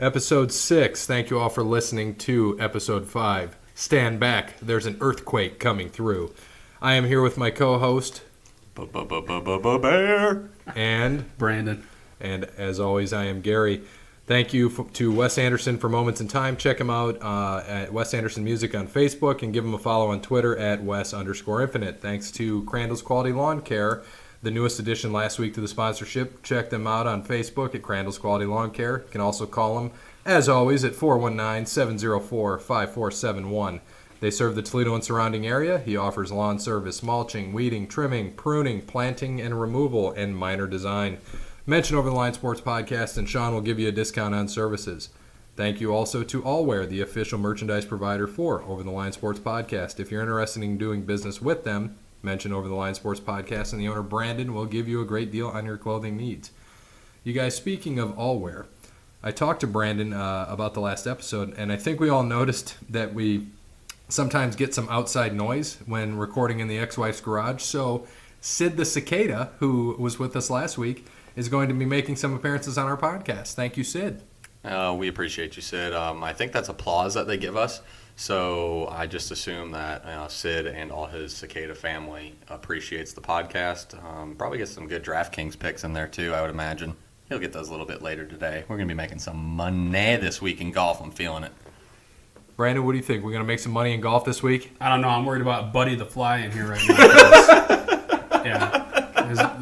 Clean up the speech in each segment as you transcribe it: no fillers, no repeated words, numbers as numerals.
Episode 6. Thank you all for listening to Episode 5. Stand back. There's an earthquake coming through. I am here with my co-host, Bear. And Brandon. And as always, I am Gary. Thank you to Wes Anderson for Moments in Time. Check him out at Wes Anderson Music on Facebook and give him a follow on Twitter at Wes_Infinite. Thanks to Crandall's Quality Lawn Care, the newest addition last week to the sponsorship. Check them out on Facebook at Crandall's Quality Lawn Care. You can also call them, as always, at 419-704-5471. They serve the Toledo and surrounding area. He offers lawn service, mulching, weeding, trimming, pruning, planting, and removal, and minor design. Mention Over the Line Sports Podcast, and Sean will give you a discount on services. Thank you also to Allwear, the official merchandise provider for Over the Line Sports Podcast. If you're interested in doing business with them, mention Over the Line Sports Podcast, and the owner, Brandon, will give you a great deal on your clothing needs. You guys, speaking of Allwear, I talked to Brandon about the last episode, and I think we all noticed that we sometimes get some outside noise when recording in the ex-wife's garage. So Sid the Cicada, who was with us last week, is going to be making some appearances on our podcast. Thank you, Sid. We appreciate you, Sid. I think that's applause that they give us. So I just assume that Sid and all his cicada family appreciates the podcast. Probably get some good DraftKings picks in there, too, I would imagine. He'll get those a little bit later today. We're going to be making some money this week in golf. I'm feeling it. Brandon, what do you think? We're going to make some money in golf this week? I don't know. I'm worried about Buddy the Fly in here right now. Yeah.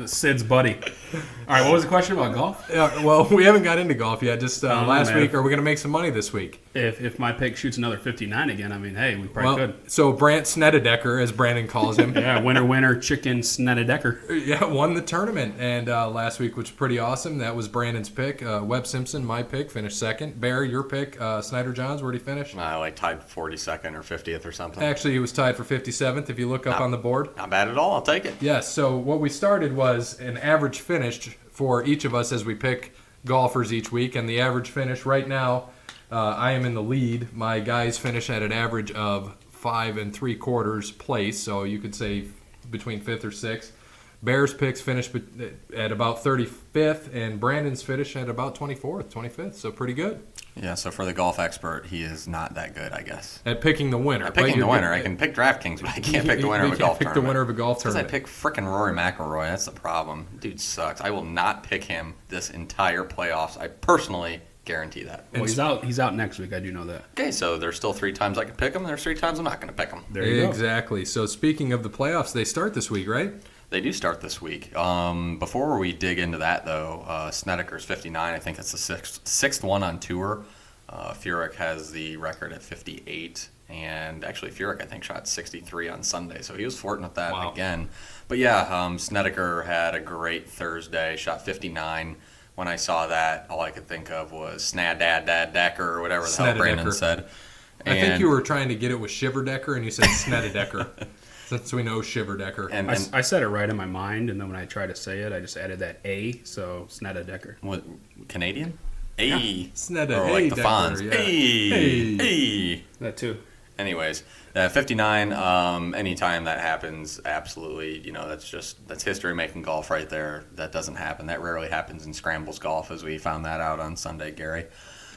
Sid's buddy. All right, what was the question about golf? Well, we haven't got into golf yet. Just last man. week, are we going to make some money this week? If my pick shoots another 59 again, I mean, hey, we probably could. So Brant Snededecker, as Brandon calls him. Yeah, winner, chicken Snededecker. Yeah, won the tournament. And last week, which was pretty awesome. That was Brandon's pick. Webb Simpson, my pick, finished second. Bear, your pick. Snyder Johns, where'd he finish? Tied 42nd or 50th or something. Actually, he was tied for 57th if you look up on the board. Not bad at all. I'll take it. Yes, so what we started was an average finish for each of us as we pick golfers each week. And the average finish right now, I am in the lead. My guys finish at an average of 5 3/4 place, so you could say between 5th or 6th. Bears picks finish at about 35th, and Brandon's finish at about 24th, 25th, so pretty good. Yeah, so for the golf expert, he is not that good, I guess. At picking the winner. At picking the winner. I can pick DraftKings, but I can't pick the winner of a golf tournament. You can't pick the winner of a golf Because tournament. I pick frickin' Rory McIlroy. That's the problem. Dude sucks. I will not pick him this entire playoffs. I personally guarantee that. Well, he's out next week. I do know that. Okay, so there's still 3 times I can pick him, and there's 3 times I'm not going to pick him. There you go. Exactly. So speaking of the playoffs, they start this week, right? They do start this week. Before we dig into that, though, Snedeker's 59. I think it's the sixth one on tour. Furyk has the record at 58. And actually, Furyk, I think, shot 63 on Sunday. So he was flirting with that again. But yeah, Snedeker had a great Thursday, shot 59. When I saw that, all I could think of was Snadadaddecker or whatever the hell Brandon said. I think you were trying to get it with Shiverdecker, and you said Snededecker. Since we know Shiverdecker. And I said it right in my mind, and then when I tried to say it, I just added that A, so Snededecker. What, Canadian? A. Yeah. Snedda. Or like the Fonz. Yeah. A. That too. Anyways, 59, anytime that happens, absolutely, that's history making golf right there. That doesn't happen. That rarely happens in scrambles golf, as we found that out on Sunday, Gary.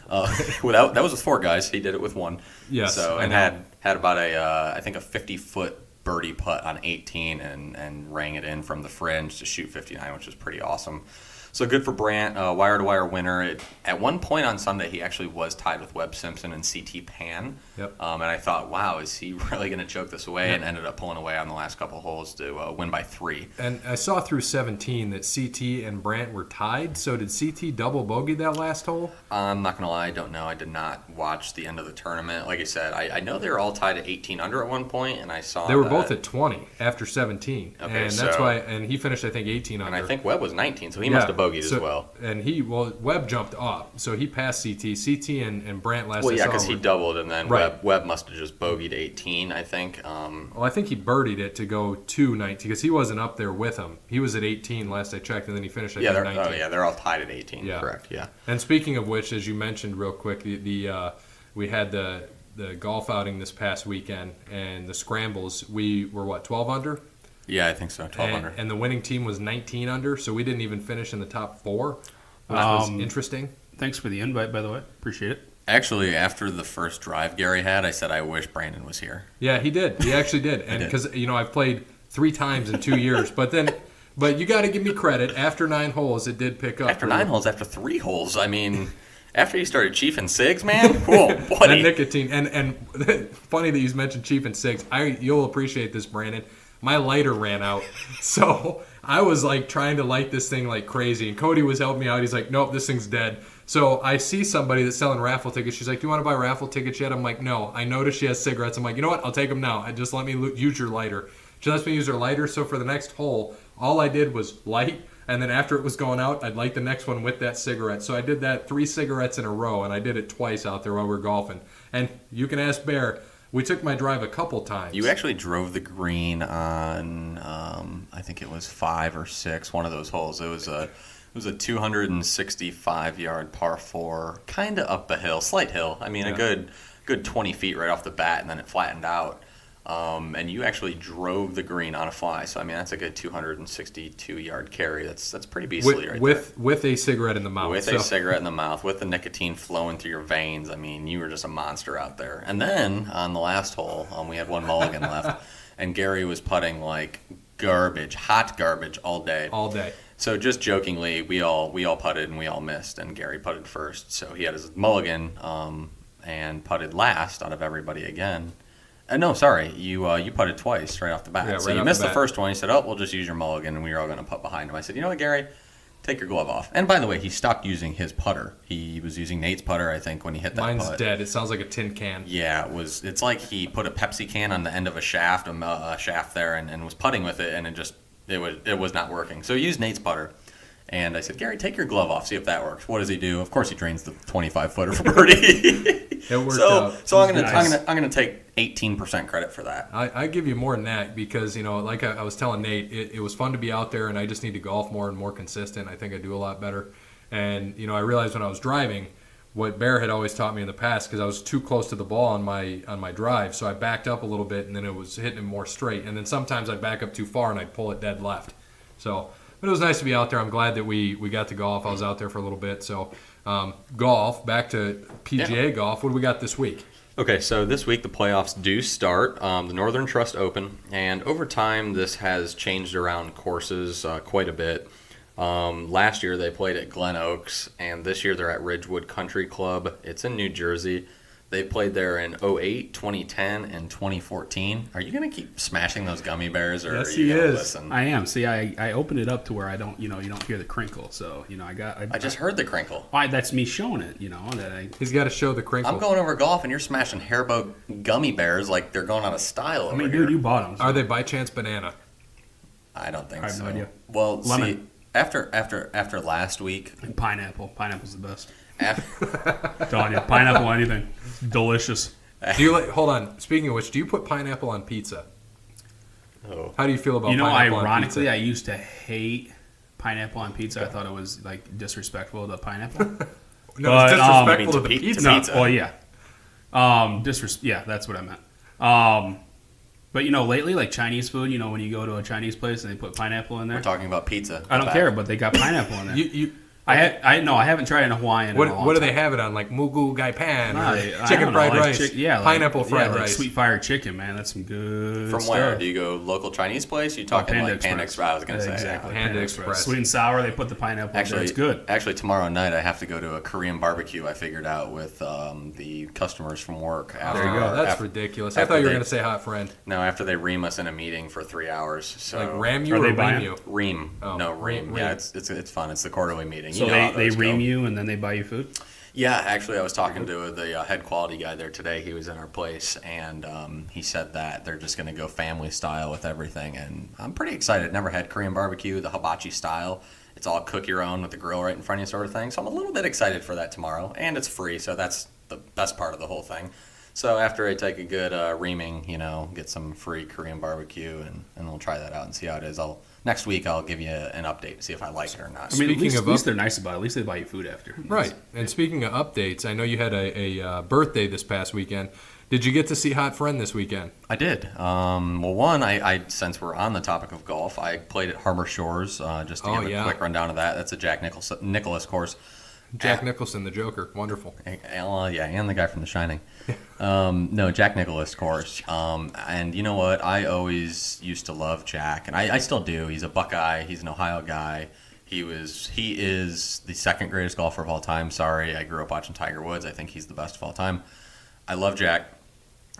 That was with 4 guys. He did it with 1. Yes. So, and had about I think a 50-foot birdie putt on 18 and rang it in from the fringe to shoot 59, which is pretty awesome. So good for Brant, wire-to-wire winner. At one point on Sunday, he actually was tied with Webb Simpson and C.T. Pan. Yep. And I thought, wow, is he really going to choke this away? Yep. And ended up pulling away on the last couple holes to win by 3. And I saw through 17 that C.T. and Brant were tied. So did C.T. double bogey that last hole? I'm not going to lie, I don't know. I did not watch the end of the tournament. Like I said, I know they were all tied at 18 under at one point, and I saw they were both at 20 after 17. Okay, and that's why. And he finished, I think, 18 under. And I think Webb was 19, so he must have bogeyed as well. And Webb jumped up, so he passed CT. CT and Brant last. Well, yeah, because he doubled, and then right. Webb must have just bogeyed 18, I think. Well, I think he birdied it to go to 19 because he wasn't up there with him. He was at 18 last I checked, and then he finished at 19. Oh, yeah, they're all tied at 18. Yeah. Correct. Yeah. And speaking of which, as you mentioned real quick, we had the golf outing this past weekend, and the scrambles. We were 12 under. Yeah, I think so. 12 And the winning team was 19 under, so we didn't even finish in the top 4, which was interesting. Thanks for the invite, by the way. Appreciate it. Actually, after the first drive Gary had, I said I wish Brandon was here. Yeah, he did. He actually did. And because, I've played 3 times in 2 years. But you got to give me credit. After 9 holes, it did pick up. After 9 holes, after 3 holes, I mean, after you started Chief and Sigs, man, whoa, buddy. And nicotine. And funny that you mentioned Chief and Sigs. You'll appreciate this, Brandon. My lighter ran out. So I was like trying to light this thing like crazy. And Cody was helping me out. He's like, nope, this thing's dead. So I see somebody that's selling raffle tickets. She's like, do you want to buy raffle tickets yet? I'm like, no. I noticed she has cigarettes. I'm like, you know what? I'll take them now. Just let me use your lighter. She lets me use her lighter. So for the next hole, all I did was light. And then after it was going out, I'd light the next one with that cigarette. So I did that 3 cigarettes in a row. And I did it twice out there while we were golfing. And you can ask Bear. We took my drive a couple times. You actually drove the green on, I think it was 5 or 6, one of those holes. It was a 265-yard par 4, kind of up a hill, slight hill. I mean, a good 20 feet right off the bat, and then it flattened out. And you actually drove the green on a fly. So, I mean, that's a good 262-yard carry. That's pretty beastly there. With a cigarette in the mouth. With a cigarette in the mouth, with the nicotine flowing through your veins. I mean, you were just a monster out there. And then on the last hole, we had 1 mulligan left, and Gary was putting like garbage, hot garbage all day. All day. So just jokingly, we all putted and we all missed, and Gary putted first. So he had his mulligan and putted last out of everybody again. No, sorry, you putted twice right off the bat. Yeah, so you missed the first one. He said, "Oh, we'll just use your mulligan," and we were all going to putt behind him. I said, "You know what, Gary? Take your glove off." And by the way, he stopped using his putter. He was using Nate's putter, I think, when he hit that Mine's putt. dead. It sounds like a tin can. Yeah, it's like he put a Pepsi can on the end of a shaft there, and was putting with it, and it was not working. So he used Nate's putter. And I said, Gary, take your glove off, see if that works. What does he do? Of course, he drains the 25-footer for birdie. It worked out. So I'm gonna take 18% credit for that. I give you more than that because like I was telling Nate, it was fun to be out there, and I just need to golf more and more consistent. I think I do a lot better. And I realized when I was driving, what Bear had always taught me in the past, because I was too close to the ball on my drive, so I backed up a little bit, and then it was hitting it more straight. And then sometimes I'd back up too far and I'd pull it dead left. But it was nice to be out there. I'm glad that we got to golf. I was out there for a little bit. So golf, back to PGA golf. What do we got this week? Okay, so this week the playoffs do start, the Northern Trust Open, and over time this has changed around courses quite a bit. Last year they played at Glen Oaks, and this year they're at Ridgewood Country Club. It's in New Jersey. They played there in 2008, 2010, and 2014. Are you going to keep smashing those gummy bears, or Yes, are you he going to is. listen? I am. See, I opened it up to where I don't, you don't hear the crinkle. So, I just heard the crinkle. That's me showing it, He's got to show the crinkle. I'm going over golf, and you're smashing Haribo gummy bears like they're going out of style over here. dude, you bought them. So. Are they by chance banana? I don't think I have so. no idea. Well, Lemon. see, after last week, And pineapple. Pineapple's the best. after, Telling you, pineapple on anything. Delicious. Do you hold on. Speaking of which, do you put pineapple on pizza? oh, How do you feel about pineapple on ironically, pizza? I used to hate pineapple on pizza. I thought it was like disrespectful to pineapple. No, it's But, disrespectful to the to pizza. pizza. Well, yeah. Yeah, that's what I meant. But lately, like Chinese food, when you go to a Chinese place and they put pineapple in there, we're talking about pizza. I don't care, but they got pineapple in there. I I haven't tried in Hawaiian. What do they have it on? Like mugu gai pan, or chicken fried rice, pineapple fried like rice. sweet fire chicken, man. That's some good From stuff. where? Do you go local Chinese place? You talking Panda like Panda Express. Express? I was going to say. Exactly. Panda Express. Sweet and sour, they put the pineapple in there. It's good. Actually, tomorrow night I have to go to a Korean barbecue I figured out with the customers from work. There you go. That's ridiculous. I thought you were going to say hot friend. No, after they ream us in a meeting for 3 hours. So Like ram you Are or they ream buying? you? Ream. Oh, No, ream. ream. Yeah, it's fun. It's the quarterly meeting. So how they those ream go. you and then they buy you food? Yeah, actually, I was talking to the head quality guy there today. He was in our place, and he said that they're just going to go family style with everything. And I'm pretty excited. Never had Korean barbecue, the hibachi style. It's all cook your own with the grill right in front of you sort of thing. So I'm a little bit excited for that tomorrow. And it's free, so that's the best part of the whole thing. So after I take a good reaming, get some free Korean barbecue, and we'll try that out and see how it is. Next week I'll give you an update to see if I like it or not. I mean, Speaking at of least they're nice about it. At least they buy you food after. Right. And speaking of updates, I know you had a birthday this past weekend. Did you get to see Hot Friend this weekend? I did. Well, one, I since we're on the topic of golf, I played at Harbor Shores, just to give a quick rundown of that. That's a Jack Nicklaus course. Jack Nicholson, the Joker. Wonderful. Yeah, and the guy from The Shining. No, Jack Nicklaus course. And you know what? I always used to love Jack, and I still do. He's a Buckeye. He's an Ohio guy. He is the second greatest golfer of all time. Sorry, I grew up watching Tiger Woods. I think he's the best of all time. I love Jack.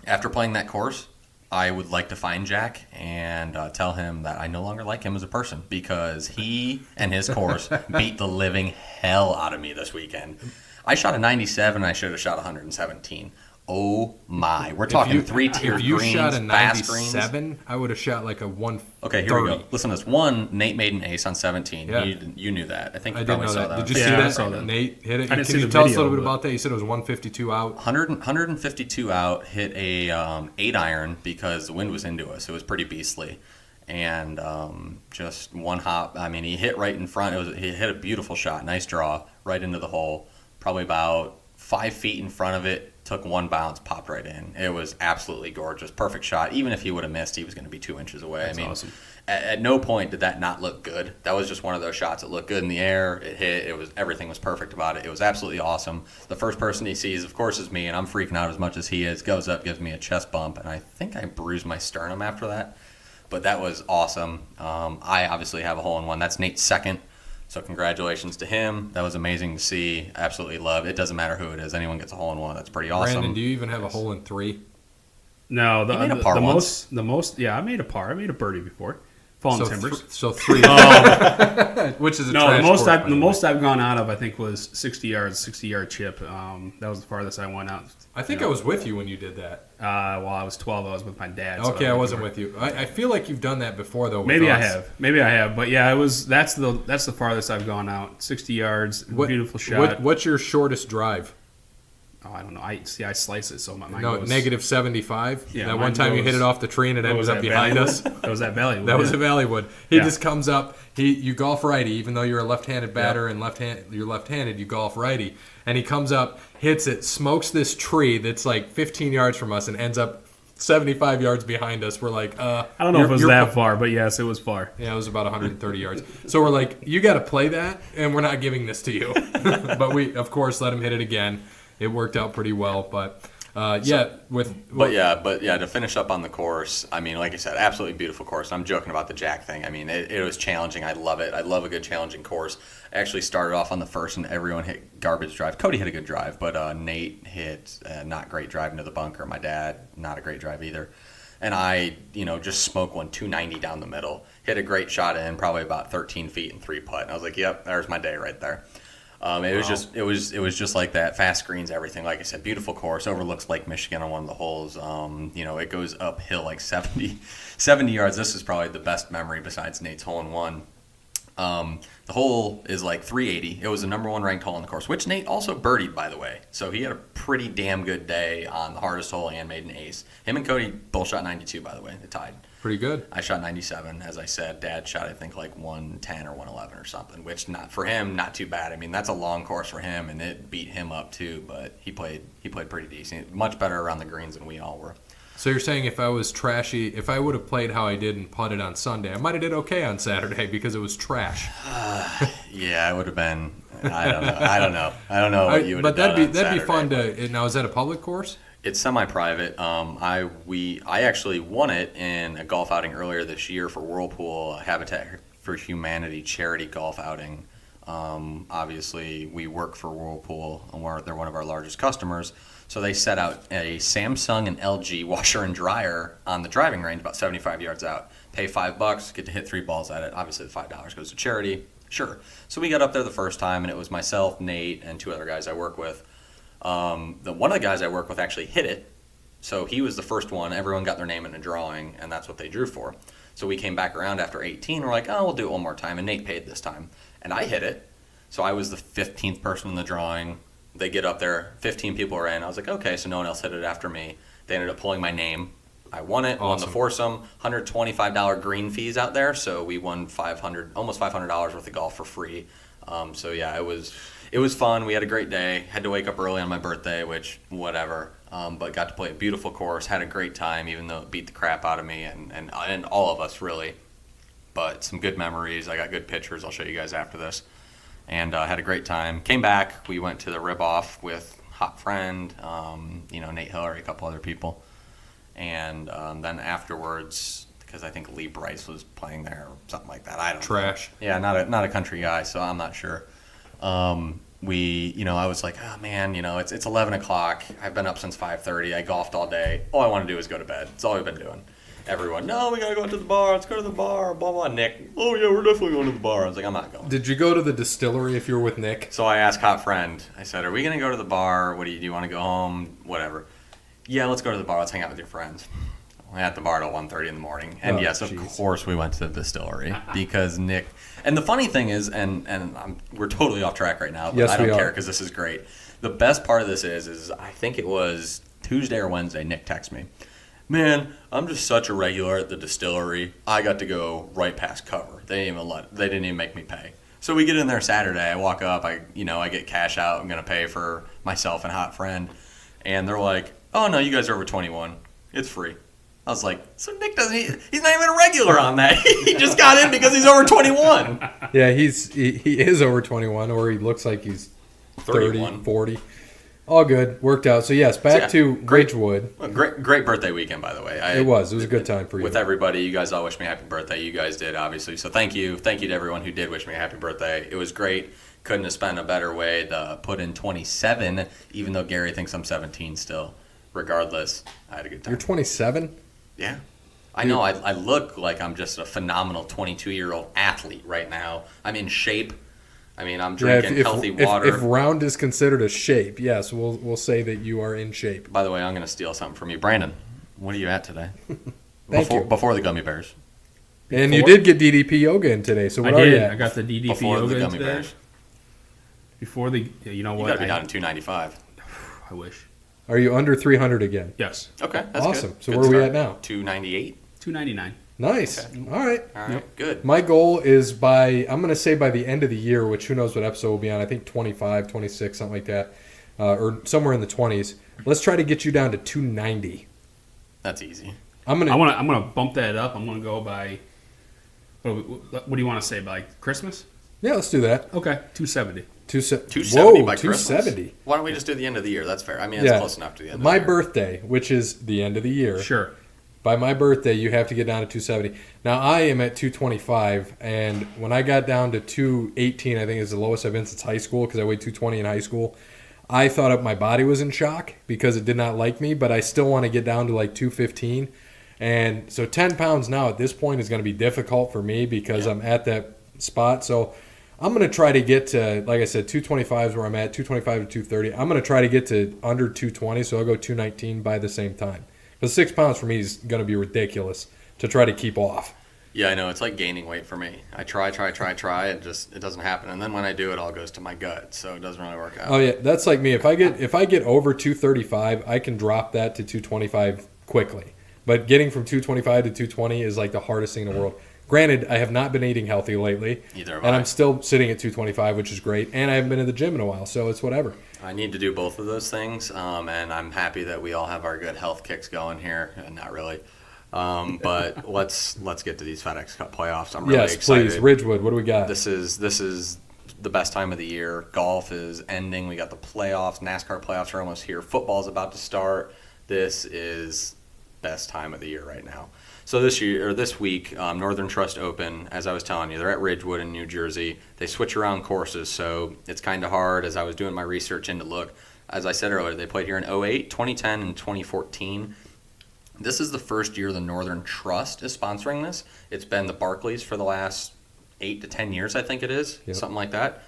After playing that course, I would like to find Jack and tell him that I no longer like him as a person because he and his course beat the living hell out of me this weekend. I shot a 97 and I should have shot 117. Oh my. We're talking 3-tier greens, If you shot a fast greens. 97, I would have shot like a 130. Okay, here we go. Listen to this. One, Nate made an ace on 17. Yeah. You knew that. I think you I didn't probably know saw that. that. Did you see Yeah, I that? saw that. Nate hit it. I didn't Can see you the tell us a video, little bit but- about that? You said it was 152 out. 152 out, hit a 8 iron because the wind was into us. It was pretty beastly. And just one hop. I mean, he hit right in front. He hit a beautiful shot. Nice draw right into the hole. Probably about 5 feet in front of it. Took one bounce, popped right in. It was absolutely gorgeous. Perfect shot. Even if he would have missed, he was going to be 2 inches away. That's I mean, awesome. At no point did that not look good. That was just one of those shots that looked good in the air. It hit. Everything was perfect about it. It was absolutely awesome. The first person he sees, of course, is me, and I'm freaking out as much as he is. Goes up, gives me a chest bump, and I think I bruised my sternum after that. But that was awesome. I obviously have a hole-in-one. That's Nate's second. So congratulations to him. That was amazing to see. Absolutely love. It doesn't matter who it is. Anyone gets a hole-in-one. That's pretty awesome. Brandon, do you even have a hole in 3? No, You made a par once. the most. Yeah, I made a par. I made a birdie before. Fallen Timbers. So 3. Which is a No, trash the most course, by the way. most I've gone out of I think was 60-yard chip. That was the farthest I went out. I think I was with you when you did that. While I was 12, I was with my dad. so Okay, I don't wasn't remember. with you. I feel like you've done that before, though. With Maybe I us. have. But yeah, it was. That's the farthest I've gone out. 60 yards. Beautiful shot. What's your shortest drive? Oh, I don't know. I slice it so my mind No, goes negative 75. Yeah, that mine one time you hit goes- it off the tree and it What ended was up that, behind Valleywood? us. That was at Valleywood. That was yeah. a Valleywood. He Yeah. just comes up. You golf righty, even though you're a left-handed batter and you're left-handed. You golf righty, and he comes up, hits it, smokes this tree that's like 15 yards from us, and ends up 75 yards behind us. We're like, I don't know if it was that far, but yes, it was far. Yeah, it was about 130 yards. So we're like, you got to play that, and we're not giving this to you. But we, of course, let him hit it again. It worked out pretty well, but. But to finish up on the course, I mean, like I said, absolutely beautiful course. I'm joking about the Jack thing. I mean, it was challenging. I love it. I love a good challenging course. I actually started off on the first and everyone hit garbage drive. Cody hit a good drive, but Nate hit a not great drive into the bunker. My dad, not a great drive either. And I, just smoked one 290 down the middle. Hit a great shot in, probably about 13 feet and 3-putt. And I was like, yep, there's my day right there. It was just like that. Fast screens, everything. Like I said, beautiful course. Overlooks Lake Michigan on one of the holes. It goes uphill like 70 yards. This is probably the best memory besides Nate's hole-in-one. The hole is like 380. It was the number 1 ranked hole on the course, which Nate also birdied, by the way. So he had a pretty damn good day on the hardest hole and made an ace. Him and Cody both shot 92, by the way. They tied. pretty good. I shot 97, as I said. Dad shot, I think, like 110 or 111 or something, which for him, not too bad. I mean, that's a long course for him, and it beat him up too. But he played pretty decent, much better around the greens than we all were. So you're saying if I was trashy, if I would have played how I did and putted on Sunday, I might have did okay on Saturday because it was trash. Yeah, it would have been. I don't know what you would have done. But that'd be fun to. Now, is that a public course? It's semi-private. I actually won it in a golf outing earlier this year for Whirlpool Habitat for Humanity charity golf outing. Obviously, we work for Whirlpool, and they're one of our largest customers. So they set out a Samsung and LG washer and dryer on the driving range about 75 yards out. Pay $5, get to hit 3 balls at it. Obviously, the $5 goes to charity. Sure. So we got up there the first time, and it was myself, Nate, and 2 other guys I work with. One of the guys I work with actually hit it. So he was the first one. Everyone got their name in a drawing, and that's what they drew for. So we came back around after 18. We're like, oh, we'll do it one more time. And Nate paid this time. And I hit it. So I was the 15th person in the drawing. They get up there. 15 people are in. I was like, okay, so no one else hit it after me. They ended up pulling my name. I won it, won the foursome, $125 green fees out there. So we won almost $500 worth of golf for free. So yeah, it was fun. We had a great day. Had to wake up early on my birthday, which whatever. But got to play a beautiful course. Had a great time, even though it beat the crap out of me and all of us really. But some good memories. I got good pictures. I'll show you guys after this. and had a great time. Came back. We went to the rip-off with Hot Friend, Nate Hillary, a couple other people. And then afterwards, because I think Lee Bryce was playing there or something like that. I don't know. Trash. Yeah, not a country guy, so I'm not sure. I was like, oh man, it's 11 o'clock. I've been up since 5:30. I golfed all day. All I want to do is go to bed. That's all we've been doing. Everyone, no, we gotta go to the bar. Let's go to the bar. Blah blah. Nick, oh yeah, we're definitely going to the bar. I was like, I'm not going. Did you go to the distillery if you were with Nick? So I asked Hot Friend. I said, are we gonna go to the bar? What do you want to go home? Whatever. Yeah, let's go to the bar. Let's hang out with your friends. We had at the bar till 1:30 in the morning. And yes, of course we went to the distillery because Nick. And the funny thing is, we're totally off track right now, but yes, I don't care because this is great. The best part of this is I think it was Tuesday or Wednesday. Nick texted me, man, I'm just such a regular at the distillery. I got to go right past cover. They didn't even make me pay. So we get in there Saturday. I walk up. I get cash out. I'm gonna pay for myself and Hot Friend, and they're like, oh no, you guys are over 21. It's free. I was like, so Nick he's not even a regular on that. He just got in because he's over 21. Yeah, he is over 21, or he looks like he's 30, 31. 40. All good. Worked out. So, yes, back to Ridgewood. Great birthday weekend, by the way. It was a good time for you. With everybody. You guys all wished me a happy birthday. You guys did, obviously. So thank you. Thank you to everyone who did wish me a happy birthday. It was great. Couldn't have spent a better way to put in 27, even though Gary thinks I'm 17 still. Regardless, I had a good time. You're 27? Yeah. I know. I look like I'm just a phenomenal 22-year-old athlete right now. I'm in shape. I mean, I'm drinking healthy water. If round is considered a shape, yes, we'll say that you are in shape. By the way, I'm going to steal something from you. Brandon, what are you at today? Thank you. Before the gummy bears. And you did get DDP yoga in today, so what are you at? I got the DDP Before yoga the gummy today. bears. Before the, you know You what? got to be down in 295. I wish. Are you under 300 again? Yes. Okay, that's awesome. good. So Good where are we start. at now? 298. 299. Nice. Okay. All right. All right, good. My goal is I'm going to say by the end of the year, which who knows what episode we'll be on, I think 25, 26, something like that, or somewhere in the 20s. Let's try to get you down to 290. That's easy. I'm gonna bump that up. I'm gonna go by. What do you want to say by Christmas? Yeah, let's do that. Okay, 270. 270 Whoa, by Christmas? 270. Why don't we just do the end of the year? That's fair. I mean, that's close enough to the end of the My year. birthday, which is the end of the year. Sure. By my birthday, you have to get down to 270. Now, I am at 225, and when I got down to 218, I think is the lowest I've been since high school because I weighed 220 in high school. I thought my body was in shock because it did not like me, but I still want to get down to like 215. And so 10 pounds now at this point is going to be difficult for me because I'm at that spot. So I'm going to try to get to, like I said, 225 is where I'm at, 225 to 230. I'm going to try to get to under 220, so I'll go 219 by the same time. But 6 pounds for me is going to be ridiculous to try to keep off. Yeah, I know. It's like gaining weight for me. I try. It doesn't happen. And then when I do, it all goes to my gut. So it doesn't really work out. Oh, yeah. That's like me. If I get over 235, I can drop that to 225 quickly. But getting from 225 to 220 is like the hardest thing in the world. Granted, I have not been eating healthy lately. Either have and I. I'm still sitting at 225, which is great. And I haven't been in the gym in a while, so it's whatever. I need to do both of those things, and I'm happy that we all have our good health kicks going here. Not really, but let's get to these FedEx Cup playoffs. I'm really excited. Please, Ridgewood. What do we got? This is the best time of the year. Golf is ending. We got the playoffs. NASCAR playoffs are almost here. Football's about to start. This is best time of the year right now. So this week, Northern Trust Open, as I was telling you, they're at Ridgewood in New Jersey. They switch around courses, so it's kind of hard. As I was doing my research into look, as I said earlier, they played here in 2008, 2010, and 2014. This is the first year the Northern Trust is sponsoring this. It's been the Barclays for the last 8 to 10 years, I think it is, something like that.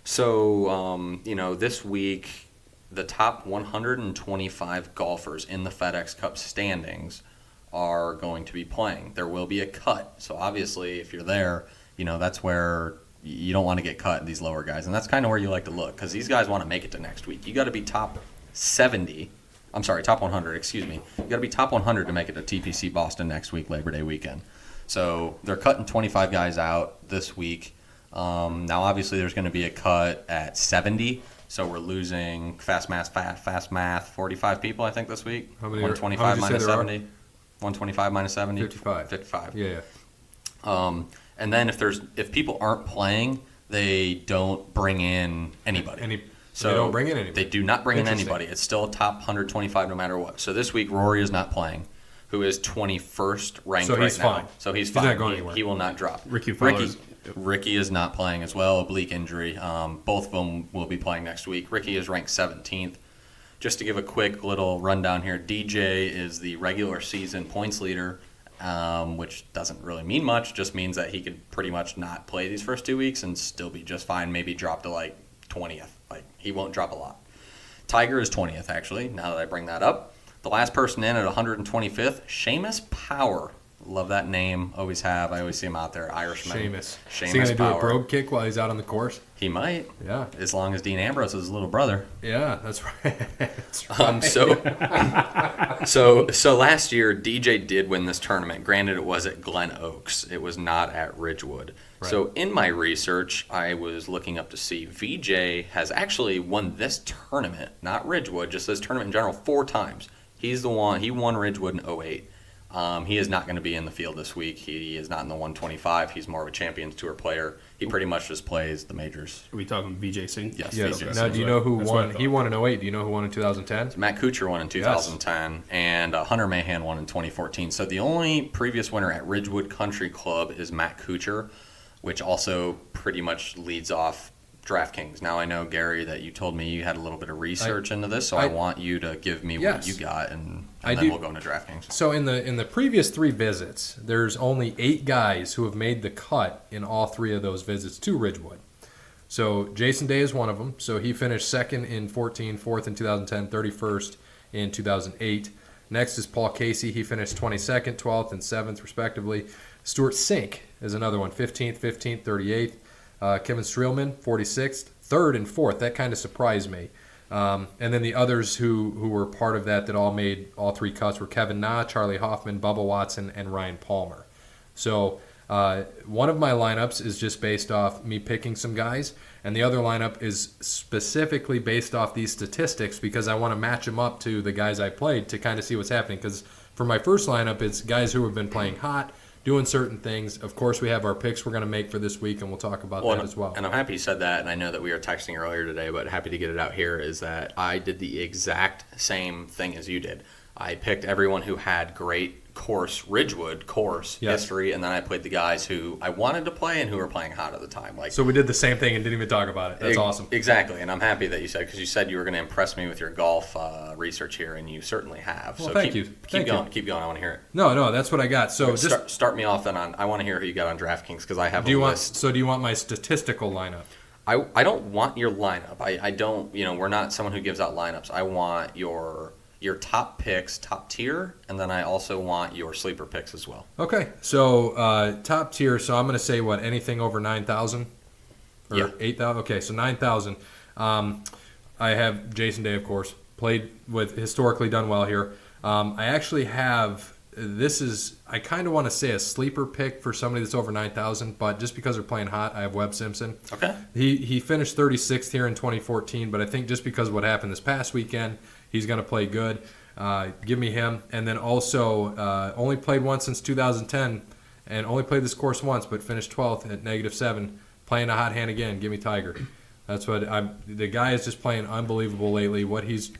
So, this week, the top 125 golfers in the FedEx Cup standings are going to be playing. There will be a cut. So obviously, if you're there, that's where you don't want to get cut, these lower guys. And that's kind of where you like to look because these guys want to make it to next week. You got to be top 100, excuse me. You got to be top 100 to make it to TPC Boston next week, Labor Day weekend. So they're cutting 25 guys out this week. Now, obviously, there's going to be a cut at 70. So we're losing, fast math, 45 people, I think, this week. How many 125 minus 70. 125 minus 70? 55. 55. Yeah. And then if people aren't playing, they don't bring in anybody. So they don't bring in anybody. They do not bring in anybody. It's still a top 125 no matter what. So this week, Rory is not playing, who is 21st ranked right now. Fine. So he's fine. He's not going anywhere. He will not drop. Ricky is not playing as well, oblique injury. Both of them will be playing next week. Ricky is ranked 17th. Just to give a quick little rundown here, DJ is the regular season points leader, which doesn't really mean much. Just means that he could pretty much not play these first 2 weeks and still be just fine. Maybe drop to like 20th. Like he won't drop a lot. Tiger is 20th actually. Now that I bring that up, the last person in at 125th, Seamus Power. Love that name. Always have. I always see him out there. Irishman. Seamus. Seamus Is he going to do a Power. brogue kick while he's out on the course? He might. Yeah. As long as Dean Ambrose is his little brother. Yeah, that's right. That's right. So last year, DJ did win this tournament. Granted, it was at Glen Oaks. It was not at Ridgewood. Right. So in my research, I was looking up to see VJ has actually won this tournament, not Ridgewood, just this tournament in general, 4 times. He's the one. He won Ridgewood in 2008. He is not going to be in the field this week. He is not in the 125. He's more of a Champions Tour player. He pretty much just plays the majors. Are we talking Vijay Singh? Yes. Yes. VJ. Now, do you know who That's what I won? thought. He won in 2008. Do you know who won in 2010? Matt Kuchar won in 2010, and Hunter Mahan won in 2014. So the only previous winner at Ridgewood Country Club is Matt Kuchar, which also pretty much leads off DraftKings. Now I know, Gary, that you told me you had a little bit of research into this, so I want you to give me what you got, and then we'll go into DraftKings. So in the previous 3 visits, there's only 8 guys who have made the cut in all 3 of those visits to Ridgewood. So Jason Day is one of them. So he finished 2nd in 14, 4th in 2010, 31st in 2008. Next is Paul Casey. He finished 22nd, 12th, and 7th, respectively. Stuart Sink is another one, 15th, 15th, 38th. Kevin Streelman, 46th, 3rd and 4th. That kind of surprised me. And then the others who were part of that all made all 3 cuts were Kevin Na, Charlie Hoffman, Bubba Watson, and Ryan Palmer. So one of my lineups is just based off me picking some guys, and the other lineup is specifically based off these statistics because I want to match them up to the guys I played to kind of see what's happening. Because for my first lineup, it's guys who have been playing hot, doing certain things. Of course, we have our picks we're going to make for this week, and we'll talk about that as well. And I'm happy you said that, and I know that we were texting earlier today, but happy to get it out here, is that I did the exact same thing as you did. I picked everyone who had great Ridgewood course history, and then I played the guys who I wanted to play and who were playing hot at the time. So we did the same thing and didn't even talk about it. That's awesome. Exactly, and I'm happy that you said, because you said you were going to impress me with your golf research here, and you certainly have. Well, so thank you. Keep going. I want to hear it. No, that's what I got. So just start me off then on. I want to hear who you got on DraftKings because I have a list. So do you want my statistical lineup? I don't want your lineup. I don't. We're not someone who gives out lineups. I want your top picks, top tier, and then I also want your sleeper picks as well. Okay, so top tier. So I'm going to say anything over 9,000 or 8,000. Okay, so 9,000. I have Jason Day, of course, played with, historically done well here. I actually have. I kind of want to say a sleeper pick for somebody that's over 9,000, but just because they're playing hot, I have Webb Simpson. Okay. He finished 36th here in 2014, but I think just because of what happened this past weekend, he's going to play good. Give me him. And then also only played once since 2010 and only played this course once, but finished 12th at -7. Playing a hot hand again. Give me Tiger. That's what the guy is just playing unbelievable lately. What he's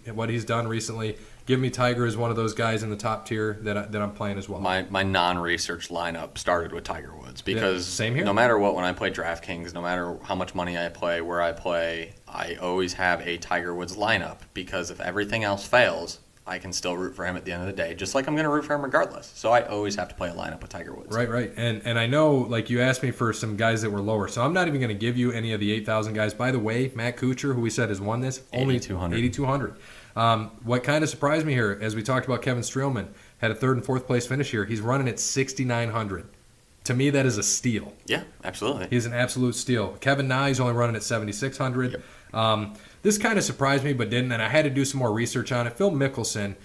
done recently. Give me Tiger as one of those guys in the top tier that I'm playing as well. My non-research lineup started with Tiger Woods because same here. No matter what, when I play DraftKings, no matter how much money I play, where I play, I always have a Tiger Woods lineup because if everything else fails, I can still root for him at the end of the day, just like I'm going to root for him regardless. So I always have to play a lineup with Tiger Woods. Right. And I know, like, you asked me for some guys that were lower, so I'm not even going to give you any of the 8,000 guys. By the way, Matt Kuchar, who we said has won this, only 8,200. What kind of surprised me here, as we talked about Kevin Streelman, had a 3rd and 4th place finish here. He's running at 6,900. To me, that is a steal. Yeah, absolutely. He's an absolute steal. Kevin Na, he's only running at 7,600. Yep. This kind of surprised me, but didn't, and I had to do some more research on it. Phil Mickelson,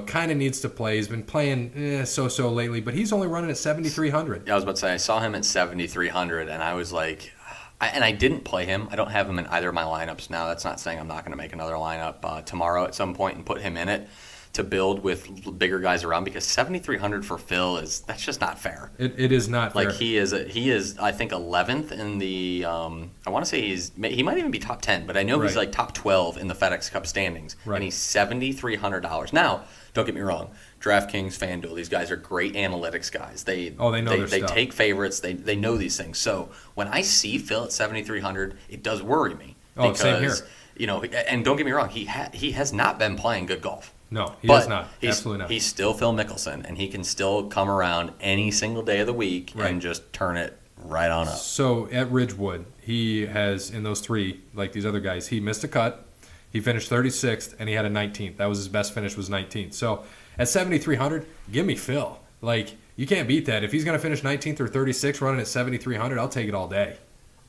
kind of needs to play. He's been playing so-so lately, but he's only running at 7,300. Yeah, I was about to say, I saw him at 7,300, and I was like, and I didn't play him. I don't have him in either of my lineups now. That's not saying I'm not going to make another lineup tomorrow at some point and put him in it. to build with bigger guys around because 7,300 for Phil that's just not fair. It is not fair. Like he is I think 11th in the I want to say he might even be top 10, but I know he's like top 12 in the FedEx Cup standings, and he's $7,300. Now, don't get me wrong, DraftKings, FanDuel, these guys are great analytics guys. They know their they stuff. take favorites. They know these things. So when I see Phil at 7,300, it does worry me. Oh, because, same here. And don't get me wrong, he has not been playing good golf. No, he has not. He's, Absolutely not. He's still Phil Mickelson, and he can still come around any single day of the week and just turn it right on up. So at Ridgewood, he has, in those three, like these other guys, he missed a cut. He finished 36th, and he had a 19th. That was his best finish, was 19th. So at 7,300, give me Phil. Like, you can't beat that. If he's going to finish 19th or 36th running at 7,300, I'll take it all day.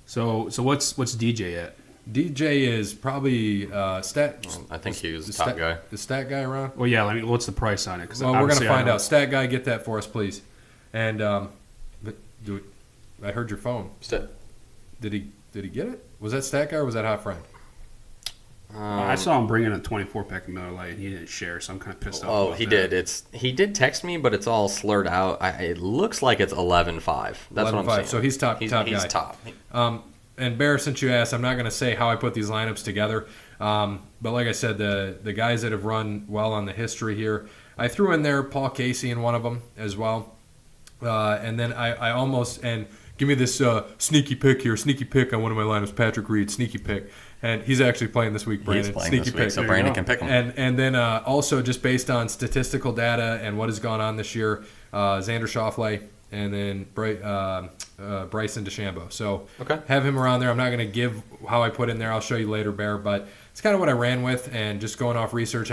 So what's DJ at? DJ is probably stat. I think he was the top guy. The stat guy around. Well, yeah. What's the price on it? Well, we're going to find out. Stat guy, get that for us, please. And I heard your phone. Did he get it? Was that stat guy or was that hot friend? I saw him bringing a 24-pack of Miller Lite, and he didn't share, so I'm kind of pissed off. Oh, he did. He did text me, but it's all slurred out. It looks like it's 11.5. That's what I'm saying. So he's top guy. He's top. And Bear, since you asked, I'm not going to say how I put these lineups together. But like I said, the guys that have run well on the history here, I threw in there Paul Casey in one of them as well. And then I almost, and give me this sneaky pick on one of my lineups, Patrick Reed, sneaky pick. And he's actually playing this week, Brandon. He's playing sneaky this week, pick. so Brandon can pick him. And then also just based on statistical data and what has gone on this year, Xander Schauffele, and then Bryson DeChambeau. So have him around there. I'm not going to give how I put in there. I'll show you later, Bear. But it's kind of what I ran with. And just going off research,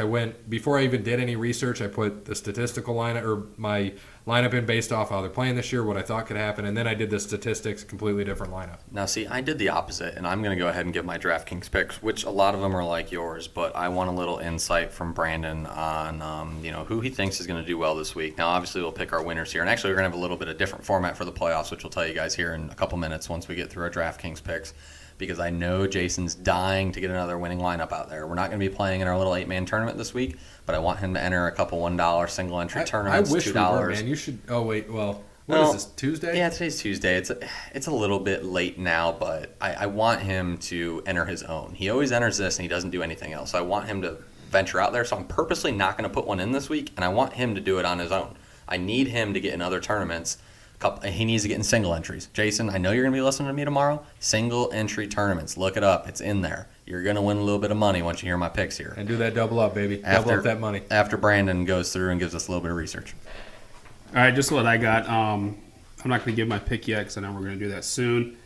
before I even did any research, I put the statistical lineup or my lineup in based off how they're playing this year, what I thought could happen. And then I did the statistics, completely different lineup. Now, see, I did the opposite. And I'm going to go ahead and give my DraftKings picks, which a lot of them are like yours. But I want a little insight from Brandon on who he thinks is going to do well this week. Now, obviously, we'll pick our winners here. And actually, we're going to have a little bit of different format for the playoffs, which we'll tell you guys here in a couple minutes once we get through our DraftKings picks. Because I know Jason's dying to get another winning lineup out there. We're not going to be playing in our little 8-man tournament this week, but I want him to enter a couple $1 single entry tournaments. I wish $2. we were, man. You should. Oh wait, what is this, Tuesday? Yeah, today's Tuesday. It's a little bit late now, but I want him to enter his own. He always enters this and he doesn't do anything else. So I want him to venture out there. So I'm purposely not going to put one in this week, and I want him to do it on his own. I need him to get in other tournaments. He needs to get in single entries. Jason, I know you're going to be listening to me tomorrow. Single entry tournaments. Look it up. It's in there. You're going to win a little bit of money once you hear my picks here. And do that double up, baby. Double up that money. After Brandon goes through and gives us a little bit of research. All right, just what I got. I'm not going to give my pick yet because I know we're going to do that soon.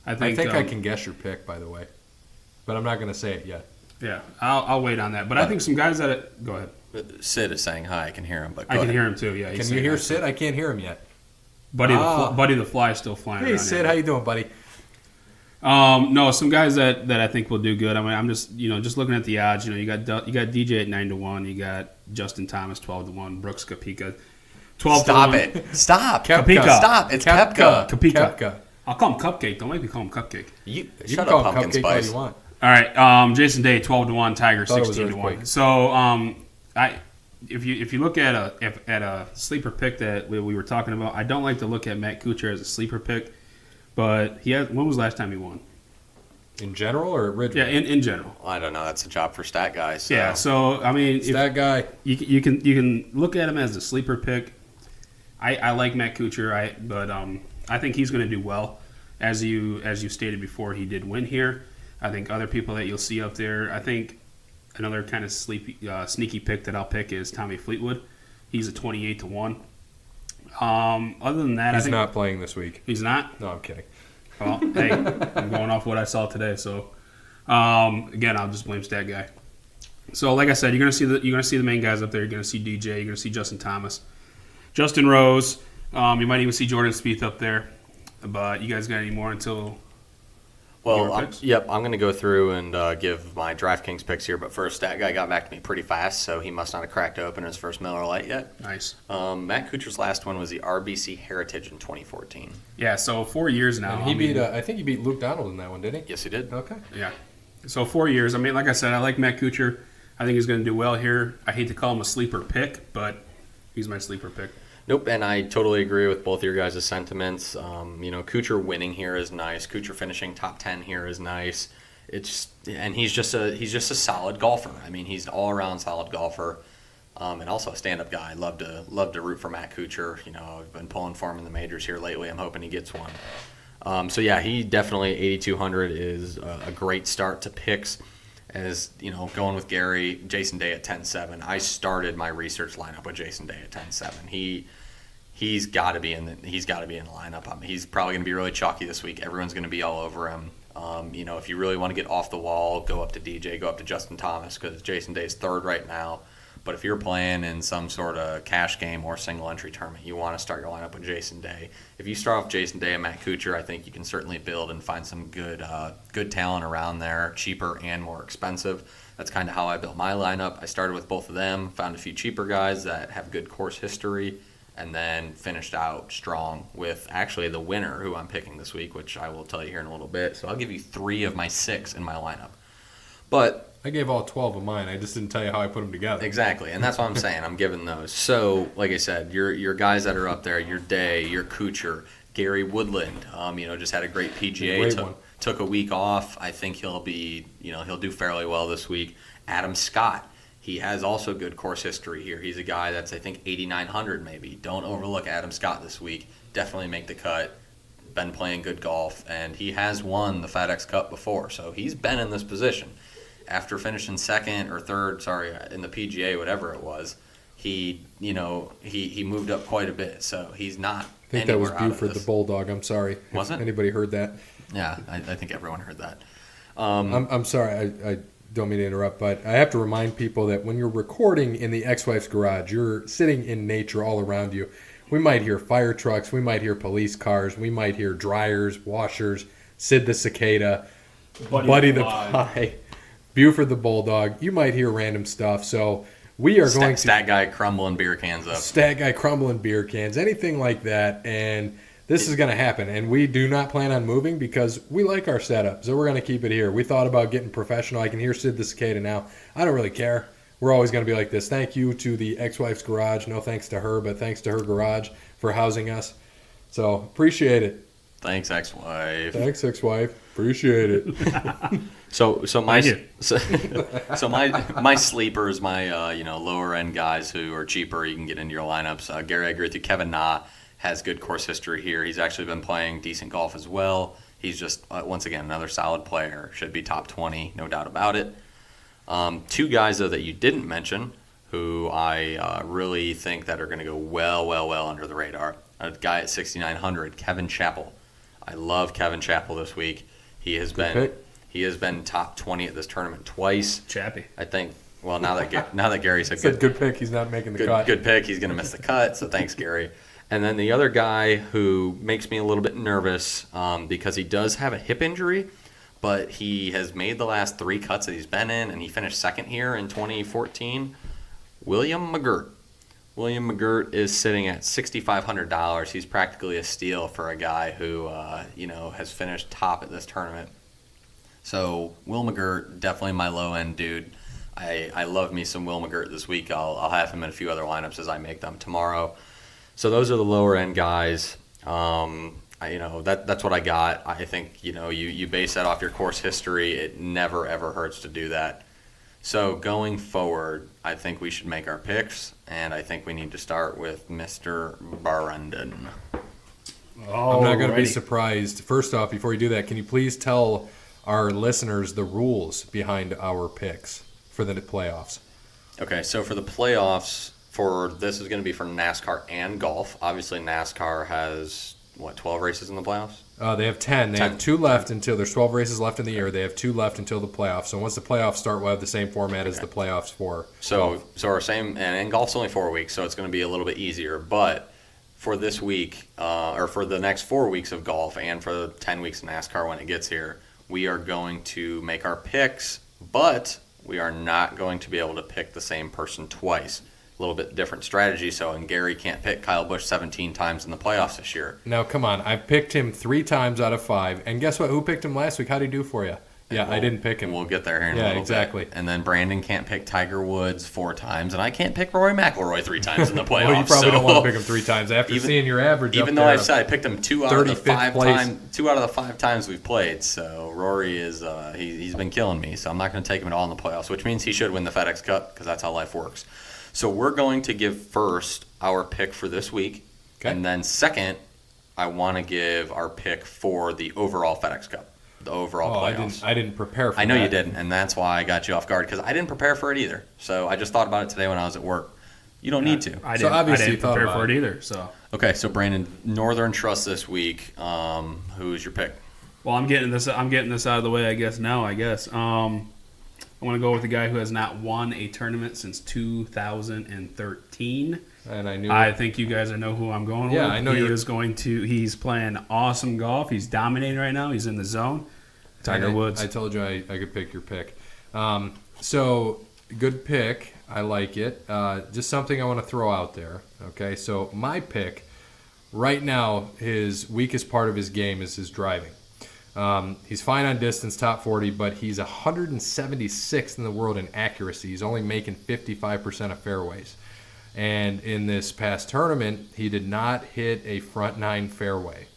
I think I can guess your pick, by the way. But I'm not going to say it yet. Yeah, I'll wait on that. But I think some guys that go ahead. Sid is saying hi. I can hear him. But I can hear him too. Yeah. Can you hear Sid? I can't hear him yet. Buddy the Fly is still flying around. Hey, Sid, how you doing, buddy? No, some guys that I think will do good. I mean, I'm just looking at the odds. You got DJ at 9-1. You got Justin Thomas 12-1. Brooks Koepka 12-1. Stop it! Stop! Koepka. Stop! It's Koepka. Koepka. I'll call him Cupcake. Don't make me call him Cupcake. You shut up, up, Pumpkin Cupcake Spice. all you want. All right, Jason Day 12-1. Tiger Thought it was 16-1. Earthquake. So if you look at a sleeper pick that we were talking about, I don't like to look at Matt Kuchar as a sleeper pick, but when was the last time he won? In general or at Ridgewood? Yeah, in general. I don't know. That's a job for stat guys. So. Yeah, so I mean, Stat guy. You can look at him as a sleeper pick. I like Matt Kuchar, but I think he's going to do well. As you stated before, he did win here. I think other people that you'll see up there, I think another kind of sneaky pick that I'll pick is Tommy Fleetwood. He's a 28-1. Other than that, He's I think not playing this week. He's not? No, I'm kidding. Well, hey, I'm going off what I saw today. So again, I'll just blame Stat Guy. So like I said, you're gonna see the main guys up there. You're gonna see DJ. You're gonna see Justin Thomas, Justin Rose. You might even see Jordan Spieth up there. But you guys got any more until? Well, I'm going to go through and give my DraftKings picks here. But first, that guy got back to me pretty fast, so he must not have cracked open his first Miller Lite yet. Nice. Matt Kuchar's last one was the RBC Heritage in 2014. Yeah, so 4 years now. And I think he beat Luke Donald in that one, didn't he? Yes, he did. Okay. Yeah. So 4 years. I mean, like I said, I like Matt Kuchar. I think he's going to do well here. I hate to call him a sleeper pick, but he's my sleeper pick. Nope, and I totally agree with both of your guys' sentiments. Kuchar winning here is nice. Kuchar finishing top 10 here is nice. He's just a solid golfer. I mean, he's an all-around solid golfer, and also a stand-up guy. Love to root for Matt Kuchar. I've been pulling for him in the majors here lately. I'm hoping he gets one. He definitely 8,200 is a great start to picks. As going with Gary, Jason Day at 10-7. I started my research lineup with Jason Day at 10-7. He's got to be in the lineup. I mean, he's probably going to be really chalky this week. Everyone's going to be all over him. If you really want to get off the wall, go up to DJ, go up to Justin Thomas, because Jason Day's third right now. But if you're playing in some sort of cash game or single entry tournament, you want to start your lineup with Jason Day. If you start off Jason Day and Matt Kuchar, I think you can certainly build and find some good talent around there, cheaper and more expensive. That's kind of how I built my lineup. I started with both of them, found a few cheaper guys that have good course history, and then finished out strong with actually the winner who I'm picking this week, which I will tell you here in a little bit. So I'll give you 3 of my 6 in my lineup. But I gave all 12 of mine. I just didn't tell you how I put them together. Exactly, and that's what I'm saying. I'm giving those. So, like I said, your guys that are up there, your Day, your Kuchar, Gary Woodland, just had a great PGA. Took a week off. I think he'll do fairly well this week. Adam Scott, he has also good course history here. He's a guy that's, I think, 8,900 maybe. Don't overlook Adam Scott this week. Definitely make the cut. Been playing good golf, and he has won the FedEx Cup before, so he's been in this position. After finishing second or third, in the PGA, whatever it was, he moved up quite a bit. So he's not. I think that was Buford the Bulldog. I'm sorry. Was it? Anybody heard that? Yeah, I think everyone heard that. I'm sorry. I don't mean to interrupt, but I have to remind people that when you're recording in the ex-wife's garage, you're sitting in nature all around you. We might hear fire trucks. We might hear police cars. We might hear dryers, washers, Sid the cicada, Buddy the pie. Buford the Bulldog. You might hear random stuff. So we are going to... Stat guy crumbling beer cans up. Stat guy crumbling beer cans. Anything like that. And this is going to happen. And we do not plan on moving because we like our setup. So we're going to keep it here. We thought about getting professional. I can hear Sid the Cicada now. I don't really care. We're always going to be like this. Thank you to the ex-wife's garage. No thanks to her, but thanks to her garage for housing us. So appreciate it. Thanks, ex-wife. Thanks, ex-wife. Appreciate it. So my sleepers, my lower end guys who are cheaper, you can get into your lineups. Gary, I agree with you. Kevin Na has good course history here. He's actually been playing decent golf as well. He's just once again another solid player. Should be top 20, no doubt about it. 2 guys though that you didn't mention, who I really think that are going to go well under the radar. A guy at 6,900, Kevin Chappell. I love Kevin Chappell this week. He has been top 20 at this tournament twice. Chappy. I think. Well, now that Gary said good pick, he's not making the cut. Good pick. He's going to miss the cut. So thanks, Gary. And then the other guy who makes me a little bit nervous because he does have a hip injury, but he has made the last 3 cuts that he's been in, and he finished second here in 2014. William McGirt. William McGirt is sitting at $6,500. He's practically a steal for a guy who, has finished top at this tournament. So Will McGirt, definitely my low-end dude. I love me some Will McGirt this week. I'll have him in a few other lineups as I make them tomorrow. So those are the lower-end guys. That's what I got. I think, you base that off your course history. It never, ever hurts to do that. So going forward, I think we should make our picks, and I think we need to start with Mr. Brendan. I'm not going to be surprised. First off, before you do that, can you please tell our listeners the rules behind our picks for the playoffs? Okay, so for the playoffs, this is going to be for NASCAR and golf. Obviously, NASCAR has, 12 races in the playoffs? They have 10. They have 2 left until there's 12 races left in the year. They have 2 left until the playoffs. So once the playoffs start, we'll have the same format as the playoffs for. So our same, and golf's only 4 weeks, so it's going to be a little bit easier. But for this week, or for the next 4 weeks of golf, and for the 10 weeks of NASCAR when it gets here, we are going to make our picks, but we are not going to be able to pick the same person twice. A little bit different strategy, and Gary can't pick Kyle Busch 17 times in the playoffs this year. Now, come on. I've picked him 3 times out of 5, and guess what? Who picked him last week? How'd he do for you? Yeah, I didn't pick him. We'll get there here in a little exactly. bit. And then Brandon can't pick Tiger Woods 4 times, and I can't pick Rory McIlroy 3 times in the playoffs. Well, you probably don't want to pick him 3 times after seeing your average. Even though I said I picked him 2 out of the 5 place. 2 out of the 5 times we've played. So Rory is he's been killing me. So I'm not going to take him at all in the playoffs, which means he should win the FedEx Cup because that's how life works. So we're going to give first our pick for this week, and then second, I want to give our pick for the overall FedEx Cup. The overall playoffs. I didn't prepare for that. I know you didn't, and that's why I got you off guard, because I didn't prepare for it either. So I just thought about it today when I was at work. You don't need to. I didn't prepare for it either. So okay, so Brandon, Northern Trust this week. Who's your pick? Well, I'm getting this out of the way. I guess now. I want to go with the guy who has not won a tournament since 2013. And I think you guys know who I'm going with. Yeah, I know He's playing awesome golf. He's dominating right now. He's in the zone. Tiger Woods. I told you I could pick your pick. So good pick. I like it. Just something I want to throw out there. Okay, so my pick right now, his weakest part of his game is his driving. He's fine on distance, top 40, but he's 176th in the world in accuracy. He's only making 55% of fairways. And in this past tournament, he did not hit a front 9 fairway.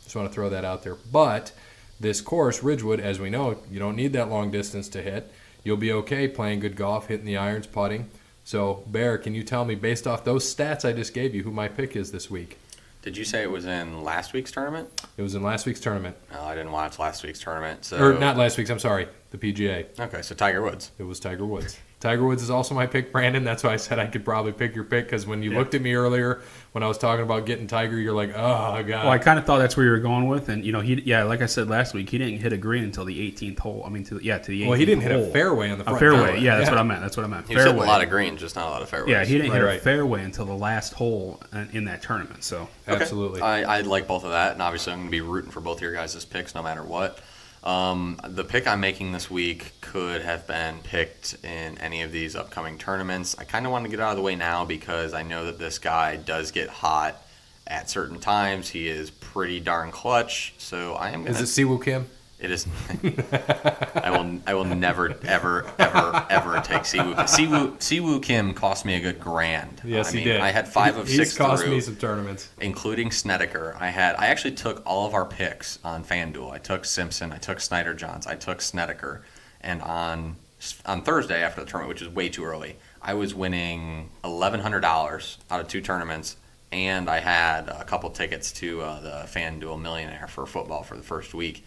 Just want to throw that out there. But this course, Ridgewood, as we know, you don't need that long distance to hit. You'll be okay playing good golf, hitting the irons, putting. So, Bear, can you tell me, based off those stats I just gave you, who my pick is this week? Did you say it was in last week's tournament? It was in last week's tournament. No, I didn't watch last week's tournament. So. Or not last week's, I'm sorry, the PGA. Okay, so Tiger Woods. It was Tiger Woods. Tiger Woods is also my pick, Brandon. That's why I said I could probably pick your pick, because when you looked at me earlier when I was talking about getting Tiger, you're like, oh, God. Well, I kind of thought that's where you were going with. And, like I said last week, he didn't hit a green until the 18th hole. To the 18th hole. Well, he didn't hit a fairway on the front. A fairway, yeah, that's what I meant. He was hitting a lot of greens, just not a lot of fairways. Yeah, he didn't hit a fairway until the last hole in that tournament. So okay. Absolutely. I like both of that, and obviously I'm going to be rooting for both of your guys' picks no matter what. The pick I'm making this week could have been picked in any of these upcoming tournaments. I kind of want to get out of the way now because I know that this guy does get hot at certain times. He is pretty darn clutch, so I am going to... Is it Siwoo Kim? It is. I will never, ever, ever, ever take Siwoo. Siwoo Kim cost me a good grand. Yes, he did. I had 5 of 6 He's cost through, me some tournaments, including Snedeker. I actually took all of our picks on FanDuel. I took Simpson, I took Snyder-Johns, I took Snedeker, and on Thursday after the tournament, which is way too early, I was winning $1,100 out of 2 tournaments. And I had a couple tickets to the FanDuel Millionaire for football for the first week.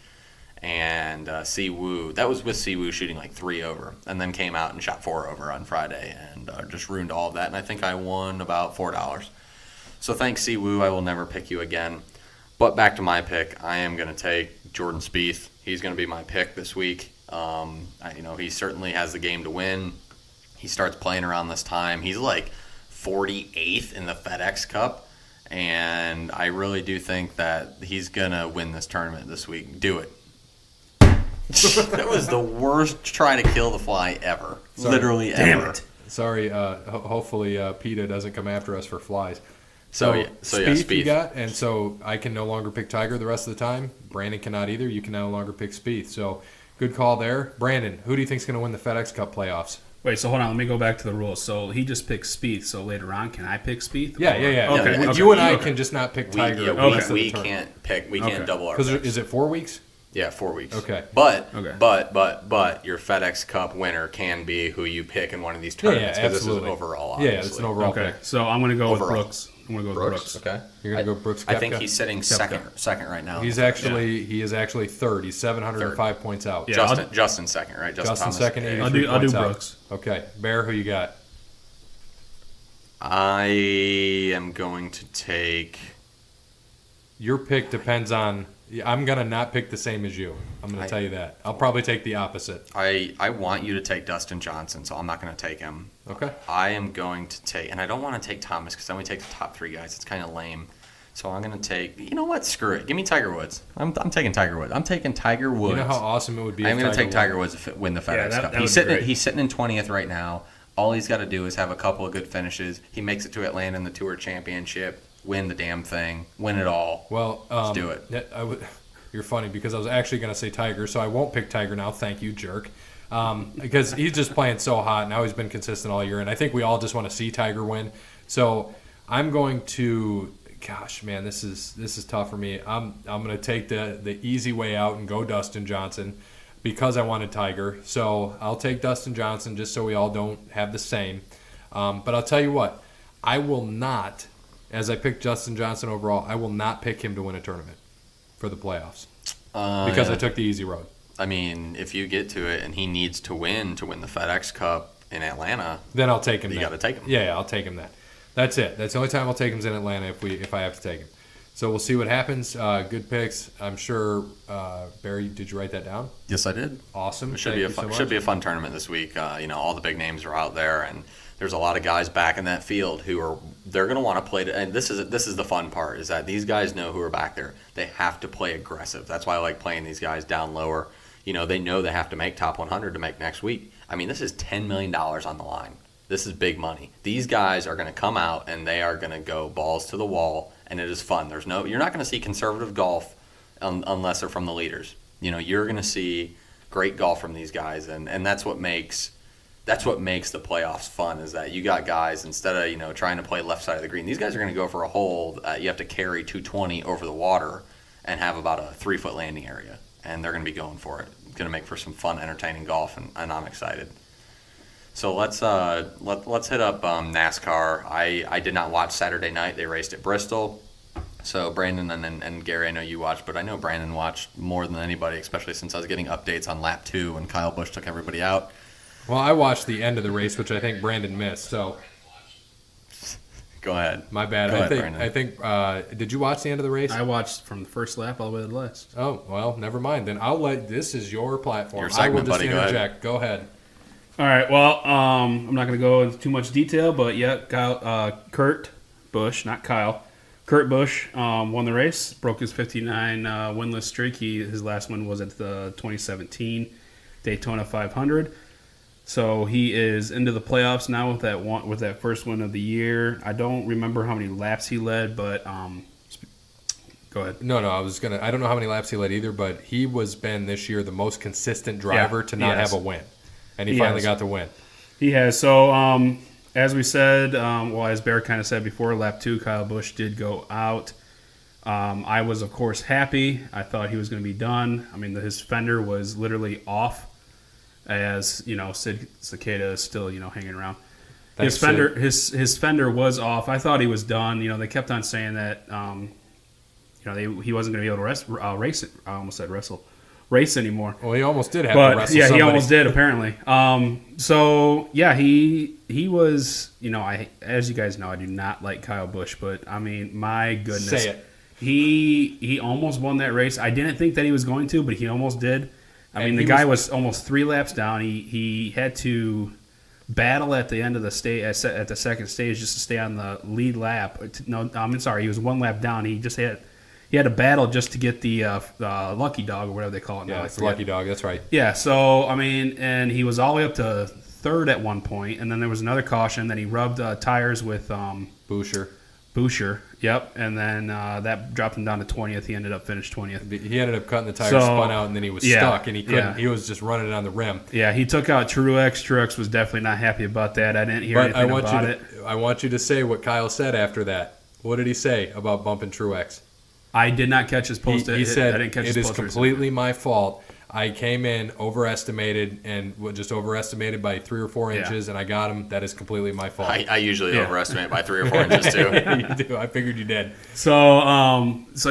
And Siwoo, that was with Siwoo shooting like 3 over, and then came out and shot 4 over on Friday, and just ruined all of that. And I think I won about $4. So thanks, Siwoo. I will never pick you again. But back to my pick, I am going to take Jordan Spieth. He's going to be my pick this week. He certainly has the game to win. He starts playing around this time. He's like 48th in the FedEx Cup, and I really do think that he's going to win this tournament this week. Do it. That was the worst try to kill the fly ever. Sorry. Literally Damn ever. it. Sorry, hopefully PETA doesn't come after us for flies. Spieth. You got, and so I can no longer pick Tiger the rest of the time. Brandon cannot either. You can no longer pick Spieth. So good call there. Brandon, who do you think is going to win the FedEx Cup playoffs? Wait, so hold on. Let me go back to the rules. So he just picked Spieth. So later on, can I pick Spieth? Yeah. Okay. You and I can just not pick Tiger. We can't pick. We can't double our picks. Is it 4 weeks? Yeah, 4 weeks. Okay. But your FedEx Cup winner can be who you pick in one of these tournaments, because this is overall, obviously. Yeah, it's an overall pick. So I'm going to go with Brooks. I'm going to go with Brooks. Okay. You're going to go Brooks Koepka? I think he's sitting second right now. He is actually third. He's 705 points out. Yeah, Justin second, right? Justin second, 83 I'll do points out. Brooks. Okay. Bear, who you got? I am going to take... Your pick depends on... I'm going to not pick the same as you. I'm going to tell you that. I'll probably take the opposite. I want you to take Dustin Johnson, so I'm not going to take him. Okay. I am going to take... And I don't want to take Thomas, because then we take the top 3 guys. It's kind of lame. So I'm going to take... You know what? Screw it. Give me Tiger Woods. I'm taking Tiger Woods. I'm taking Tiger Woods. You know how awesome it would be I'm going to take Tiger Woods to win the FedEx Cup. He's sitting in 20th right now. All he's got to do is have a couple of good finishes. He makes it to Atlanta in the Tour Championship. Win the damn thing. Win it all. Well, let's do it. You're You're funny because I was actually going to say Tiger, so I won't pick Tiger now. Thank you, jerk. Because he's just playing so hot. Now he's been consistent all year, and I think we all just want to see Tiger win. So I'm going to, gosh, man, this is tough for me. I'm going to take the easy way out and go Dustin Johnson because I wanted Tiger. So I'll take Dustin Johnson just so we all don't have the same. But I'll tell you what, I will not, as I picked Dustin Johnson overall, I will not pick him to win a tournament for the playoffs because I took the easy road. I mean, if you get to it and he needs to win the FedEx Cup in Atlanta, then I'll take him. You got to take him. Yeah, I'll take him then. That's it. That's the only time I'll take him is in Atlanta if I have to take him. So we'll see what happens. Good picks. I'm sure. Barry, did you write that down? Yes, I did. Awesome. It should be a fun tournament this week. All the big names are out there, and there's a lot of guys back in that field they're going to want to play. And this is the fun part is that these guys know who are back there. They have to play aggressive. That's why I like playing these guys down lower. They know they have to make top 100 to make next week. I mean, this is $10 million on the line. This is big money. These guys are going to come out and they are going to go balls to the wall, and it is fun. You're not going to see conservative golf unless they're from the leaders. You're going to see great golf from these guys, and that's what makes the playoffs fun. Is that you got guys instead of trying to play left side of the green. These guys are going to go for a hole. You have to carry 220 over the water and have about a 3-foot landing area, and they're going to be going for it. It's going to make for some fun, entertaining golf, and I'm excited. So let's hit up NASCAR. I did not watch Saturday night. They raced at Bristol. So Brandon and Gary, I know you watched, but I know Brandon watched more than anybody, especially since I was getting updates on lap 2 when Kyle Busch took everybody out. Well, I watched the end of the race, which I think Brandon missed. So go ahead. My bad. Brandon. I think. Did you watch the end of the race? I watched from the first lap all the way to the last. Oh well, never mind. Then I'll let. This is your platform. Your segment, I will just buddy. interject. Go ahead. All right. Well, I'm not going to go into too much detail, but yeah, Kurt Busch, not Kyle. Kurt Busch won the race, broke his 59 winless streak. His last win was at the 2017 Daytona 500. So he is into the playoffs now with that first win of the year. I don't remember how many laps he led, but go ahead. No, I don't know how many laps he led either, but he was been this year the most consistent driver to not have a win. And he finally got the win. He has. So, as we said, as Bear kind of said before, lap 2, Kyle Busch did go out. I was, of course, happy. I thought he was going to be done. I mean, his fender was literally off, as, Sid Cicada is still, hanging around. His fender was off. I thought he was done. They kept on saying that, he wasn't going to be able to race it. I almost said wrestle. Race anymore. Well, he almost did have to wrestle somebody. He almost did apparently. He was. As you guys know, I do not like Kyle Busch, but I mean, my goodness, say it. He almost won that race. I didn't think that he was going to, but he almost did. The guy was almost 3 laps down. He had to battle at the end of the stage at the second stage just to stay on the lead lap. No, I'm sorry, he was 1 lap down. He had to battle just to get the lucky dog or whatever they call it now. Yeah, it's the lucky dog. That's right. Yeah, so, and he was all the way up to 3rd at one point, and then there was another caution. Then he rubbed tires with Boucher, yep, and then that dropped him down to 20th. He ended up finished 20th. He ended up cutting the tires, spun out, and then he was stuck, and he couldn't. Yeah. He was just running it on the rim. Yeah, he took out Truex. Truex was definitely not happy about that. I didn't hear anything about it. I want you to say what Kyle said after that. What did he say about bumping Truex? I did not catch his post. He said, it is completely my fault. I came in overestimated and just overestimated by 3 or 4 inches, and I got him. That is completely my fault. I usually overestimate by 3 or 4 inches, too. You do. I figured you did. So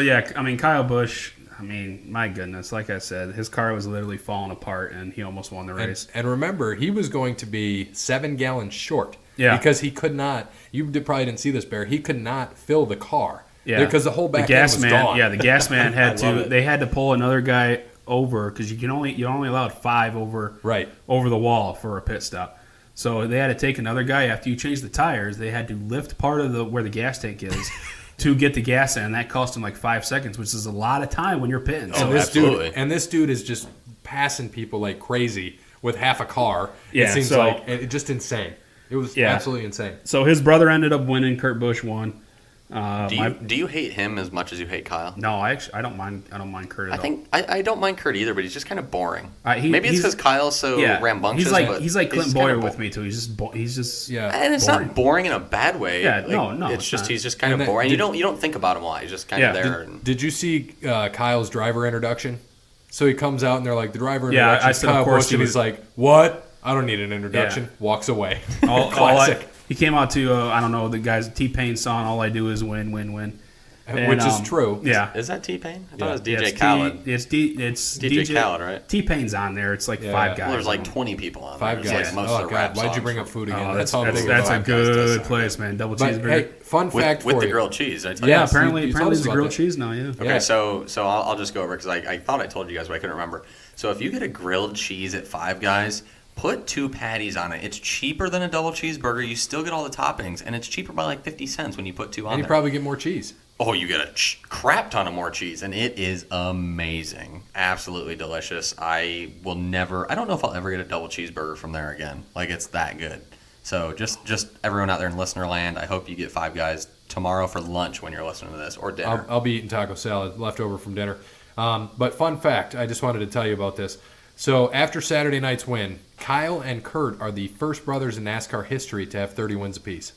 yeah, Kyle Busch, my goodness, like I said, his car was literally falling apart, and he almost won the race. And remember, he was going to be 7 gallons short. Yeah. Because he could not, probably didn't see this, Bear, he could not fill the car. Yeah, because the whole back end was gone. Yeah, the gas man had to. They had to pull another guy over because you're only allowed 5 over the wall for a pit stop. So they had to take another guy after you change the tires. They had to lift part of where the gas tank is to get the gas in, and that cost him like 5 seconds, which is a lot of time when you're pitting. Oh, absolutely. This dude is just passing people like crazy with half a car. Yeah, it seems like just insane. It was absolutely insane. So his brother ended up winning. Kurt Busch won. Do you hate him as much as you hate Kyle? No, I don't mind. I don't mind Kurt at all. I don't mind Kurt either, but he's just kind of boring. Maybe it's he's- because Kyle's so rambunctious. He's like Clint just Boyer kinda with me too. He's just Yeah. And it's boring. not boring in a bad way. Yeah, Like, no, It's it's just not. he's just kind And of that- boring. did- You don't think about him a lot. He's just kind of Yeah. there. and Did you see Kyle's driver introduction? So he comes out and they're like, the driver Yeah, introduction I is said, of Kyle course Busch, he and was- he's like, what? I don't need an introduction. Yeah. Walks away. Classic. He came out to I don't know, the guy's T-Pain song. All I do is win, win, win. Which is true. Yeah. is that T-Pain? I thought Yeah. it was Yeah, DJ it's Khaled. It's DJ Khaled, right? T-Pain's on there. It's like Yeah. five Well, guys. Well, there's like 20 people on Five there. guys. It's like most Oh, of the rap God. Why'd you songs bring from- up food again? Oh, That's that's all I'm thinking a about. good place, man. Double But cheeseburger. hey, fun fact with for the you. grilled cheese. I yeah, Yes, apparently you told apparently us it's about grilled that. cheese now. Yeah. Okay, Yeah. so I'll just go over because I thought I told you guys, but I couldn't remember. So if you get a grilled cheese at Five Guys, put 2 patties on it. It's cheaper than a double cheeseburger. You still get all the toppings, and it's cheaper by like 50 cents when you put 2 on And you there. probably get more cheese. Oh, you get a crap ton of more cheese, and it is amazing. Absolutely delicious. I don't know if I'll ever get a double cheeseburger from there again. Like, it's that good. So just everyone out there in listener land, I hope you get Five Guys tomorrow for lunch when you're listening to this, or dinner. I'll be eating taco salad left over from dinner. But fun fact, I just wanted to tell you about this. So after Saturday night's win, Kyle and Kurt are the first brothers in NASCAR history to have 30 wins apiece.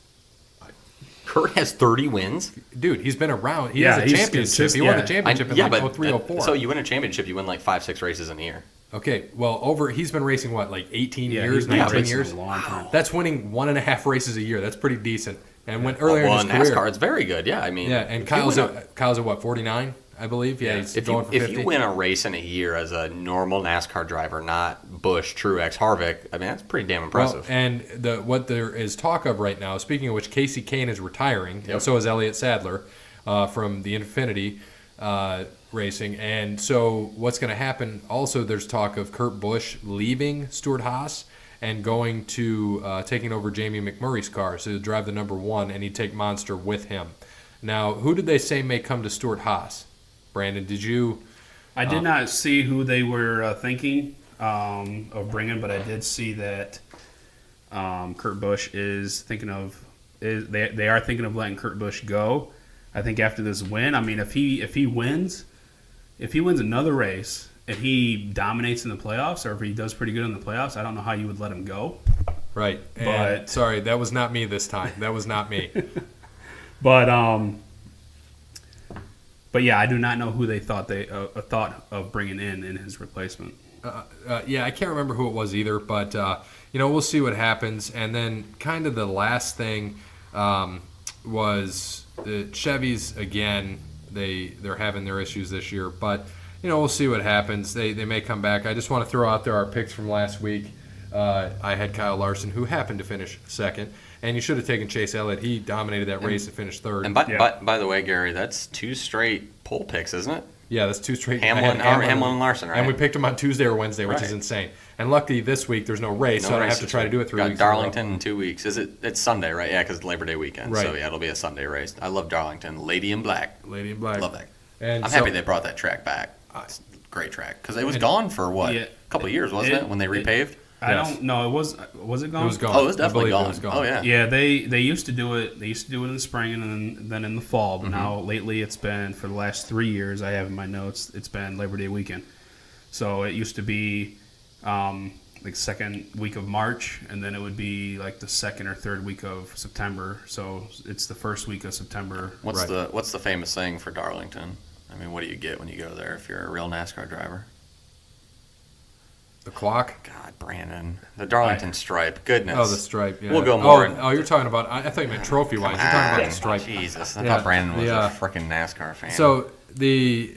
Kurt has 30 wins? Dude, he's been around. He Yeah, has a he's championship. consistent, He won the yeah. championship in Yeah, like but 03, 04. so you win a championship, you win like 5-6 races in a year. Okay, well, he's been racing, what, like 18 Yeah, years, he's been 19 racing years? a long time. That's winning 1.5 races a year. That's pretty decent. And when earlier Well, in in his NASCAR, career, it's very good. Yeah, I mean, yeah, and if you Kyle's win at what, 49, I believe. Yeah, he's if going for 50. you win a race in a year as a normal NASCAR driver, not Busch, Truex, Harvick, I mean that's pretty damn impressive. Well, and what there is talk of right now, speaking of which, Casey Kane is retiring, Yep. and so is Elliott Sadler from the Infinity Racing. And so what's going to happen? Also, there's talk of Kurt Busch leaving Stuart Haas and going to taking over Jamie McMurray's car. So he'll drive the number 1, and he'd take Monster with him. Now, who did they say may come to Stuart Haas? Brandon, did you? I did not see who they were thinking of bringing, but I did see that Kurt Busch is thinking of. They are thinking of letting Kurt Busch go. I think after this win, I mean, if he wins another race and he dominates in the playoffs, or if he does pretty good in the playoffs, I don't know how you would let him go. Right. And But- sorry, that was not me this time. That was not me. But yeah, I do not know who they thought of bringing in his replacement. Yeah, I can't remember who it was either, but we'll see what happens. And then kind of the last thing was the Chevys again. They're having their issues this year, but we'll see what happens. They may come back. I just want to throw out there our picks from last week. I had Kyle Larson, who happened to finish second, and you should have taken Chase Elliott. He dominated that race and finished third. And Yeah. by the way, Gary, that's 2 straight pole picks, isn't it? Yeah, that's 2 straight. Hamlin I had and Larson, right? And we picked them on Tuesday or Wednesday, which is Right. insane. And luckily this week there's no race, so I don't have to try to do it 3 Got weeks in a row. Darlington in 2 weeks. It's Sunday, right? Yeah, because it's Labor Day weekend. Right. So yeah, it'll be a Sunday race. I love Darlington. Lady in Black. Lady in Black. Love that. And I'm so- happy they brought that track back. It's a great track because it was gone for what? Yeah. A couple of years, wasn't it? When they repaved. I Yes. don't know. Was it gone? It was gone. Oh, it was I definitely believe gone. It was gone. Oh yeah. Yeah, they used to do it. They used to do it in the spring and then in the fall. But now lately, it's been for the last 3 years. I have in my notes. It's been Labor Day weekend. So it used to be like second week of March, and then it would be like the second or third week of September. So it's the first week of September. What's Right. the famous saying for Darlington? I mean, what do you get when you go there if you're a real NASCAR driver? The clock. God, Brandon, the Darlington stripe. Goodness. Oh, the stripe. Yeah. We'll go more. Oh, you're talking about. I thought you meant trophy wise. You're talking about the stripe. Jesus, I Yeah. thought Brandon was Yeah. a freaking NASCAR fan. So he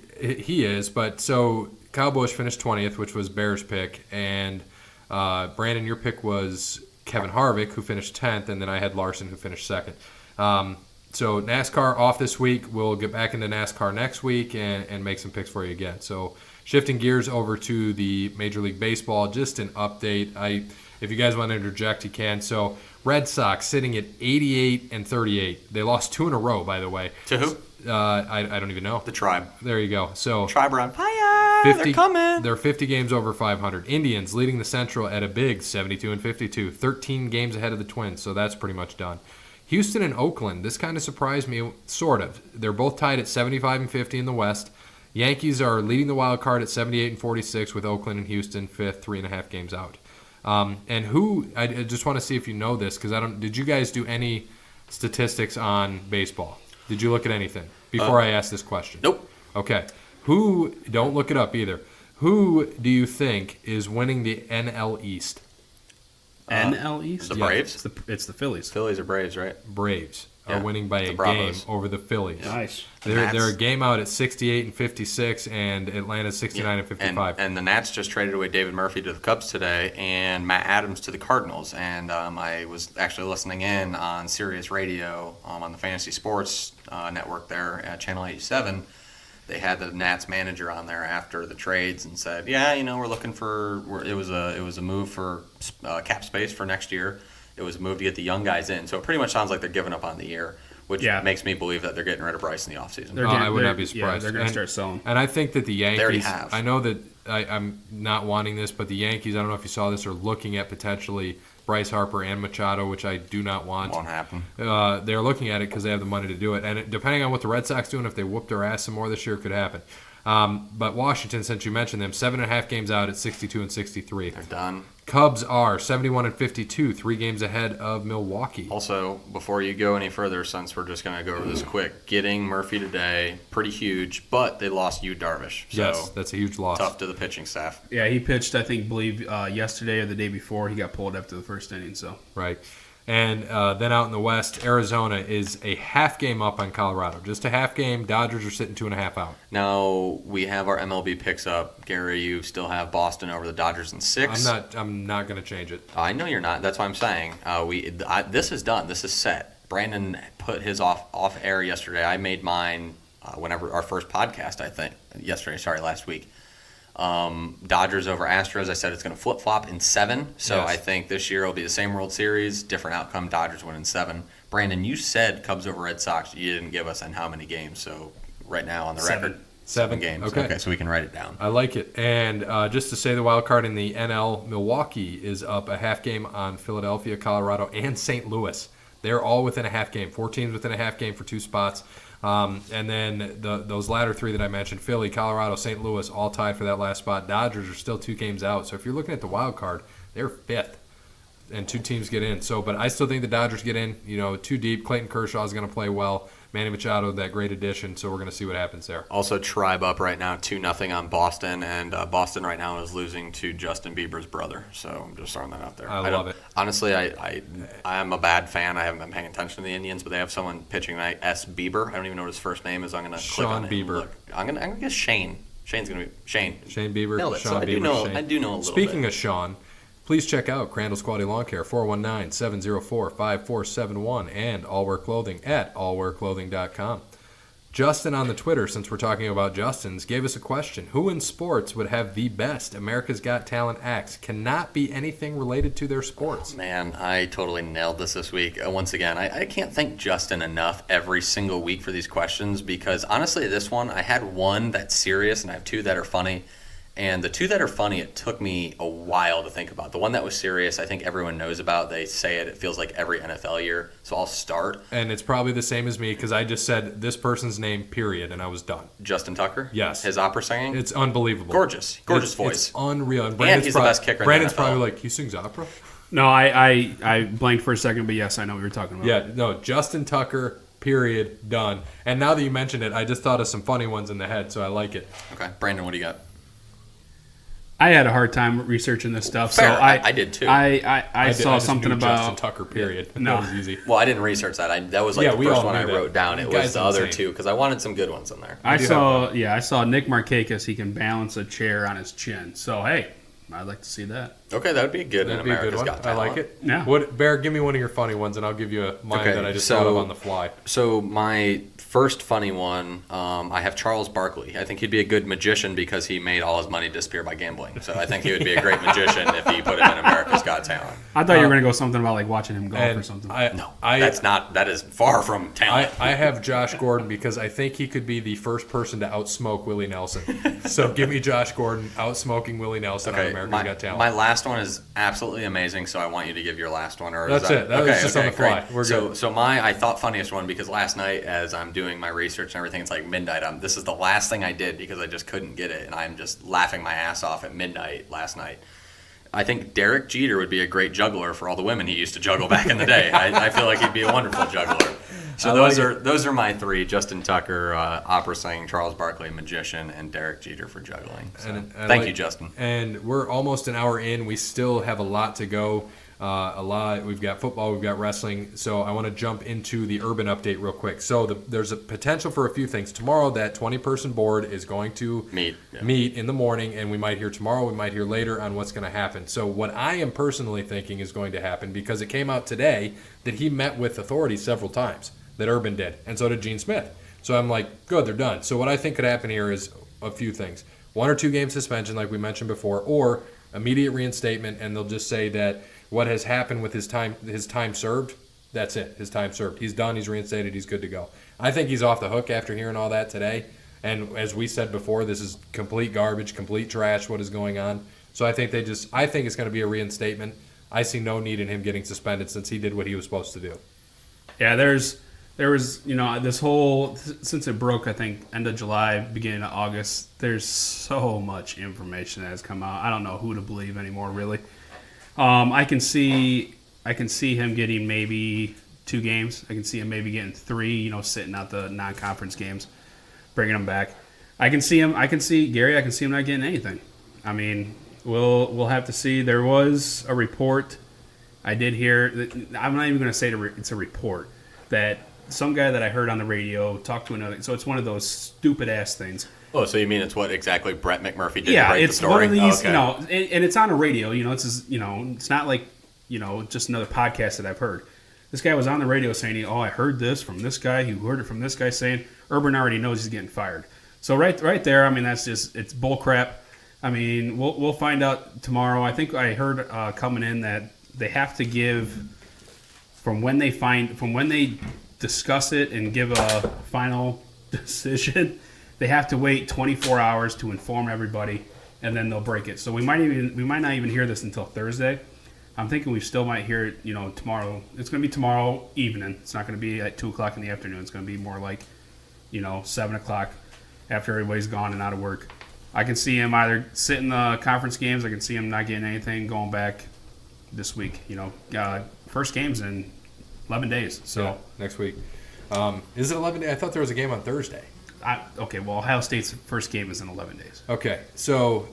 is, but so Kyle Busch finished 20th, which was Bear's pick, and Brandon, your pick was Kevin Harvick, who finished 10th, and then I had Larson, who finished second. So NASCAR off this week. We'll get back into NASCAR next week and make some picks for you again. So shifting gears over to the Major League Baseball, just an update. If you guys want to interject, you can. So Red Sox sitting at 88 and 38. They lost 2 in a row, by the way. To who? I don't even know. The Tribe. There you go. So Tribe are on fire. They're coming. They're 50 games over 500. Indians leading the Central at a big 72 and 52. 13 games ahead of the Twins, so that's pretty much done. Houston and Oakland, this kind of surprised me, sort of. They're both tied at 75 and 50 in the West. Yankees are leading the wild card at 78 and 46 with Oakland and Houston fifth, 3.5 games out. And I just want to see if you know this, because did you guys do any statistics on baseball? Did you look at anything before I ask this question? Nope. Okay. Don't look it up either. Who do you think is winning the NL East? NL East? The Yeah. Braves? It's the Phillies. Phillies or Braves, right? Braves are Yeah, winning by the a game Bravos. over the Phillies. Nice. They're a game out at 68 and 56, and Atlanta's 69 and 55. And the Nats just traded away David Murphy to the Cubs today and Matt Adams to the Cardinals. And I was actually listening in on Sirius Radio on the Fantasy Sports Network there at Channel 87. They had the Nats manager on there after the trades and said, yeah, we're looking for – it was a move for cap space for next year. It was a move to get the young guys in. So it pretty much sounds like they're giving up on the year, which makes me believe that they're getting rid of Bryce in the offseason. I would not be surprised. Yeah, they're going to start selling. And I think that the Yankees – They already have. I know that I'm not wanting this, but the Yankees, I don't know if you saw this, are looking at potentially Bryce Harper and Machado, which I do not want. Won't happen. They're looking at it because they have the money to do it. And depending on what the Red Sox do and if they whoop their ass some more this year, it could happen. But Washington, since you mentioned them, 7.5 games out at 62 and 63. They're done. Cubs are 71 and 52, 3 games ahead of Milwaukee. Also, before you go any further, since we're just going to go over this quick, getting Murphy today, pretty huge, but they lost Yu Darvish. So Yes, that's a huge loss. tough to the pitching staff. Yeah, he pitched, I believe yesterday or the day before. He got pulled after the first inning. So Right. And then out in the West, Arizona is a half game up on Colorado. Just a half game. Dodgers are sitting 2.5 out. Now, we have our MLB picks up. Gary, you still have Boston over the Dodgers in 6. I'm not going to change it. I know you're not. That's why I'm saying. This is done. This is set. Brandon put his off air yesterday. I made mine whenever our first podcast, I think. Last week. Dodgers over Astros. I said it's going to flip-flop in 7. So Yes. I think this year will be the same World Series, different outcome. Dodgers win in 7. Brandon, you said Cubs over Red Sox. You didn't give us in how many games. So right now on the 7. record, 7 games. Okay. So we can write it down. I like it. And just to say the wild card in the NL, Milwaukee is up a half game on Philadelphia, Colorado, and St. Louis. They're all within a half game. 4 teams within a half game for 2 spots. And then those latter 3 that I mentioned, Philly, Colorado, St. Louis, all tied for that last spot. Dodgers are still 2 games out. So if you're looking at the wild card, they're 5th. And 2 teams get in. But I still think the Dodgers get in. 2 deep. Clayton Kershaw is going to play well. Manny Machado, that great addition. So we're going to see what happens there. Also, Tribe up right now 2-0 on Boston, and Boston right now is losing to Justin Bieber's brother. So I'm just throwing that out there. I love it. Honestly, I am a bad fan. I haven't been paying attention to the Indians, but they have someone pitching tonight, S. Bieber. I don't even know what his first name is. I'm going to click on it. Bieber. Look. I'm gonna guess Shane. Shane's going to be Shane. Shane Bieber, Nailed it. Sean So Bieber, Shane. I do know a little Speaking bit. of Sean, please check out Crandall's Quality Lawn Care, 419-704-5471, and All Wear Clothing at allwearclothing.com. Justin on the Twitter, since we're talking about Justins, gave us a question. Who in sports would have the best America's Got Talent acts? Cannot be anything related to their sports. Man, I totally nailed this week. Once again, I can't thank Justin enough every single week for these questions because, honestly, this one, I had one that's serious and I have 2 that are funny. And the 2 that are funny, it took me a while to think about. The one that was serious, I think everyone knows about. They say it feels like every NFL year. So I'll start. And it's probably the same as me because I just said this person's name, period, and I was done. Justin Tucker? Yes. His opera singing? It's unbelievable. Gorgeous voice. It's unreal. And he's the best kicker in the Brandon's NFL. probably like, he sings opera? no, I blanked for a second, but yes, I know what you're talking about. Yeah, no, Justin Tucker, period, done. And now that you mentioned it, I just thought of some funny ones in the head, so I like it. Okay. Brandon, what do you got? I had a hard time researching this stuff, Fair. so I did too. I saw just something knew about Justin Tucker, period. No. That was easy. Well, I didn't research that. That was like Yeah, the we first all one I knew that. wrote down. It Guy's was the other insane. 2 because I wanted some good ones in there. I do saw Nick Markakis. He can balance a chair on his chin. So hey, I'd like to see that. Okay, that would be good in That'd be a good America's one. Got I Talent. like it. Yeah. Bear, give me one of your funny ones, and I'll give you mine Okay, that I just so- thought of on the fly. So my first funny one, I have Charles Barkley. I think he'd be a good magician because he made all his money disappear by gambling. So I think he would be a great magician if he put him in America's Got Talent. I thought you were going to go something about like watching him golf or And something. That is far from talent. I have Josh Gordon because I think he could be the first person to outsmoke Willie Nelson. So give me Josh Gordon outsmoking Willie Nelson on Okay, America's Got Talent. My last one is absolutely amazing, so I want you to give your last one. Or That's it. That was just on the fly. Great. We're good. So my, I thought funniest one, because last night as I'm doing my research and everything, it's like midnight. This is the last thing I did because I just couldn't get it, and I'm just laughing my ass off at midnight last night. I think Derek Jeter would be a great juggler for all the women he used to juggle back in the day. I feel like he'd be a wonderful juggler. So those are my three: Justin Tucker, opera singing, Charles Barkley, magician, and Derek Jeter for juggling. So, thank you, Justin. And we're almost an hour in. We still have a lot to go. We've got football, we've got wrestling. So I want to jump into the urban update real quick. So there's a potential for a few things. Tomorrow, that 20-person board is going to meet in the morning, and we might hear tomorrow, we might hear later on what's going to happen. So what I am personally thinking is going to happen, because it came out today that he met with authorities several times, that Urban did, and so did Gene Smith. So I'm like, good, they're done. So what I think could happen here is a few things. 1 or 2 game suspension, like we mentioned before, or immediate reinstatement, and they'll just say that what has happened with his time served, that's it. His time served. He's done. He's reinstated. He's good to go. I think he's off the hook after hearing all that today. And as we said before, this is complete garbage, complete trash, what is going on. So I think it's going to be a reinstatement. I see no need in him getting suspended since he did what he was supposed to do. Yeah, there was, this whole, since it broke, I think, end of July, beginning of August, there's so much information that has come out. I don't know who to believe anymore, really. I can see him getting maybe 2 games. I can see him maybe getting 3, sitting out the non-conference games, bringing them back. I can see him not getting anything. I mean, we'll have to see. There was a report I did hear. I'm not even going to say it's a report, that some guy that I heard on the radio talked to another. So it's one of those stupid-ass things. Oh, so you mean it's what exactly Brett McMurphy did to write the story? Yeah, it's one of these, okay. And it's on the radio. It's not like, just another podcast that I've heard. This guy was on the radio saying, I heard this from this guy, who heard it from this guy, saying Urban already knows he's getting fired. So right there, I mean, that's just, it's bull crap. I mean, we'll find out tomorrow. I think I heard coming in that they have to give, from when they discuss it and give a final decision, they have to wait 24 hours to inform everybody, and then they'll break it. So we might not even hear this until Thursday. I'm thinking we still might hear it, tomorrow. It's going to be tomorrow evening. It's not going to be at 2 o'clock in the afternoon. It's going to be more like, 7 o'clock after everybody's gone and out of work. I can see him either sitting the conference games. I can see him not getting anything, going back this week. First game's in 11 days. So yeah, next week. Is it 11 days? I thought there was a game on Thursday. Ohio State's first game is in 11 days. Okay, so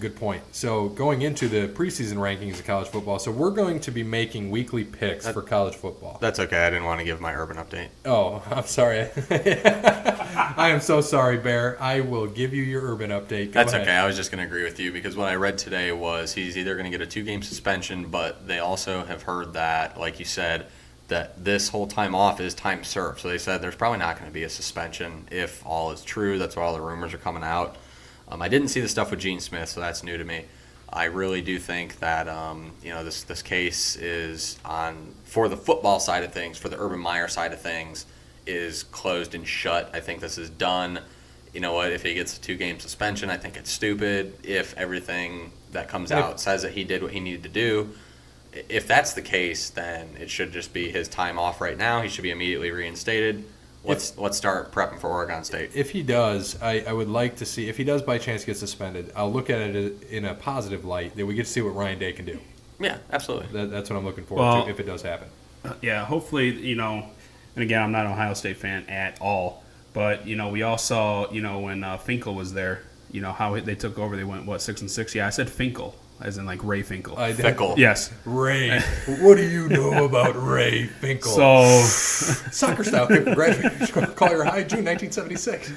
good point. So going into the preseason rankings of college football, so we're going to be making weekly picks for college football. That's okay. I didn't want to give my urban update. Oh, I'm sorry. I am so sorry, Bear. I will give you your urban update. Go That's ahead. okay. I was just going to agree with you, because what I read today was he's either going to get a 2-game suspension, but they also have heard that, like you said, that this whole time off is time served. So they said there's probably not going to be a suspension if all is true. That's why all the rumors are coming out. I didn't see the stuff with Gene Smith, so that's new to me. I really do think that this case is for the football side of things, for the Urban Meyer side of things, is closed and shut. I think this is done. You know what? If he gets a 2-game suspension, I think it's stupid. If everything that comes out says that he did what he needed to do, if that's the case, then it should just be his time off right now. He should be immediately reinstated. Let's start prepping for Oregon State. If he does, I would like to see, if he does by chance get suspended, I'll look at it in a positive light, that we get to see what Ryan Day can do. Yeah, absolutely. That's what I'm looking forward to if it does happen. Yeah, hopefully, and again, I'm not an Ohio State fan at all, but, we all saw, when Finkel was there, how they took over. They went, 6-6? Yeah, I said Finkel, as in like Ray Finkel. Finkel. Yes. Ray. What do you know about Ray Finkel? So, soccer style kid graduated Collier High, June 1976.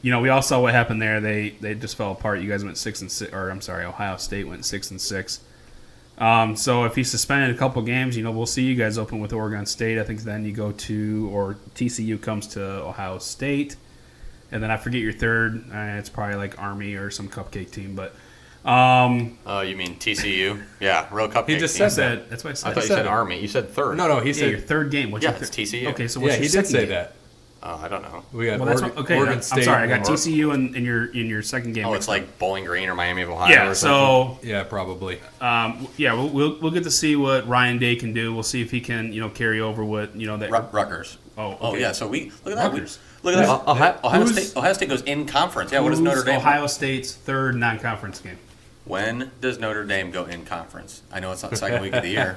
we all saw what happened there. They just fell apart. You guys went 6-6, or I'm sorry, Ohio State went 6-6. So if he's suspended a couple games, we'll see you guys open with Oregon State. I think then you go to, or TCU comes to Ohio State. And then I forget your third. It's probably like Army or some cupcake team, but you mean TCU? Yeah, real cupcake. He just team. said that. That's what I said. I thought you said Army. You said third. No, he said your third game. What's yeah, your it's TCU. Okay, so what's he your did second say game? that. I don't know. We got Well, that's Oregon, okay. Oregon I'm State. sorry. I got and- TCU in your second game. Oh, it's like Bowling Green or Miami of Ohio. yeah. Or something. So Yeah, probably. we'll get to see what Ryan Day can do. We'll see if he can carry over what that. Rutgers. Oh, okay. Oh yeah. So we look at that. Rutgers. Look at that. Ohio Who's- State goes in conference. Yeah. What does Notre Dame? Ohio State's third non-conference game. When does Notre Dame go in conference? I know it's not the second week of the year.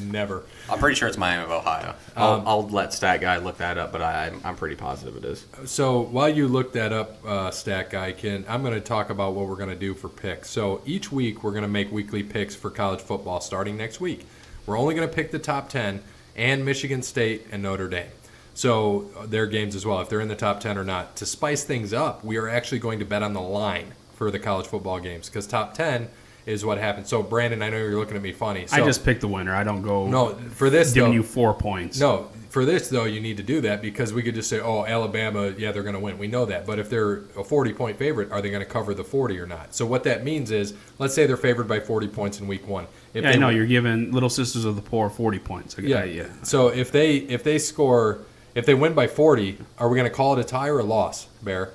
Never. I'm pretty sure it's Miami of Ohio. I'll let Stat Guy look that up, but I'm pretty positive it is. So while you look that up, Stat Guy, I'm going to talk about what we're going to do for picks. So each week we're going to make weekly picks for college football starting next week. We're only going to pick the top 10 and Michigan State and Notre Dame. So their games as well, if they're in the top 10 or not. To spice things up, we are actually going to bet on the line for the college football games because top 10 is what happens. So, Brandon, I know you're looking at me funny. So, I just pick the winner. I don't go no, for this, giving though, you 4 points. No, for this, though, you need to do that because we could just say, oh, Alabama, yeah, they're going to win. We know that. But if they're a 40-point favorite, are they going to cover the 40 or not? So what that means is, let's say they're favored by 40 points in week one. If I they know you're giving Little Sisters of the Poor 40 points. Yeah. So if they score, if they win by 40, are we going to call it a tie or a loss, Bear?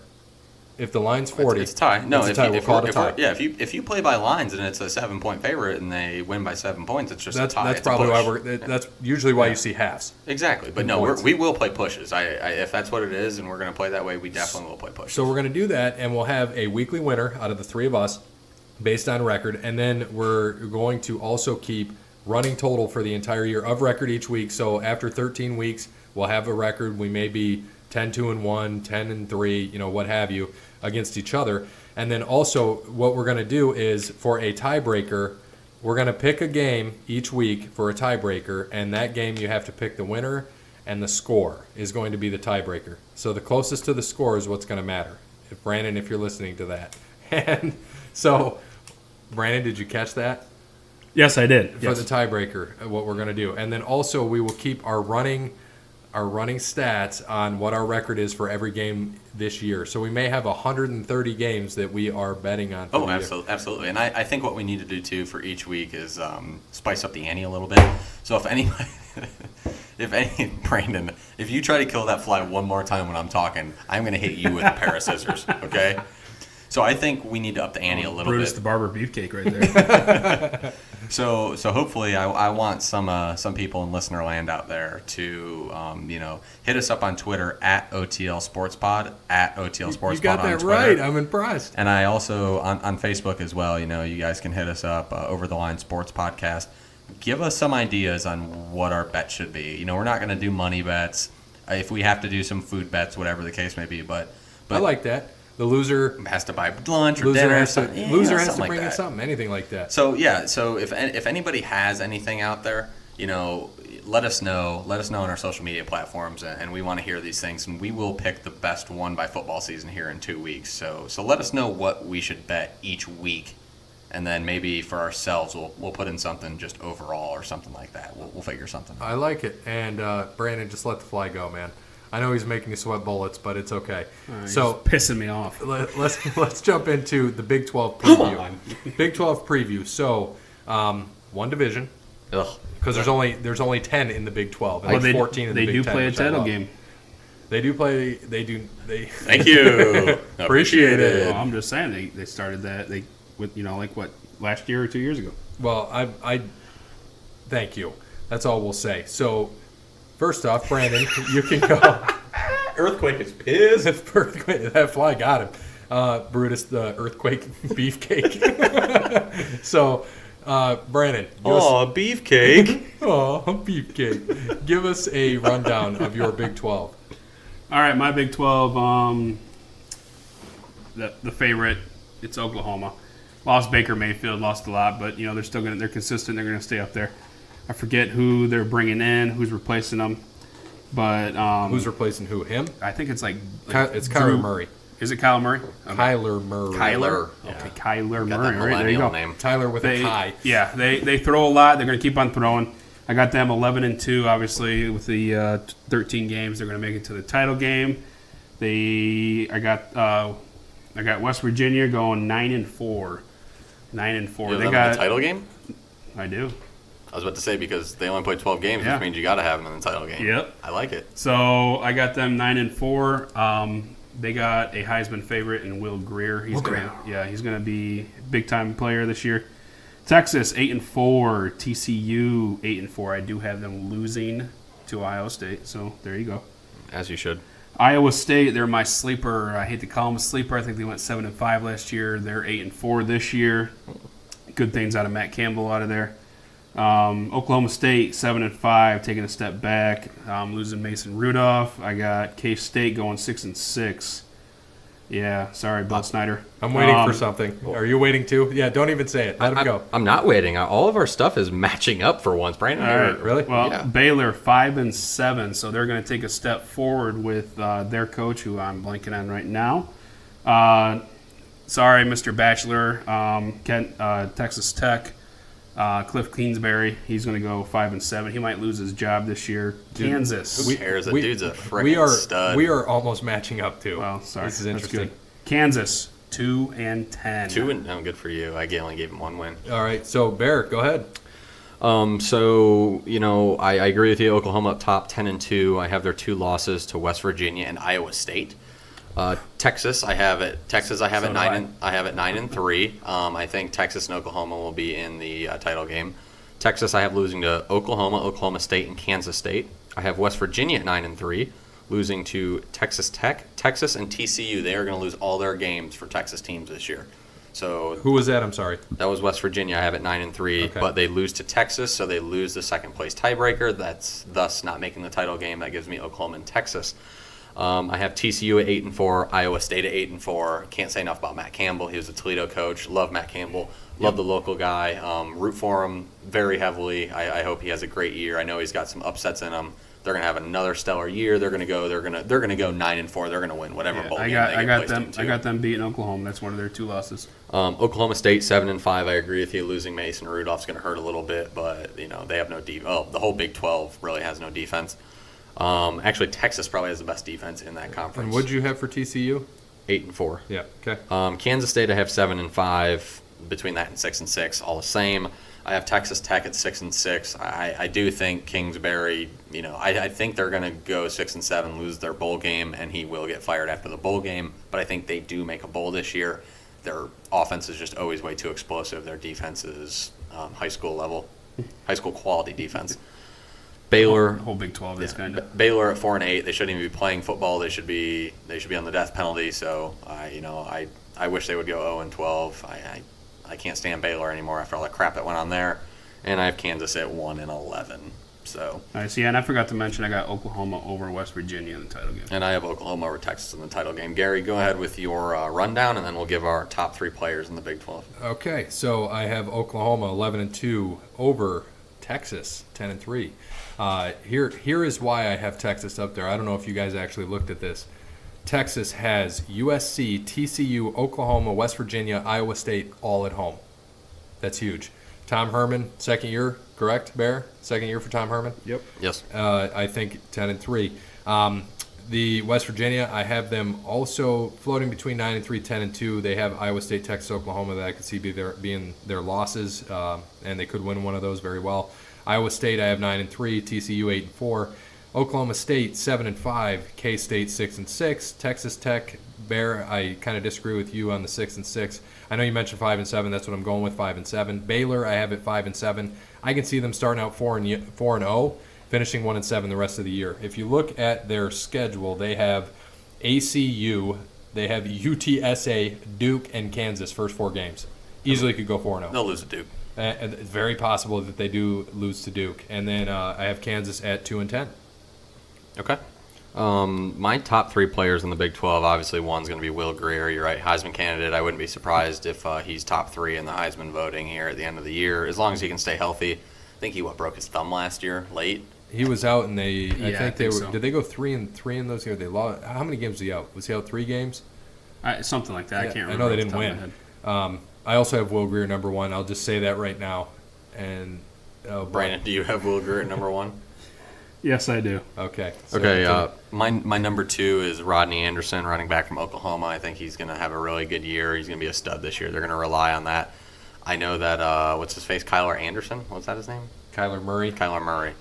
If the line's 40, it's a tie. No, it's a tie. We'll call it a tie. If you play by lines and it's a 7-point favorite and they win by 7 points, it's just a tie. That's It's a probably push. that's usually why you see halves. Exactly, but no, we will play pushes. If that's what it is, and we're going to play that way, we definitely will play pushes. So we're going to do that, and we'll have a weekly winner out of the three of us, based on record, and then we're going to also keep running total for the entire year of record each week. So after 13 weeks, we'll have a record. We may be 10-2-1, 10-3, what have you, against each other. And then also what we're going to do is for a tiebreaker, we're going to pick a game each week for a tiebreaker, and that game you have to pick the winner, and the score is going to be the tiebreaker. So the closest to the score is what's going to matter. Brandon, if you're listening to that. And so, Brandon, did you catch that? Yes, I did. For the tiebreaker, what we're going to do. And then also we will keep our running stats on what our record is for every game this year. So we may have 130 games that we are betting on. Oh, absolutely. And I think what we need to do, too, for each week is spice up the ante a little bit. So Brandon, if you try to kill that fly one more time when I'm talking, I'm going to hit you with a pair of scissors, okay? So I think we need to up the ante a little Brutus bit. the Barber beefcake right there. So hopefully I want some people in listener land out there to hit us up on Twitter at OTL Sports Pod, at OTL Sports You got Pod on that Twitter. right. I'm impressed. And I also on Facebook as well. You guys can hit us up Over the Line Sports Podcast. Give us some ideas on what our bet should be. We're not going to do money bets. If we have to do some food bets, whatever the case may be, but I like that. The loser has to buy lunch or loser dinner. has to something like bring in that. something, anything like that. So if anybody has anything out there, let us know. Let us know on our social media platforms, and we want to hear these things, and we will pick the best one by football season here in 2 weeks. So let us know what we should bet each week, and then maybe for ourselves we'll put in something just overall or something like that. We'll figure something out. I like it. And Brandon, just let the fly go, man. I know he's making you sweat bullets, but it's okay. So pissing me off. Let's jump into the Big 12 preview. Big 12 preview. So one division. Because there's only 10 in the Big 12 and 14 in the Big 10. They do play a title game. They do play. Thank you. Appreciate it. Well, I'm just saying they started that last year or 2 years ago. Well, I thank you. That's all we'll say. So first off, Brandon, you can go. Earthquake is pissed. That fly got him. Brutus, the earthquake beefcake. So, Brandon. Beefcake. Beefcake. Give us a rundown of your Big 12. All right, my Big 12, the favorite, it's Oklahoma. Lost Baker Mayfield, lost a lot, but they're still they're consistent. They're going to stay up there. I forget who they're bringing in, who's replacing them, but Who's replacing who? Him? I think it's It's Kyler Drew. Murray. Is it Kyler Murray? Okay. Kyler Murray. Kyler. Okay, Kyler Got Murray. that Right, there you millennial go. name. Tyler with a Kai. Yeah, they throw a lot. They're going to keep on throwing. I got them 11-2. Obviously, with the 13 games, they're going to make it to the title game. I got West Virginia going 9-4. 9-4. You They have got the title game. I do. I was about to say, because they only played 12 games, Yeah. which means you got to have them in the title game. Yep. I like it. So I got them 9-4. They got a Heisman favorite in Will Greer. He's gonna be a big time player this year. Texas 8-4. TCU 8-4. I do have them losing to Iowa State. So there you go. As you should. Iowa State, they're my sleeper. I hate to call them a sleeper. I think they went 7-5 last year. They're 8-4 this year. Good things out of Matt Campbell out of there. Oklahoma State 7-5, taking a step back, losing Mason Rudolph. I got K-State going 6-6. Yeah, sorry, Bill Snyder. I'm waiting for something. Are you waiting too? Yeah, don't even say it. Let him go. I'm not waiting. All of our stuff is matching up for once, Brandon. All right, Really? Well, Yeah. Baylor 5-7, so they're going to take a step forward with their coach, who I'm blanking on right now. Sorry, Mr. Bachelor, Texas Tech. Cliff Kingsbury, he's going to go 5-7. He might lose his job this year. Kansas. Who cares? That dude's a we freaking are stud. we are almost matching up too. Well, sorry. This is That's interesting. good. Kansas 2-10. 2 and good for you. I only gave him 1 win. All right, so Bear, go ahead. So, I agree with you. Oklahoma up top 10-2. I have their 2 losses to West Virginia and Iowa State. Texas, I have it. I have So it do 9-3. I think Texas and Oklahoma will be in the title game. Texas, I have losing to Oklahoma, Oklahoma State, and Kansas State. I have West Virginia at 9-3, losing to Texas Tech, Texas, and TCU. They are going to lose all their games for Texas teams this year. So Who was that? I'm sorry. that was West Virginia. I have it 9-3, Okay. but they lose to Texas, so they lose the second place tiebreaker. That's thus not making the title game. That gives me Oklahoma and Texas. I have TCU at 8-4, Iowa State at 8-4. Can't say enough about Matt Campbell. He was a Toledo coach. Love Matt Campbell. Love the local guy. Root for him very heavily. I hope he has a great year. I know he's got some upsets in him. They're gonna have another stellar year. They're gonna go 9-4. They're gonna win whatever bowl game they get placed into. I got them beating Oklahoma. That's one of their 2 losses. Oklahoma State 7-5. I agree with you. Losing Mason Rudolph's going to hurt a little bit, but they have no defense. Oh, the whole Big 12 really has no defense. Actually, Texas probably has the best defense in that conference. And what'd you have for TCU? 8-4. Yeah. Okay. Kansas State I have 7-5. Between that and 6-6, all the same. I have Texas Tech at 6-6. I do think Kingsbury. I think they're going to go 6-7, lose their bowl game, and he will get fired after the bowl game. But I think they do make a bowl this year. Their offense is just always way too explosive. Their defense is high school level, high school quality defense. Baylor. The whole Big 12 is kind of. Baylor at 4-8. They shouldn't even be playing football. They should be on the death penalty. So I wish they would go 0-12. I can't stand Baylor anymore after all that crap that went on there. And I have Kansas at 1-11. So. All right, and I forgot to mention I got Oklahoma over West Virginia in the title game. And I have Oklahoma over Texas in the title game. Gary, go ahead with your rundown, and then we'll give our top 3 players in the Big 12. Okay, so I have Oklahoma 11-2 over Texas 10-3. Here is why I have Texas up there. I don't know if you guys actually looked at this. Texas has USC, TCU, Oklahoma, West Virginia, Iowa State all at home. That's huge. Tom Herman, second year, correct, Bear? Second year for Tom Herman? Yep. Yes. I think 10-3. The West Virginia, I have them also floating between 9-3, 10-2. They have Iowa State, Texas, Oklahoma that I could see being their losses, and they could win one of those very well. Iowa State, I have 9-3, TCU 8-4. Oklahoma State 7-5, K-State 6-6, Texas Tech, Bear. I kind of disagree with you on the 6-6. I know you mentioned 5-7. That's what I'm going with, 5-7. Baylor, I have it 5-7. I can see them starting out 4-0, finishing 1-7 the rest of the year. If you look at their schedule, they have ACU, they have UTSA, Duke, and Kansas first 4 games. Easily could go 4-0. They'll lose to Duke. And it's very possible that they do lose to Duke. And then I have Kansas at 2-10. Okay. My top 3 players in the Big 12, obviously one's going to be Will Greer. You're right, Heisman candidate. I wouldn't be surprised if he's top 3 in the Heisman voting here at the end of the year, as long as he can stay healthy. I think he broke his thumb last year, late. He was out, and I think they were. so. Did they go 3-3 in those years? They lost. How many games was he out? Was he out 3 games? Something like that. I Yeah, can't I remember. know they off the didn't top of my win. head. I also have Will Greer number 1. I'll just say that right now. And Brandon, do you have Will Greer at number 1? Yes, I do. Okay. Okay, My number 2 is Rodney Anderson, running back from Oklahoma. I think he's going to have a really good year. He's going to be a stud this year. They're going to rely on that. I know that, what's his face, Kyler Anderson? What's that his name? Kyler Murray. Kyler Murray.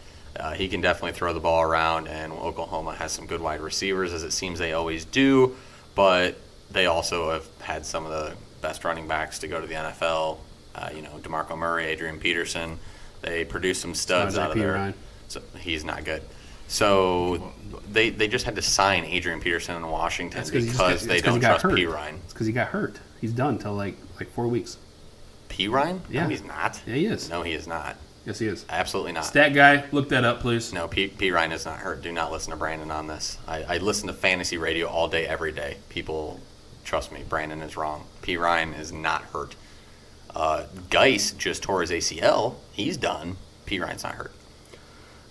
He can definitely throw the ball around, and Oklahoma has some good wide receivers, as it seems they always do, but they also have had some of the best running backs to go to the NFL. DeMarco Murray, Adrian Peterson. They produced some studs out of there. Ryan. So he's not good. So they just had to sign Adrian Peterson in Washington because they don't trust P. Ryan. It's because he got hurt. He's done till like 4 weeks. P. Ryan? Yeah. No, he's not. Yeah, he is. No, he is not. Yes, he is. Absolutely not. Stat guy, look that up, please. No, P. Ryan is not hurt. Do not listen to Brandon on this. I listen to fantasy radio all day, every day. People, trust me, Brandon is wrong. P. Ryan is not hurt. Geis just tore his ACL. He's done. P. Ryan's not hurt.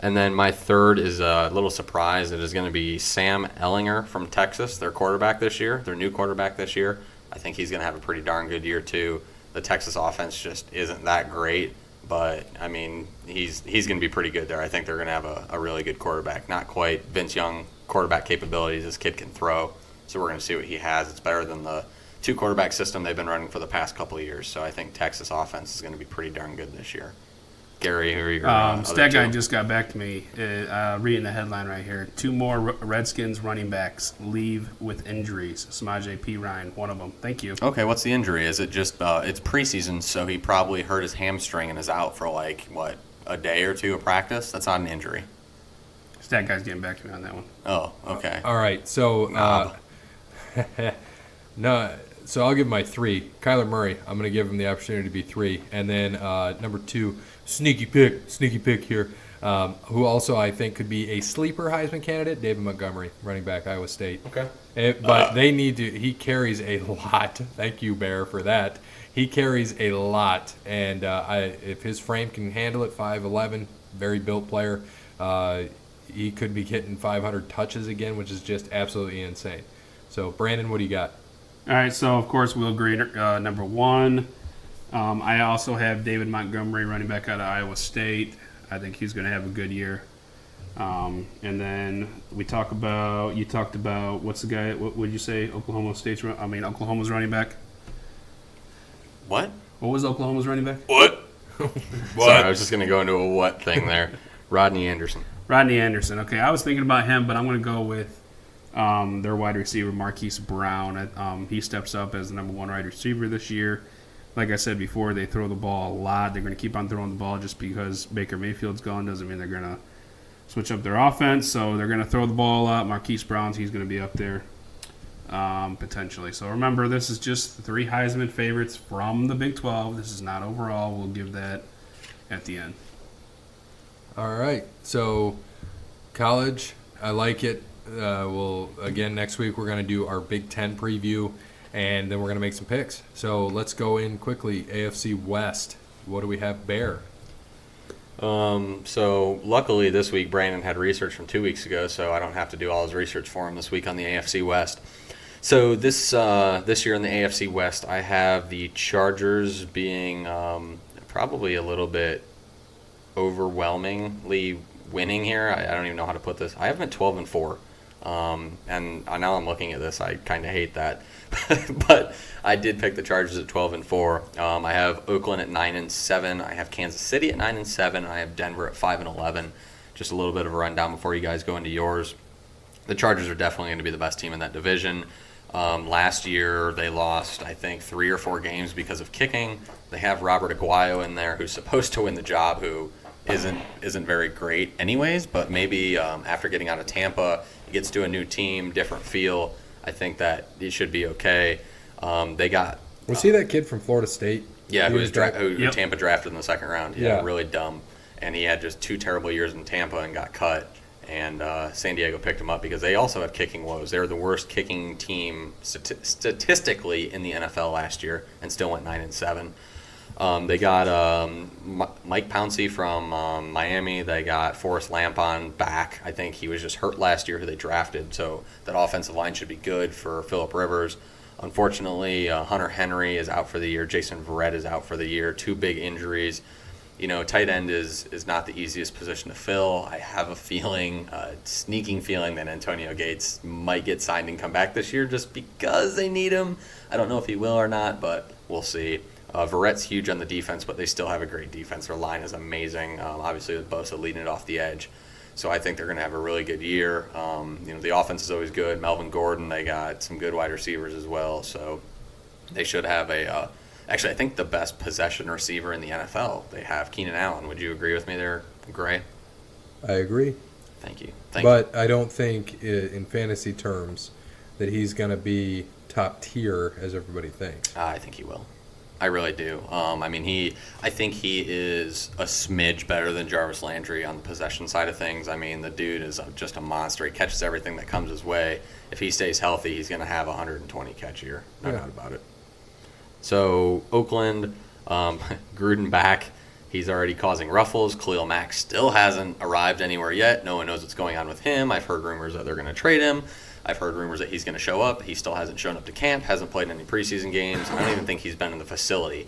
And then my third is a little surprise. It is going to be Sam Ehlinger from Texas, their quarterback this year, their new quarterback this year. I think he's going to have a pretty darn good year, too. The Texas offense just isn't that great, but, I mean, he's going to be pretty good there. I think they're going to have a really good quarterback. Not quite Vince Young quarterback capabilities. This kid can throw, so we're going to see what he has. It's better than the two-quarterback system they've been running for the past couple of years, so I think Texas offense is going to be pretty darn good this year. Gary, who are your Stat guy just got back to me, reading the headline right here. 2 more Redskins running backs leave with injuries. Samaje P. Ryan, one of them. Thank you. Okay, what's the injury? Is it just it's preseason, so he probably hurt his hamstring and is out for a day or two of practice? That's not an injury. Stat guy's getting back to me on that one. Oh, okay. All right, so no, so I'll give my 3. Kyler Murray, I'm going to give him the opportunity to be 3, and then number 2. Sneaky pick here. Who also I think could be a sleeper Heisman candidate, David Montgomery, running back, Iowa State. Okay. But they need to. He carries a lot. Thank you, Bear, for that. He carries a lot, and if his frame can handle it, 5'11", very built player, he could be hitting 500 touches again, which is just absolutely insane. So, Brandon, what do you got? All right, so, of course, we'll agree number 1. I also have David Montgomery, running back out of Iowa State. I think he's going to have a good year. And then you talked about, what's the guy, what would you say, Oklahoma's running back? What? What was Oklahoma's running back? What? Sorry, I was just going to go into a what thing there. Rodney Anderson. Rodney Anderson. Okay, I was thinking about him, but I'm going to go with their wide receiver, Marquise Brown. He steps up as the number 1 wide receiver this year. Like I said before, they throw the ball a lot. They're going to keep on throwing the ball just because Baker Mayfield's gone doesn't mean they're going to switch up their offense. So they're going to throw the ball a lot. Marquise Brown, he's going to be up there potentially. So remember, this is just 3 Heisman favorites from the Big 12. This is not overall. We'll give that at the end. All right. So college, I like it. Again, next week we're going to do our Big 10 preview. And then we're going to make some picks. So let's go in quickly. AFC West. What do we have, Bear? So luckily this week Brandon had research from 2 weeks ago, so I don't have to do all his research for him this week on the AFC West. So this year in the AFC West, I have the Chargers being probably a little bit overwhelmingly winning here. I don't even know how to put this. I have them at 12-4. And now I'm looking at this. I kind of hate that. But I did pick the Chargers at 12-4. I have Oakland at 9-7. I have Kansas City at 9-7. And I have Denver at 5-11. Just a little bit of a rundown before you guys go into yours. The Chargers are definitely going to be the best team in that division. Last year they lost, I think, 3 or 4 games because of kicking. They have Robert Aguayo in there, who's supposed to win the job, who isn't very great anyways. But maybe after getting out of Tampa, he gets to a new team, different feel. I think that it should be okay. They got Was he that kid from Florida State? Yeah, who Yep. Tampa drafted in the second round. Yeah, Yeah. really dumb. And he had just 2 terrible years in Tampa and got cut. And San Diego picked him up because they also have kicking woes. They were the worst kicking team statistically in the NFL last year and still went 9-7. They got Mike Pouncey from Miami. They got Forrest Lampon back. I think he was just hurt last year, who they drafted. So that offensive line should be good for Phillip Rivers. Unfortunately, Hunter Henry is out for the year. Jason Verrett is out for the year. 2 big injuries. You know, tight end is not the easiest position to fill. I have a sneaking feeling that Antonio Gates might get signed and come back this year just because they need him. I don't know if he will or not, but we'll see. Verrett's huge on the defense, but they still have a great defense. Their line is amazing. Obviously, with Bosa leading it off the edge. So I think they're going to have a really good year. The offense is always good. Melvin Gordon, they got some good wide receivers as well. So they should have actually, I think the best possession receiver in the NFL. They have Keenan Allen. Would you agree with me there, Gray? I agree. Thank you. But I don't think in fantasy terms that he's going to be top tier as everybody thinks. I think he will. I really do. I think he is a smidge better than Jarvis Landry on the possession side of things. I mean, the dude is just a monster. He catches everything that comes his way. If he stays healthy, he's going to have a 120 catch year. No doubt about it. So, Oakland, Gruden back. He's already causing ruffles. Khalil Mack still hasn't arrived anywhere yet. No one knows what's going on with him. I've heard rumors that they're going to trade him. I've heard rumors that he's going to show up. He still hasn't shown up to camp, hasn't played any preseason games. I don't even think he's been in the facility.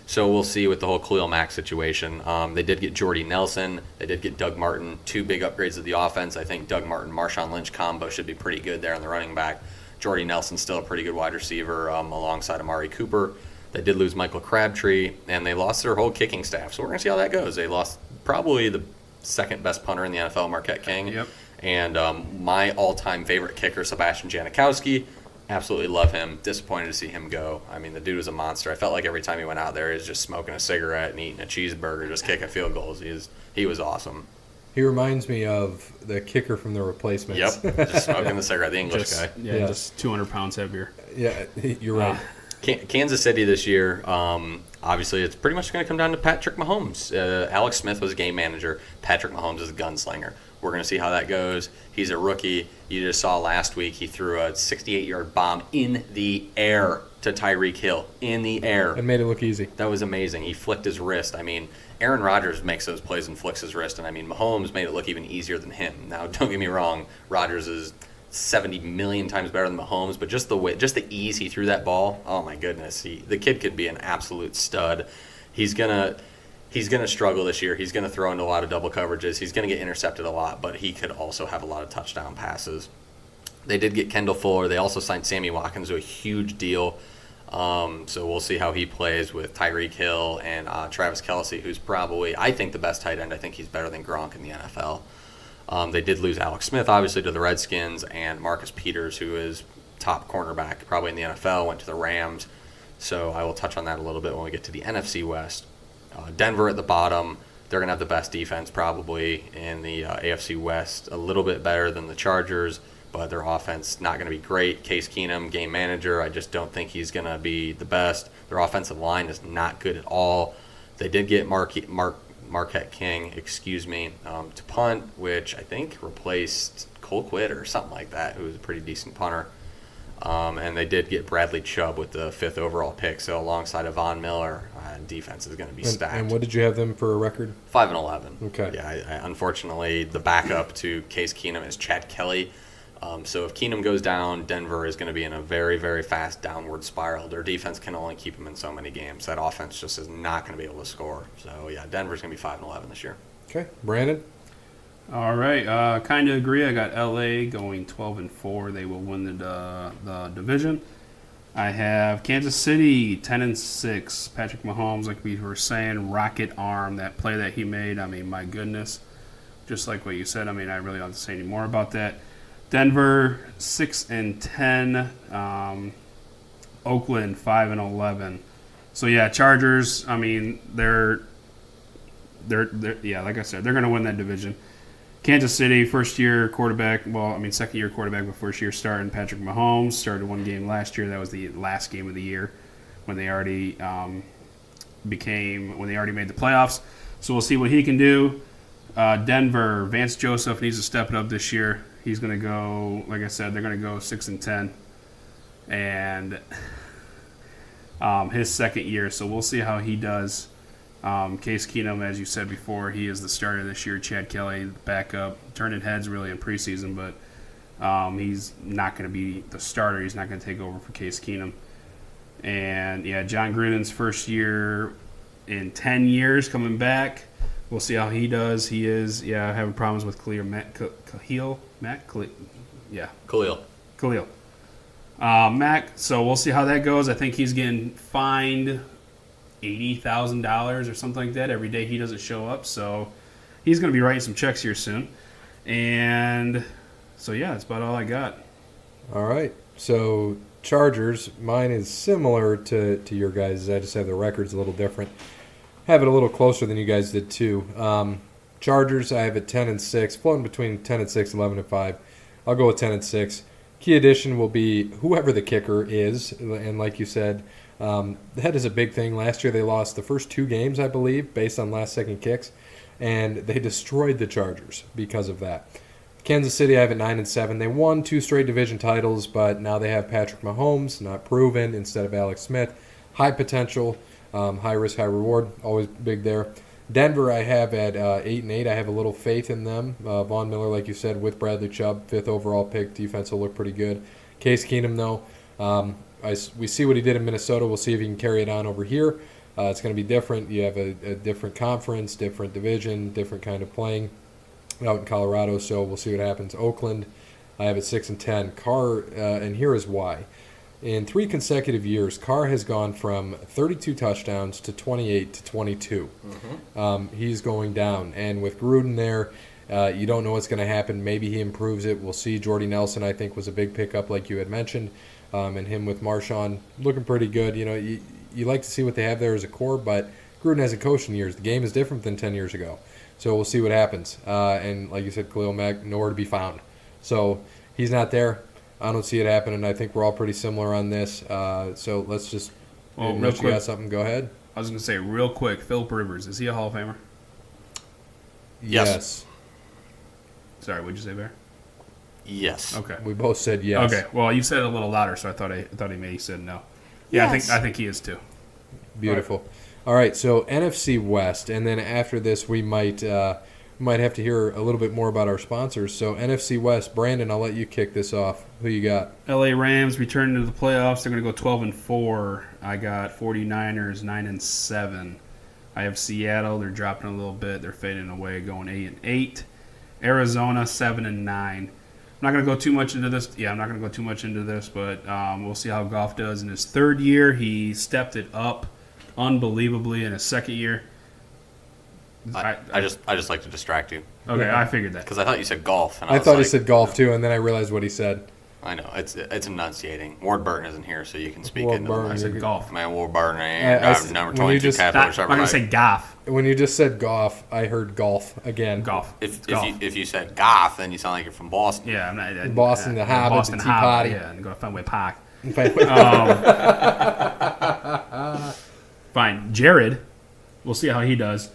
So we'll see with the whole Khalil Mack situation. They did get Jordy Nelson. They did get Doug Martin. 2 big upgrades of the offense. I think Doug Martin, Marshawn Lynch combo should be pretty good there on the running back. Jordy Nelson's still a pretty good wide receiver alongside Amari Cooper. They did lose Michael Crabtree, and they lost their whole kicking staff. So we're going to see how that goes. They lost probably the second best punter in the NFL, Marquette King. Yep. And my all-time favorite kicker, Sebastian Janikowski. Absolutely love him. Disappointed to see him go. I mean, the dude was a monster. I felt like every time he went out there, he was just smoking a cigarette and eating a cheeseburger, just kicking field goals. He was awesome. He reminds me of the kicker from The Replacements. Yep, just smoking the cigarette, the English guy. Yeah, just 200 pounds heavier. Yeah, you're right. Kansas City this year, obviously, it's pretty much going to come down to Patrick Mahomes. Alex Smith was game manager. Patrick Mahomes is a gunslinger. We're going to see how that goes. He's a rookie. You just saw last week he threw a 68-yard bomb in the air to Tyreek Hill. In the air. And made it look easy. That was amazing. He flicked his wrist. I mean, Aaron Rodgers makes those plays and flicks his wrist. And, I mean, Mahomes made it look even easier than him. Now, don't get me wrong. Rodgers is 70 million times better than Mahomes. But just the ease he threw that ball, oh, my goodness. The kid could be an absolute stud. He's going to struggle this year. He's going to throw into a lot of double coverages. He's going to get intercepted a lot, but he could also have a lot of touchdown passes. They did get Kendall Fuller. They also signed Sammy Watkins to a huge deal. So we'll see how he plays with Tyreek Hill and Travis Kelce, who's probably, I think, the best tight end. I think he's better than Gronk in the NFL. They did lose Alex Smith, obviously, to the Redskins, and Marcus Peters, who is top cornerback probably in the NFL, went to the Rams. So I will touch on that a little bit when we get to the NFC West. Denver at the bottom. They're going to have the best defense probably in the AFC West, a little bit better than the Chargers, but their offense not going to be great. Case Keenum, game manager, I just don't think he's going to be the best. Their offensive line is not good at all. They did get Marquette King, to punt, which I think replaced Cole Quitt or something like that, who was a pretty decent punter. And they did get Bradley Chubb with the 5th overall pick, so alongside of Von Miller, defense is going to be stacked. And what did you have them for a record? 5-11. Okay. Yeah, unfortunately, the backup to Case Keenum is Chad Kelly. So if Keenum goes down, Denver is going to be in a very, very fast downward spiral. Their defense can only keep them in so many games. That offense just is not going to be able to score. So, yeah, Denver's going to be 5-11 this year. Okay. Brandon? All right, kind of agree. I got LA going 12-4. They will win the division. I have Kansas City 10-6. Patrick Mahomes, like we were saying, rocket arm. That play that he made. I mean, my goodness, just like what you said. I mean, I really don't have to say any more about that. Denver 6-10. Oakland 5-11. So yeah, Chargers. I mean, they're yeah, like I said, they're going to win that division. Kansas City, first-year quarterback. Well, I mean, second-year quarterback, but first-year starting. Patrick Mahomes started one game last year. That was the last game of the year when they already made the playoffs. So we'll see what he can do. Denver, Vance Joseph needs to step it up this year. He's going to go, like I said, they're going to go 6-10, and his second year. So we'll see how he does. Case Keenum, as you said before, he is the starter this year. Chad Kelly, backup, turning heads really in preseason, but he's not going to be the starter. He's not going to take over for Case Keenum. And, yeah, John Gruden's first year in 10 years coming back. We'll see how he does. He is, having problems with Khalil. Mack. So we'll see how that goes. I think he's getting fined $80,000 or something like that every day he doesn't show up. So he's going to be writing some checks here soon. And so, yeah, that's about all I got. All right. So Chargers, mine is similar to your guys'. I just have the records a little different. Have it a little closer than you guys did too. Chargers, I have it 10-6, floating between 10-6, 11-5. I'll go with 10-6. Key addition will be whoever the kicker is, and like you said, that is a big thing. Last year they lost the first 2 games, I believe, based on last-second kicks, and they destroyed the Chargers because of that. Kansas City, I have it 9-7. They won 2 straight division titles, but now they have Patrick Mahomes, not proven, instead of Alex Smith. High potential, high risk, high reward, always big there. Denver, I have at 8-8. I have a little faith in them. Von Miller, like you said, with Bradley Chubb, 5th overall pick. Defense will look pretty good. Case Keenum, though, we see what he did in Minnesota. We'll see if he can carry it on over here. It's going to be different. You have a different conference, different division, different kind of playing out in Colorado. So we'll see what happens. Oakland, I have it 6-10. Carr, and here is why. In 3 consecutive years, Carr has gone from 32 touchdowns to 28 to 22. He's going down. And with Gruden there, you don't know what's going to happen. Maybe he improves it. We'll see. Jordy Nelson, I think, was a big pickup, like you had mentioned. And him with Marshawn looking pretty good. You know, you like to see what they have there as a core, but Gruden hasn't coached in years. The game is different than 10 years ago. So we'll see what happens. And like you said, Khalil Mack, nowhere to be found. So he's not there. I don't see it happening. I think we're all pretty similar on this. So let's just. Well, real unless you quick, got something, go ahead. I was going to say real quick, Philip Rivers, is he a Hall of Famer? Yes. Sorry, what'd you say, Bear? Yes. Okay. We both said yes. Okay. Well, you said it a little louder, so I thought he maybe said no. Yeah, Yes. I think he is too. Beautiful. All right, so NFC West, and then after this we might have to hear a little bit more about our sponsors. So NFC West, Brandon, I'll let you kick this off. Who you got? LA Rams returning to the playoffs. They're going to go 12-4. I got 49ers 9-7. I have Seattle. They're dropping a little bit. They're fading away, going 8-8. Arizona 7-9. I'm not going to go too much into this. Yeah, I'm not going to go too much into this, but we'll see how Goff does in his 3rd year. He stepped it up unbelievably in his 2nd year. I just like to distract you Okay, Yeah. I figured that. because I thought you said golf. And I was thought he like, said golf too, and then I realized what he said. I know it's enunciating. Ward Burton isn't here, so you can speak Ward into Burton. I the said golf. man. Ward Burton, number when you 22 just- capital. I'm going to say Goff. When you just said golf, I heard golf again. Golf. If you said Goff, then you sound like you're from Boston. Yeah, I'm not. Boston, the Hobbit, Boston the Tea Hobbit, Party. Yeah, and go to Fenway Park. Fine. Fine. Jared, we'll see how he does.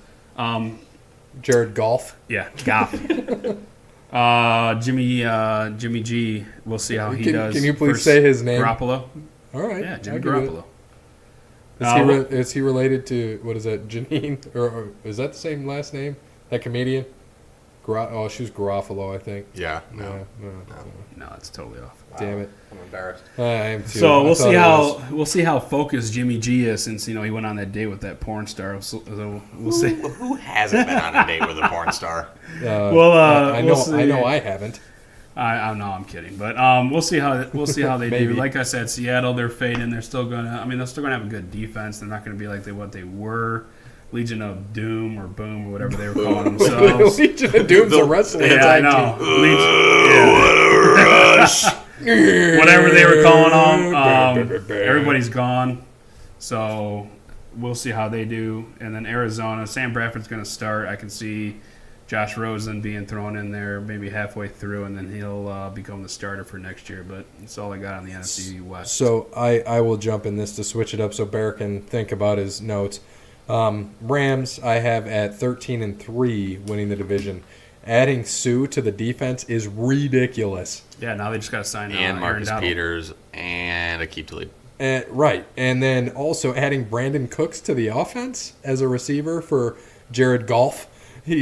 Jared Golf. Yeah, Goff. Jimmy G, we'll see how he does. Can you please First, say his name? Garoppolo. All right. Yeah, Jimmy I'll give it. Garoppolo. Is he related to, what is that, Janine? Or is that the same last name? That comedian? She was Garofalo, I think. Yeah. No. No, it's totally off. Damn it. I'm embarrassed. I am too. So I we'll thought see it how was. focused Jimmy G is since he went on that date with that porn star. So we'll see. Who hasn't been on a date with a porn star? Well, I know. we'll see. I know. I haven't. I know I'm kidding, but we'll see how they do. Maybe. Like I said, Seattle, they're fading. They're still gonna have a good defense. They're not gonna be like what they were. Legion of Doom or Boom or whatever they were calling themselves. Legion of Doom's a wrestling Yeah, I tag know. team. Whatever they were calling them. Everybody's gone, so we'll see how they do. And then Arizona, Sam Bradford's going to start. I can see Josh Rosen being thrown in there maybe halfway through, and then he'll become the starter for next year. But that's all I got on the NFC West. So I will jump in this to switch it up so Bear can think about his notes. Rams, I have at 13-3 winning the division. Adding Sue to the defense is ridiculous. Yeah, now they just got to sign And Marcus Aaron Donald. Peters and Akeem Talib. Right. And then also adding Brandon Cooks to the offense as a receiver for Jared Goff. Goff,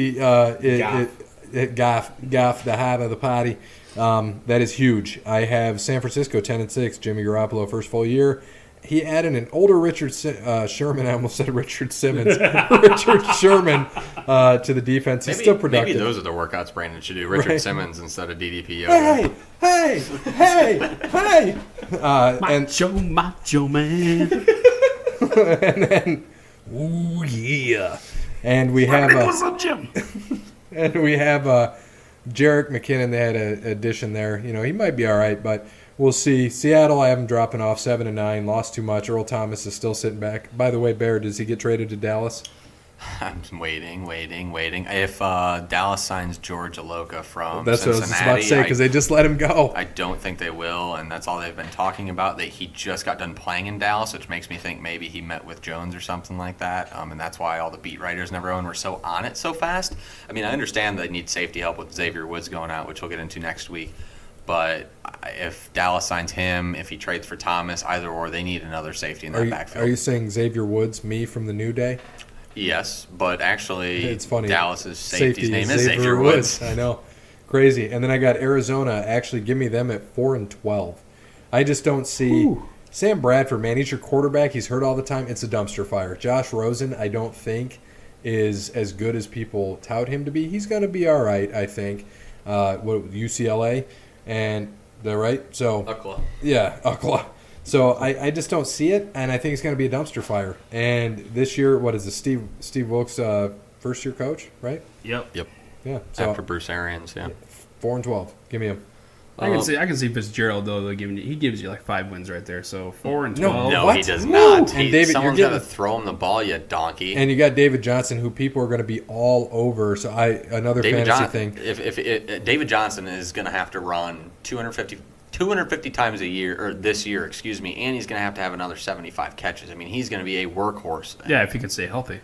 the heart of the party. That is huge. I have San Francisco 10-6, Jimmy Garoppolo first full year. He added an older Richard Sherman. I almost said Richard Simmons. Richard Sherman to the defense. He's still productive. Maybe those are the workouts Brandon should do. Richard Right. Simmons instead of DDP. Hey! Macho Man. And then Ooh, yeah. And we have Jerick McKinnon. They had an addition there. He might be all right, but we'll see. Seattle, I have him dropping off 7-9. Lost too much. Earl Thomas is still sitting back. By the way, Bear, does he get traded to Dallas? I'm waiting. If Dallas signs George Aloka from That's Cincinnati, what I was about to say, because they just let him go. I don't think they will, and that's all they've been talking about. That he just got done playing in Dallas, which makes me think maybe he met with Jones or something like that, and that's why all the beat writers and everyone were so on it so fast. I mean, I understand they need safety help with Xavier Woods going out, which we'll get into next week. But if Dallas signs him, if he trades for Thomas, either or, they need another safety in that backfield. Are you saying Xavier Woods, me from the New Day? Yes, but actually, it's funny. Dallas's safety's name is Xavier Xavier Woods. I know, crazy. And then I got Arizona. Actually, give me them at 4-12. I just don't see Sam Bradford. Man, he's your quarterback. He's hurt all the time. It's a dumpster fire. Josh Rosen, I don't think is as good as people tout him to be. He's going to be all right, I think. UCLA, and they're right. So UCLA. Yeah, UCLA. So I just don't see it, and I think it's going to be a dumpster fire. And this year, what is it, Steve Wilkes, first-year coach, right? Yep. Yeah. So After Bruce Arians, yeah. 4-12. Give me him. I can see Fitzgerald though. He gives you like 5 wins right there. So 4-12. No, What? he does No. not. And David, someone's you're got to getting- throw him the ball, you donkey. And you got David Johnson, who people are going to be all over. So another fantasy thing. If David Johnson is going to have to run 250 times a year, or this year, excuse me, and he's going to have another 75 catches. I mean, he's going to be a workhorse. Yeah, if he can stay healthy.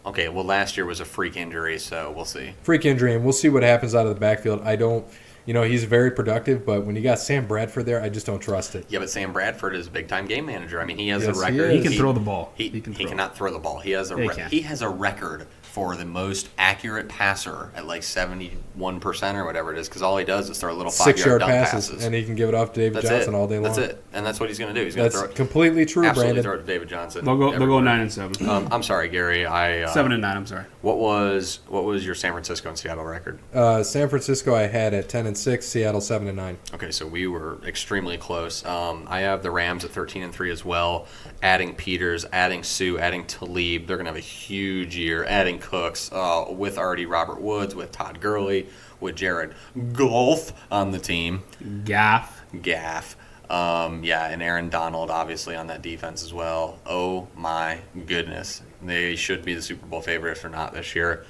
Okay, well, last year was a freak injury, so we'll see. Freak injury, and we'll see what happens out of the backfield. I don't, he's very productive, but when you got Sam Bradford there, I just don't trust it. Yeah, but Sam Bradford is a big-time game manager. I mean, he has Yes, a he record. is. He can throw the ball. He can throw. cannot throw the ball. He has He has a record for the most accurate passer at like 71% or whatever it is, because all he does is throw little 5-yard 6-yard dunk passes, and he can give it off to David That's Johnson it. all day long. That's it, and that's what he's going to do. He's going to That's throw it. completely true, Absolutely Brandon. throw it to David Johnson. They'll go everywhere. 9-7. I'm sorry, Gary. 7-9. I'm sorry. What was your San Francisco and Seattle record? San Francisco I had at 10-6, Seattle 7-9. Okay, so we were extremely close. I have the Rams at 13-3 as well. Adding Peters, adding Sue, adding Talib. They're going to have a huge year. Adding Cooks with already Robert Woods, with Todd Gurley, with Jared Goff on the team. Gaff. And Aaron Donald obviously on that defense as well. Oh my goodness. They should be the Super Bowl favorite if they're not this year.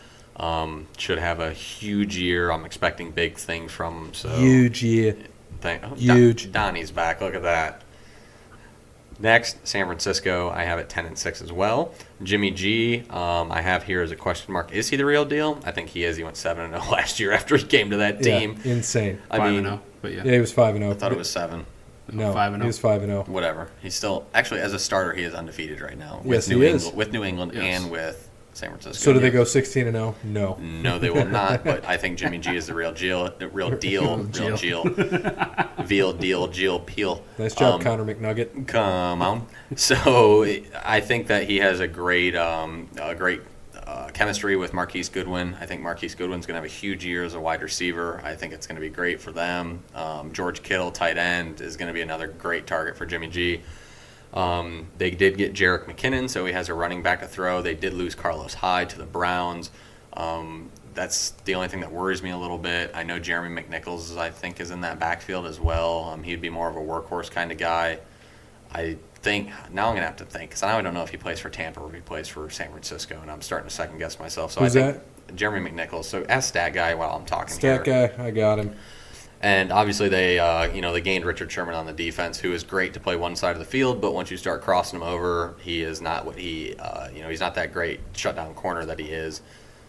Should have a huge year. I'm expecting big things from them. So Huge year. Huge. Donnie's back. Look at that. Next, San Francisco, I have at 10-6 as well. Jimmy G, I have here as a question mark. Is he the real deal? I think he is. He went 7-0 last year after he came to that team. Yeah, insane. 5-0. But yeah. Yeah, he was 5-0. I thought it was 7. No, 5-0. he was 5-0. Whatever. He's still actually as a starter. He is undefeated right now. Yes, New he is. England, with New England Yes. and with San Francisco. So do they go 16-0? No. No, they will not. But I think Jimmy G is the real deal. Jill Peel. Nice job, Connor McNugget. Come on. So I think that he has a great chemistry with Marquise Goodwin. I think Marquise Goodwin's going to have a huge year as a wide receiver. I think it's going to be great for them. George Kittle, tight end, is going to be another great target for Jimmy G. They did get Jerick McKinnon, so he has a running back to throw. They did lose Carlos Hyde to the Browns. That's the only thing that worries me a little bit. I know Jeremy McNichols, I think, is in that backfield as well. He'd be more of a workhorse kind of guy. I think now I'm going to have to think, because I don't know if he plays for Tampa or if he plays for San Francisco, and I'm starting to second guess myself. So Who's I think Jeremy McNichols. So ask Stat Guy while I'm talking here. Stat guy, I got him. And obviously they gained Richard Sherman on the defense, who is great to play one side of the field, but once you start crossing him over, he is not what he's not that great shutdown corner that he is.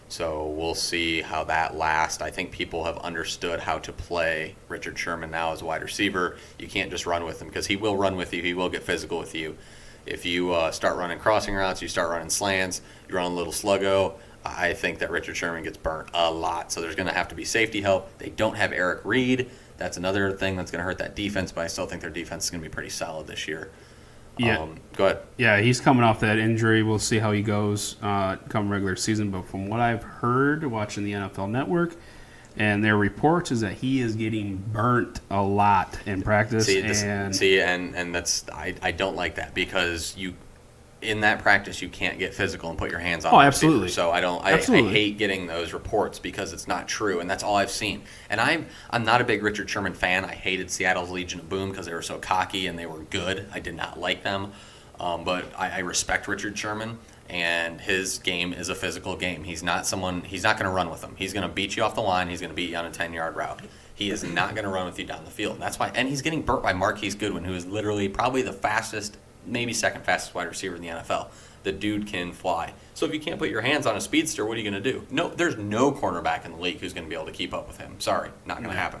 So we'll see how that lasts. I think people have understood how to play Richard Sherman now as a wide receiver. You can't just run with him, because he will run with you. He will get physical with you. If you start running crossing routes, you start running slants, you run a little sluggo, I think that Richard Sherman gets burnt a lot. So there's going to have to be safety help. They don't have Eric Reed. That's another thing that's going to hurt that defense, but I still think their defense is going to be pretty solid this year. Yeah. Go ahead. Yeah, he's coming off that injury. We'll see how he goes come regular season. But from what I've heard watching the NFL Network and their reports is that he is getting burnt a lot in practice. And that's I don't like that, because in that practice, you can't get physical and put your hands on. Oh, the receiver. absolutely. So I Absolutely. hate getting those reports because it's not true, and that's all I've seen. And I'm not a big Richard Sherman fan. I hated Seattle's Legion of Boom because they were so cocky and they were good. I did not like them, but I respect Richard Sherman, and his game is a physical game. He's not going to run with them. He's going to beat you off the line. He's going to beat you on a 10-yard route. He is not going to run with you down the field. And that's why. And he's getting burnt by Marquise Goodwin, who is literally probably the fastest, maybe second fastest wide receiver in the NFL. The dude can fly. So if you can't put your hands on a speedster, what are you going to do? No, there's no cornerback in the league who's going to be able to keep up with him. Sorry, not going to happen.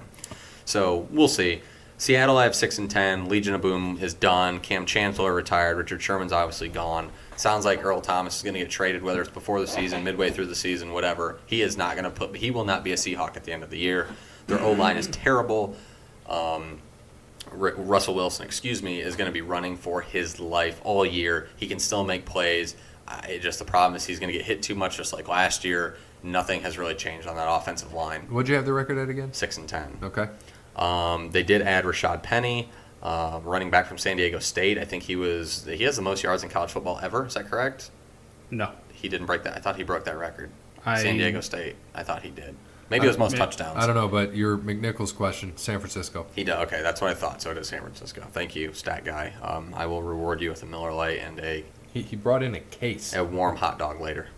So we'll see. Seattle, I have 6-10. Legion of Boom is done. Cam Chancellor retired. Richard Sherman's obviously gone. Sounds like Earl Thomas is going to get traded, whether it's before the season, midway through the season, whatever. He will not be a Seahawk at the end of the year. Their O-line is terrible. Russell Wilson, is going to be running for his life all year. He can still make plays. The problem is he's going to get hit too much, just like last year. Nothing has really changed on that offensive line. What'd you have the record at again? 6-10. Okay. They did add Rashad Penny, running back from San Diego State. I think he has the most yards in college football ever. Is that correct? No. He didn't break that. I thought he broke that record. San Diego State. I thought he did. Maybe it was most touchdowns. I don't know, but your McNichols question, San Francisco. He did. Okay, that's what I thought. So it is San Francisco. Thank you, stat guy. I will reward you with a Miller Lite and He brought in a case. a warm hot dog later.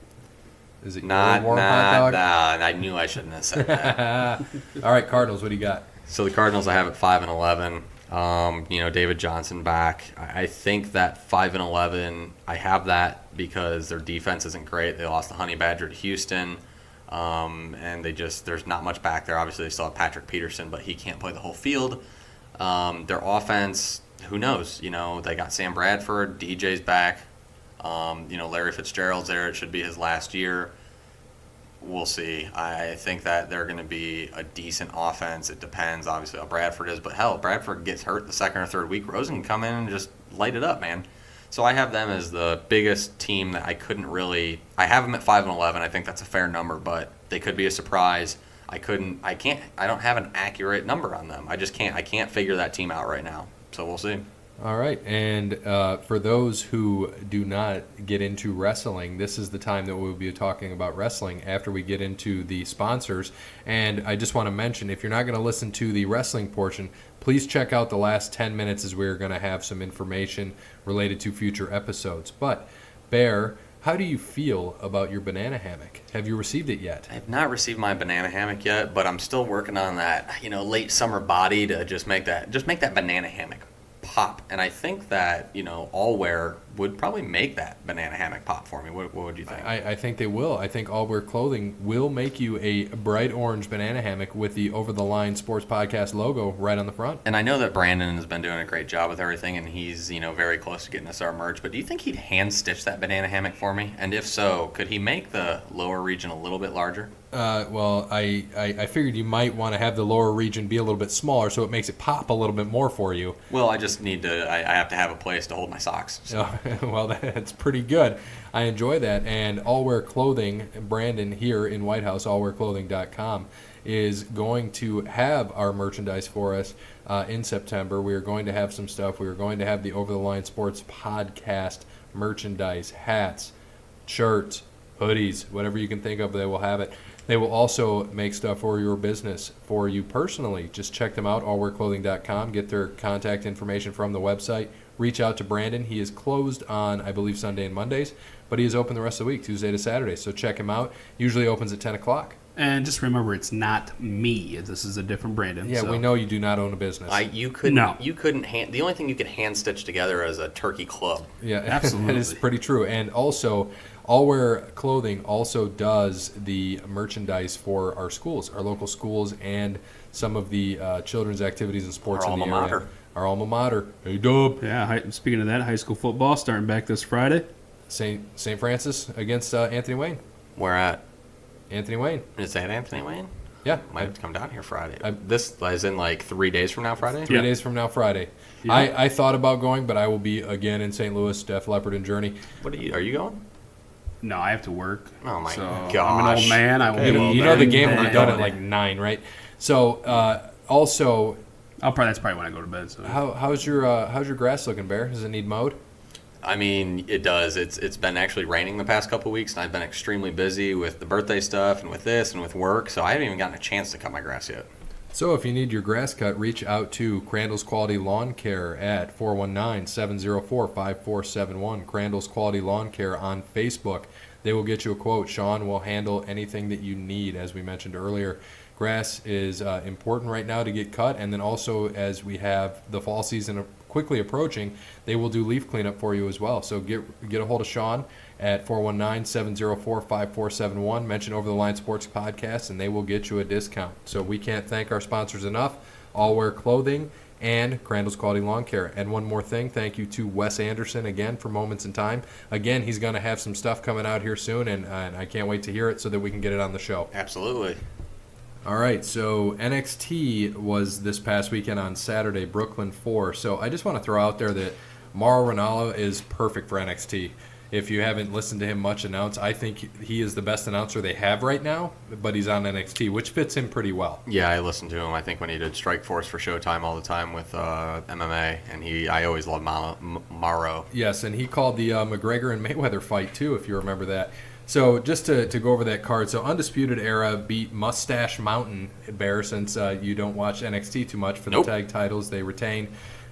Is it Not, your warm hot dog? I knew I shouldn't have said that. All right, Cardinals, what do you got? So the Cardinals I have at 5-11. David Johnson back. I think that 5-11. I have that because their defense isn't great. They lost the Honey Badger to Houston, and there's not much back there. Obviously, they still have Patrick Peterson, but he can't play the whole field. Their offense, who knows? They got Sam Bradford. DJ's back. Larry Fitzgerald's there. It should be his last year. We'll see. I think that they're going to be a decent offense. It depends, obviously, how Bradford is. But, hell, Bradford gets hurt the second or third week. Rosen can come in and just light it up, man. So I have them as the biggest team that I have them at 5-11. I think that's a fair number, but they could be a surprise. I don't have an accurate number on them. I can't figure that team out right now. So we'll see. All right, and for those who do not get into wrestling, this is the time that we'll be talking about wrestling after we get into the sponsors. And I just want to mention, if you're not going to listen to the wrestling portion, please check out the last 10 minutes as we're going to have some information related to future episodes. But, Bear, how do you feel about your banana hammock? Have you received it yet? I have not received my banana hammock yet, but I'm still working on that, late summer body to just make that banana hammock pop. And I think that, All Wear would probably make that banana hammock pop for me. What would you think? I think they will. I think All Wear Clothing will make you a bright orange banana hammock with the Over the Line Sports Podcast logo right on the front. And I know that Brandon has been doing a great job with everything, and he's, very close to getting us our merch. But do you think he'd hand-stitch that banana hammock for me? And if so, could he make the lower region a little bit larger? Well, I figured you might want to have the lower region be a little bit smaller so it makes it pop a little bit more for you. Well, I just need to, I have to have a place to hold my socks. So. Well, that's pretty good. I enjoy that. And All Wear Clothing, Brandon here in White House, allwearclothing.com, is going to have our merchandise for us in September. We are going to have some stuff. We are going to have the Over the Line Sports Podcast merchandise, hats, shirts, hoodies, whatever you can think of, they will have it. They will also make stuff for your business, for you personally. Just check them out, allwearclothing.com. Get their contact information from the website. Reach out to Brandon. He is closed on, I believe, Sunday and Mondays, but he is open the rest of the week, Tuesday to Saturday. So check him out. Usually opens at 10 o'clock. And just remember, it's not me. This is a different Brandon. Yeah, so. We know you do not own a business. The only thing you could hand stitch together is a turkey club. Yeah, absolutely. That is pretty true. And also, All Wear Clothing also does the merchandise for our schools, our local schools, and some of the children's activities and sports Our in the alma area. mater. Our alma mater. Hey, Dub. Yeah, speaking of that, high school football starting back this Friday. St. Francis against Anthony Wayne. Where at? Anthony Wayne. Is that Anthony Wayne? Yeah. Might have to come down here Friday. This is in like 3 days from now, Friday? 3 days from now, Friday. Yeah. I thought about going, but I will be again in St. Louis, Def Leppard and Journey. Are you going? No, I have to work. Oh, my gosh. gosh. I'm an old man. I will be You know the in game will be bed. done at like 9, right? So also, That's probably when I go to bed. So. how's your grass looking, Bear? Does it need mowed? I mean, it does. It's been actually raining the past couple weeks, and I've been extremely busy with the birthday stuff and with this and with work, so I haven't even gotten a chance to cut my grass yet. So if you need your grass cut, reach out to Crandall's Quality Lawn Care at 419-704-5471. Crandall's Quality Lawn Care on Facebook. They will get you a quote. Sean will handle anything that you need, as we mentioned earlier. Grass is important right now to get cut, and then also as we have the fall season quickly approaching, they will do leaf cleanup for you as well. So get a hold of Sean at 419-704-5471. Mention Over the Line Sports Podcast, and they will get you a discount. So we can't thank our sponsors enough. All Wear Clothing and Crandall's Quality Lawn Care. And one more thing, thank you to Wes Anderson again for Moments in Time. Again, he's going to have some stuff coming out here soon, and I can't wait to hear it so that we can get it on the show. Absolutely. All right, so NXT was this past weekend on Saturday, Brooklyn 4. So I just want to throw out there that Mauro Ranallo is perfect for NXT. If you haven't listened to him much announce, I think he is the best announcer they have right now, but he's on NXT, which fits him pretty well. Yeah, I listened to him, I think, when he did Strikeforce for Showtime all the time with MMA, and I always loved Mauro. Yes, and he called the McGregor and Mayweather fight, too, if you remember that. So just to go over that card, so Undisputed Era beat Mustache Mountain, Bear, since you don't watch NXT too much for the tag titles. They retain.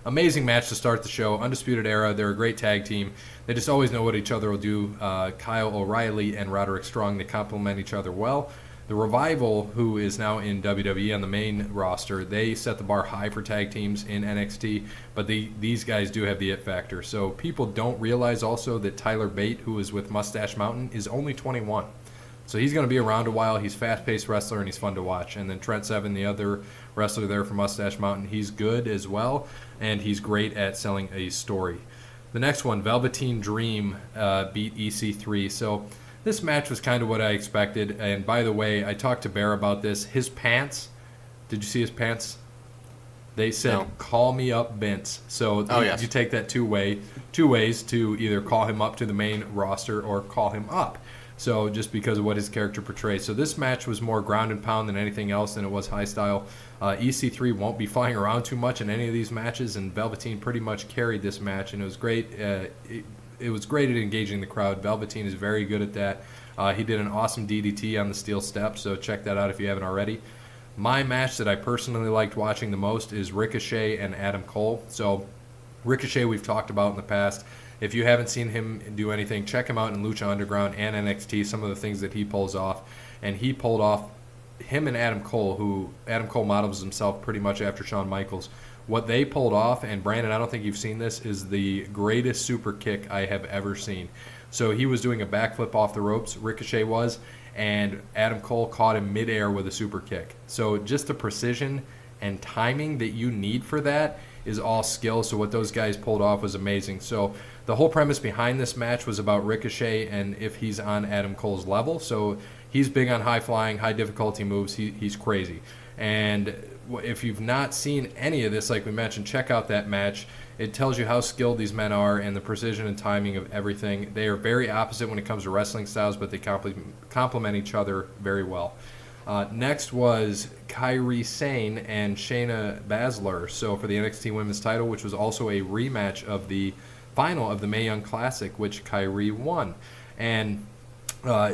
Amazing match to start the show. Undisputed Era, they're a great tag team. They just always know what each other will do. Kyle O'Reilly and Roderick Strong, they complement each other well. The Revival, who is now in WWE on the main roster, they set the bar high for tag teams in NXT, but these guys do have the it factor. So people don't realize also that Tyler Bate, who is with Mustache Mountain, is only 21. So he's going to be around a while. He's a fast-paced wrestler, and he's fun to watch. And then Trent Seven, the other wrestler there from Mustache Mountain, he's good as well, and he's great at selling a story. The next one, Velveteen Dream beat EC3. So this match was kind of what I expected. And by the way, I talked to Bear about this. His pants, did you see his pants? They said, no. Call me up, Vince. So yes. You take that two ways to either call him up to the main roster or call him up. So just because of what his character portrays. So this match was more ground and pound than anything else, than it was high style. EC3 won't be flying around too much in any of these matches, and Velveteen pretty much carried this match, and it was great. It was great at engaging the crowd. Velveteen is very good at that. He did an awesome DDT on the steel step, so check that out if you haven't already. My match that I personally liked watching the most is Ricochet and Adam Cole. So Ricochet we've talked about in the past. If you haven't seen him do anything, check him out in Lucha Underground and NXT, some of the things that he pulls off. And he pulled off him and Adam Cole, who Adam Cole models himself pretty much after Shawn Michaels. What they pulled off, and Brandon, I don't think you've seen this, is the greatest super kick I have ever seen. So he was doing a backflip off the ropes, Ricochet was, and Adam Cole caught him midair with a super kick. So just the precision and timing that you need for that is all skill. So what those guys pulled off was amazing. So the whole premise behind this match was about Ricochet and if he's on Adam Cole's level. So he's big on high flying, high difficulty moves. He's crazy. And if you've not seen any of this, like we mentioned, check out that match. It tells you how skilled these men are and the precision and timing of everything. They are very opposite when it comes to wrestling styles, but they complement each other very well. Next was Kairi Sane and Shayna Baszler. So for the NXT Women's title, which was also a rematch of the final of the Mae Young Classic, which Kairi won. And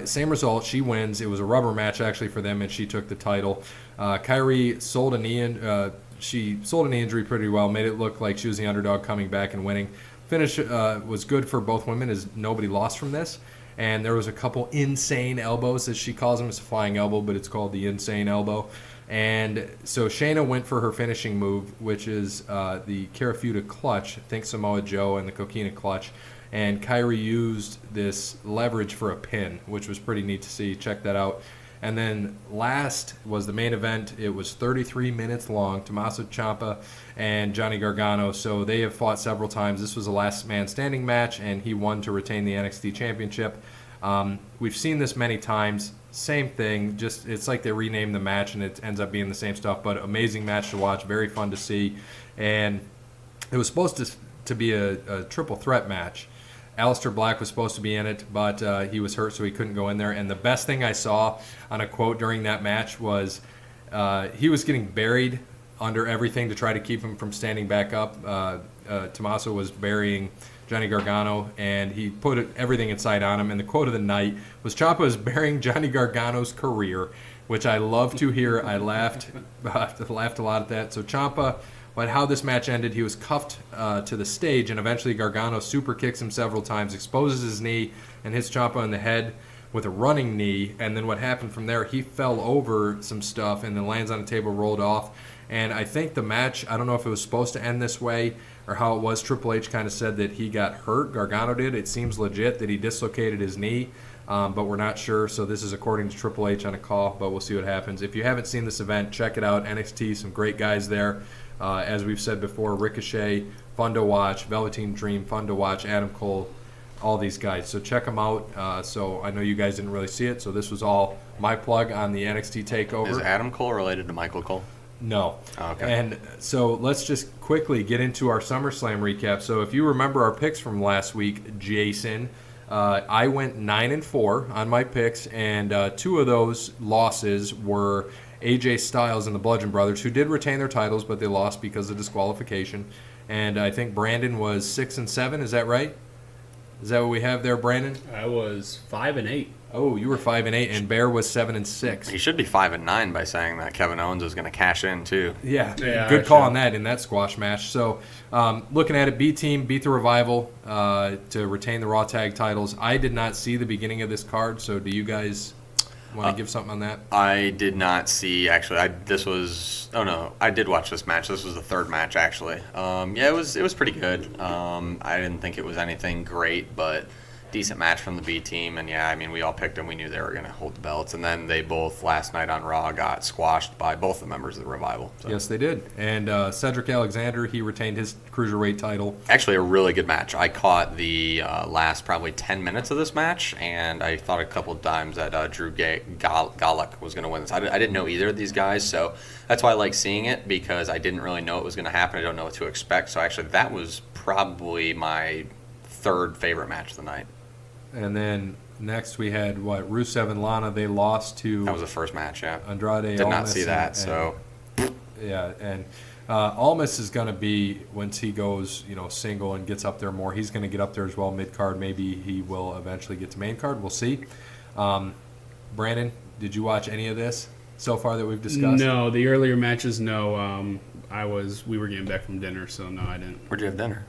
same result, she wins. It was a rubber match actually for them, and she took the title. Kairi sold a knee injury pretty well, made it look like she was the underdog coming back and winning. Finish was good for both women, as nobody lost from this. And there was a couple insane elbows, as she calls them. It's a flying elbow, but it's called the insane elbow. And so Shayna went for her finishing move, which is the Karafuda clutch. Think Samoa Joe and the Coquina clutch. And Kairi used this leverage for a pin, which was pretty neat to see. Check that out. And then last was the main event. It was 33 minutes long. Tommaso Ciampa and Johnny Gargano. So they have fought several times. This was a last man standing match, and he won to retain the NXT Championship. We've seen this many times. Same thing. Just it's like they renamed the match, and it ends up being the same stuff. But amazing match to watch. Very fun to see. And it was supposed to be a triple threat match. Aleister Black was supposed to be in it, but he was hurt, so he couldn't go in there. And the best thing I saw on a quote during that match was he was getting buried under everything to try to keep him from standing back up. Tommaso was burying Johnny Gargano, and he put everything inside on him. And the quote of the night was, "Ciampa is burying Johnny Gargano's career," which I love to hear. I laughed a lot at that. So Ciampa, but how this match ended, he was cuffed to the stage, and eventually Gargano super kicks him several times, exposes his knee, and hits Ciampa in the head with a running knee. And then what happened from there, he fell over some stuff and then lands on the table, rolled off. And I think the match, I don't know if it was supposed to end this way or how it was. Triple H kind of said that he got hurt. Gargano did. It seems legit that he dislocated his knee, but we're not sure. So this is according to Triple H on a call, but we'll see what happens. If you haven't seen this event, check it out. NXT, some great guys there. As we've said before, Ricochet, fun to watch. Velveteen Dream, fun to watch. Adam Cole, all these guys. So check them out. So I know you guys didn't really see it, so this was all my plug on the NXT TakeOver. Is Adam Cole related to Michael Cole? No. Oh, okay. And so let's just quickly get into our SummerSlam recap. So if you remember our picks from last week, Jason, I went 9-4 on my picks, and 2 of those losses were AJ Styles and the Bludgeon Brothers, who did retain their titles, but they lost because of disqualification. And I think Brandon was 6-7. Is that right? Is that what we have there, Brandon? I was 5-8. Oh, you were 5-8, and Bear was 7-6. He should be 5-9 by saying that Kevin Owens is going to cash in too. Yeah, Yeah, good call sure. on that in that squash match. So, looking at it, B-Team beat the Revival to retain the Raw Tag titles. I did not see the beginning of this card, so do you guys want to give something on that? I did not see, actually. I did watch this match. This was the third match, actually. Yeah, it was pretty good. I didn't think it was anything great, but decent match from the B team. And yeah, I mean, we all picked them. We knew they were going to hold the belts. And then they both, last night on Raw, got squashed by both the members of the Revival. So. Yes, they did. And Cedric Alexander, he retained his Cruiserweight title. Actually, a really good match. I caught the last probably 10 minutes of this match, and I thought a couple of times that Drew Gulak was going to win this. I didn't know either of these guys, so that's why I like seeing it, because I didn't really know it was going to happen. I don't know what to expect. So actually, that was probably my third favorite match of the night. And then next we had, Rusev and Lana. They lost to That was the first match, yeah. Andrade. Did not Almas see that, and- so... Yeah, and Almas is going to be, once he goes, single and gets up there more, he's going to get up there as well mid-card. Maybe he will eventually get to main card. We'll see. Brandon, did you watch any of this so far that we've discussed? No, the earlier matches, no. We were getting back from dinner, so no, I didn't. Where'd you have dinner?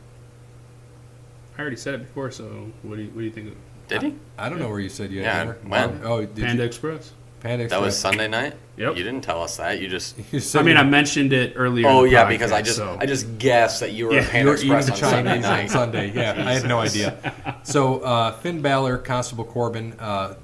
I already said it before, so what do you think? Did he? I don't know where you said you Yeah, had dinner. when? Oh, did Panda you? Express. Panda That was Express. Sunday night? Yep. You didn't tell us that. You just... You said I mean, you- I mentioned it earlier. Oh, in the yeah, podcast, because I just guessed that you were at Yeah, Panda you were eating Express the on Sunday Chinese on night. Sunday. Yeah, I had no idea. So Finn Balor, Constable Corbin,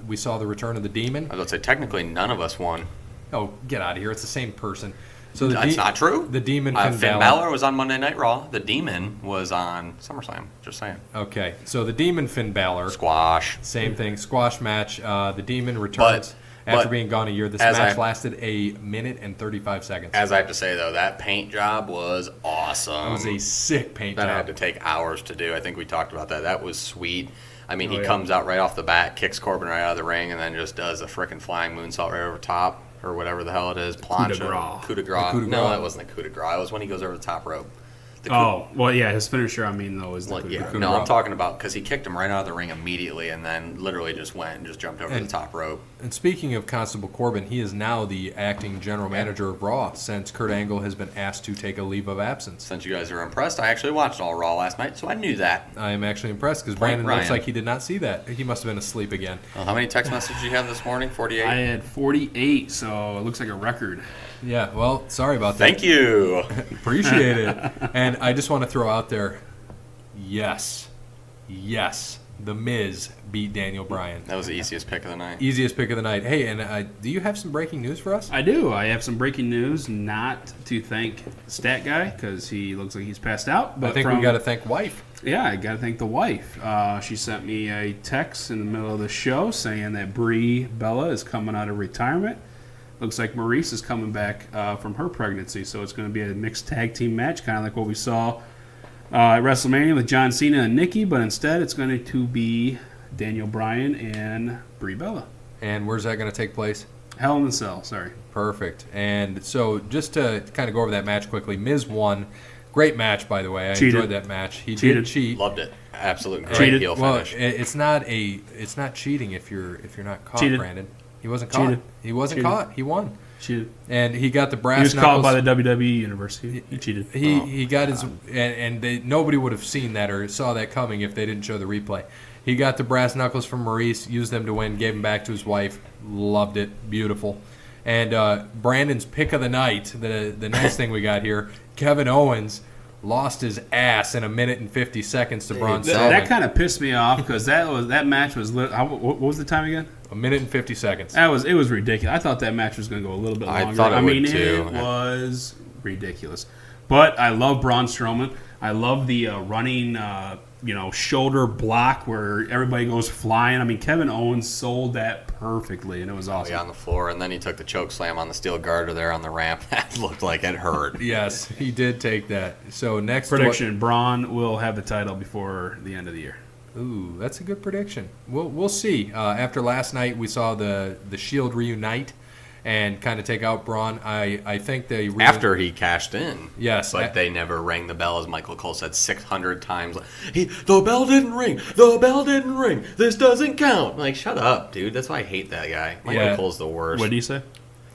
we saw the return of the Demon. I was about to say, technically, none of us won. Oh, get out of here! It's the same person. So That's not true. The Demon, Finn Balor was on Monday Night Raw. The Demon was on SummerSlam. Just saying. Okay, so the Demon, Finn Balor. Squash. Same thing, squash match. The Demon returns after but being gone a year. This as match I- lasted a minute and 35 seconds. As I have to say, though, that paint job was awesome. That was a sick paint That job. had to take hours to do. I think we talked about that. That was sweet. I mean, Oh, he yeah. comes out right off the bat, kicks Corbin right out of the ring, and then just does a frickin' flying moonsault right over top, or whatever the hell it is. Plancha. grace. Coup de grace. The coup de No, grace. that wasn't a coup de grace. It was when he goes over the top rope. The coup- Oh, well, yeah, his finisher, though, is the Like, coup de yeah, grace. de no, grace. I'm talking about because he kicked him right out of the ring immediately, and then literally just went and just jumped over the And- top rope. And speaking of Constable Corbin, he is now the acting general manager of Raw since Kurt Angle has been asked to take a leave of absence. Since you guys are impressed, I actually watched all Raw last night, so I knew that. I am actually impressed because Point Brandon looks Ryan. like he did not see that. He must have been asleep again. Well, how many text messages did you have this morning? 48. I had 48, so it looks like a record. Yeah, well, sorry about that. Thank you. Appreciate it. And I just want to throw out there, yes, The Miz beat Daniel Bryan. That was the easiest pick of the night. Easiest pick of the night. Hey, and do you have some breaking news for us? I do. I have some breaking news, not to thank Stat Guy, because he looks like he's passed out. But I think we got to thank wife. Yeah, I got to thank the wife. She sent me a text in the middle of the show saying that Brie Bella is coming out of retirement. Looks like Maurice is coming back from her pregnancy, so it's going to be a mixed tag team match, kind of like what we saw at WrestleMania with John Cena and Nikki, but instead it's going to be Daniel Bryan and Brie Bella. And where's that going to take place? Hell in the Cell, sorry. Perfect. And so just to kind of go over that match quickly, Miz won. Great match, by the way. I Cheated. enjoyed that match. He Cheated. did cheat. Loved it. absolute great Cheated. heel Well, finish. it's not cheating if you're not caught, Cheated. Brandon. He wasn't caught. Cheated. He wasn't Cheated. caught. He won, Cheated. and he got the brass He was knuckles. caught by the WWE universe. He cheated. He got his nobody would have seen that or saw that coming if they didn't show the replay. He got the brass knuckles from Maurice, used them to win, gave them back to his wife. Loved it, beautiful. And Brandon's pick of the night, the next thing we got here, Kevin Owens lost his ass in 1:50 to Braun Strowman. That kind of pissed me off because that match was. What was the time again? 1:50. It was ridiculous. I thought that match was going to go a little bit longer. I thought it would, too. It was ridiculous. But I love Braun Strowman. I love the running, shoulder block where everybody goes flying. I mean, Kevin Owens sold that perfectly, and it was awesome. On the floor, and then he took the choke slam on the steel garter there on the ramp. That looked like it hurt. Yes, he did take that. So next Prediction: Braun will have the title before the end of the year. Ooh, that's a good prediction. We'll see. After last night, we saw the Shield reunite and kind of take out Braun. I think they After he cashed in. Yes. But they never rang the bell, as Michael Cole said 600 times. The bell didn't ring. The bell didn't ring. This doesn't count. Like, shut up, dude. That's why I hate that guy. Michael Cole's the worst. What did he say?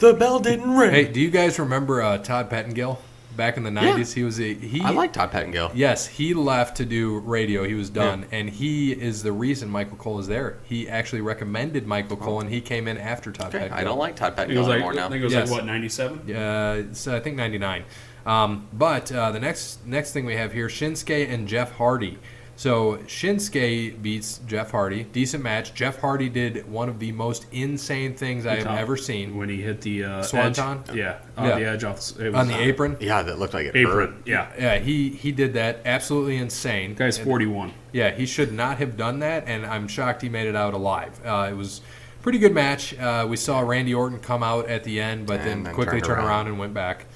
The bell didn't ring. Hey, do you guys remember Todd Pettengill? Back in the 90s, I like Todd Pettengill. Yes, he left to do radio. He was done, and he is the reason Michael Cole is there. He actually recommended Michael Cole, and he came in after Todd Pettengill. I don't like Todd It Pettengill was anymore now. I think it was Yes. like what 97. So I think 99. But the next thing we have here, Shinsuke and Jeff Hardy. So Shinsuke beats Jeff Hardy. Decent match. Jeff Hardy did one of the most insane things I have ever seen. When he hit the Swanton? edge. Yeah, Yeah. the edge off it was, On the apron. Yeah, that looked like it hurt. apron. Yeah, Yeah, he did that. Absolutely insane. guy's 41. Yeah, he should not have done that, and I'm shocked he made it out alive. It was a pretty good match. We saw Randy Orton come out at the end, but then then quickly turned turn around. around and went back.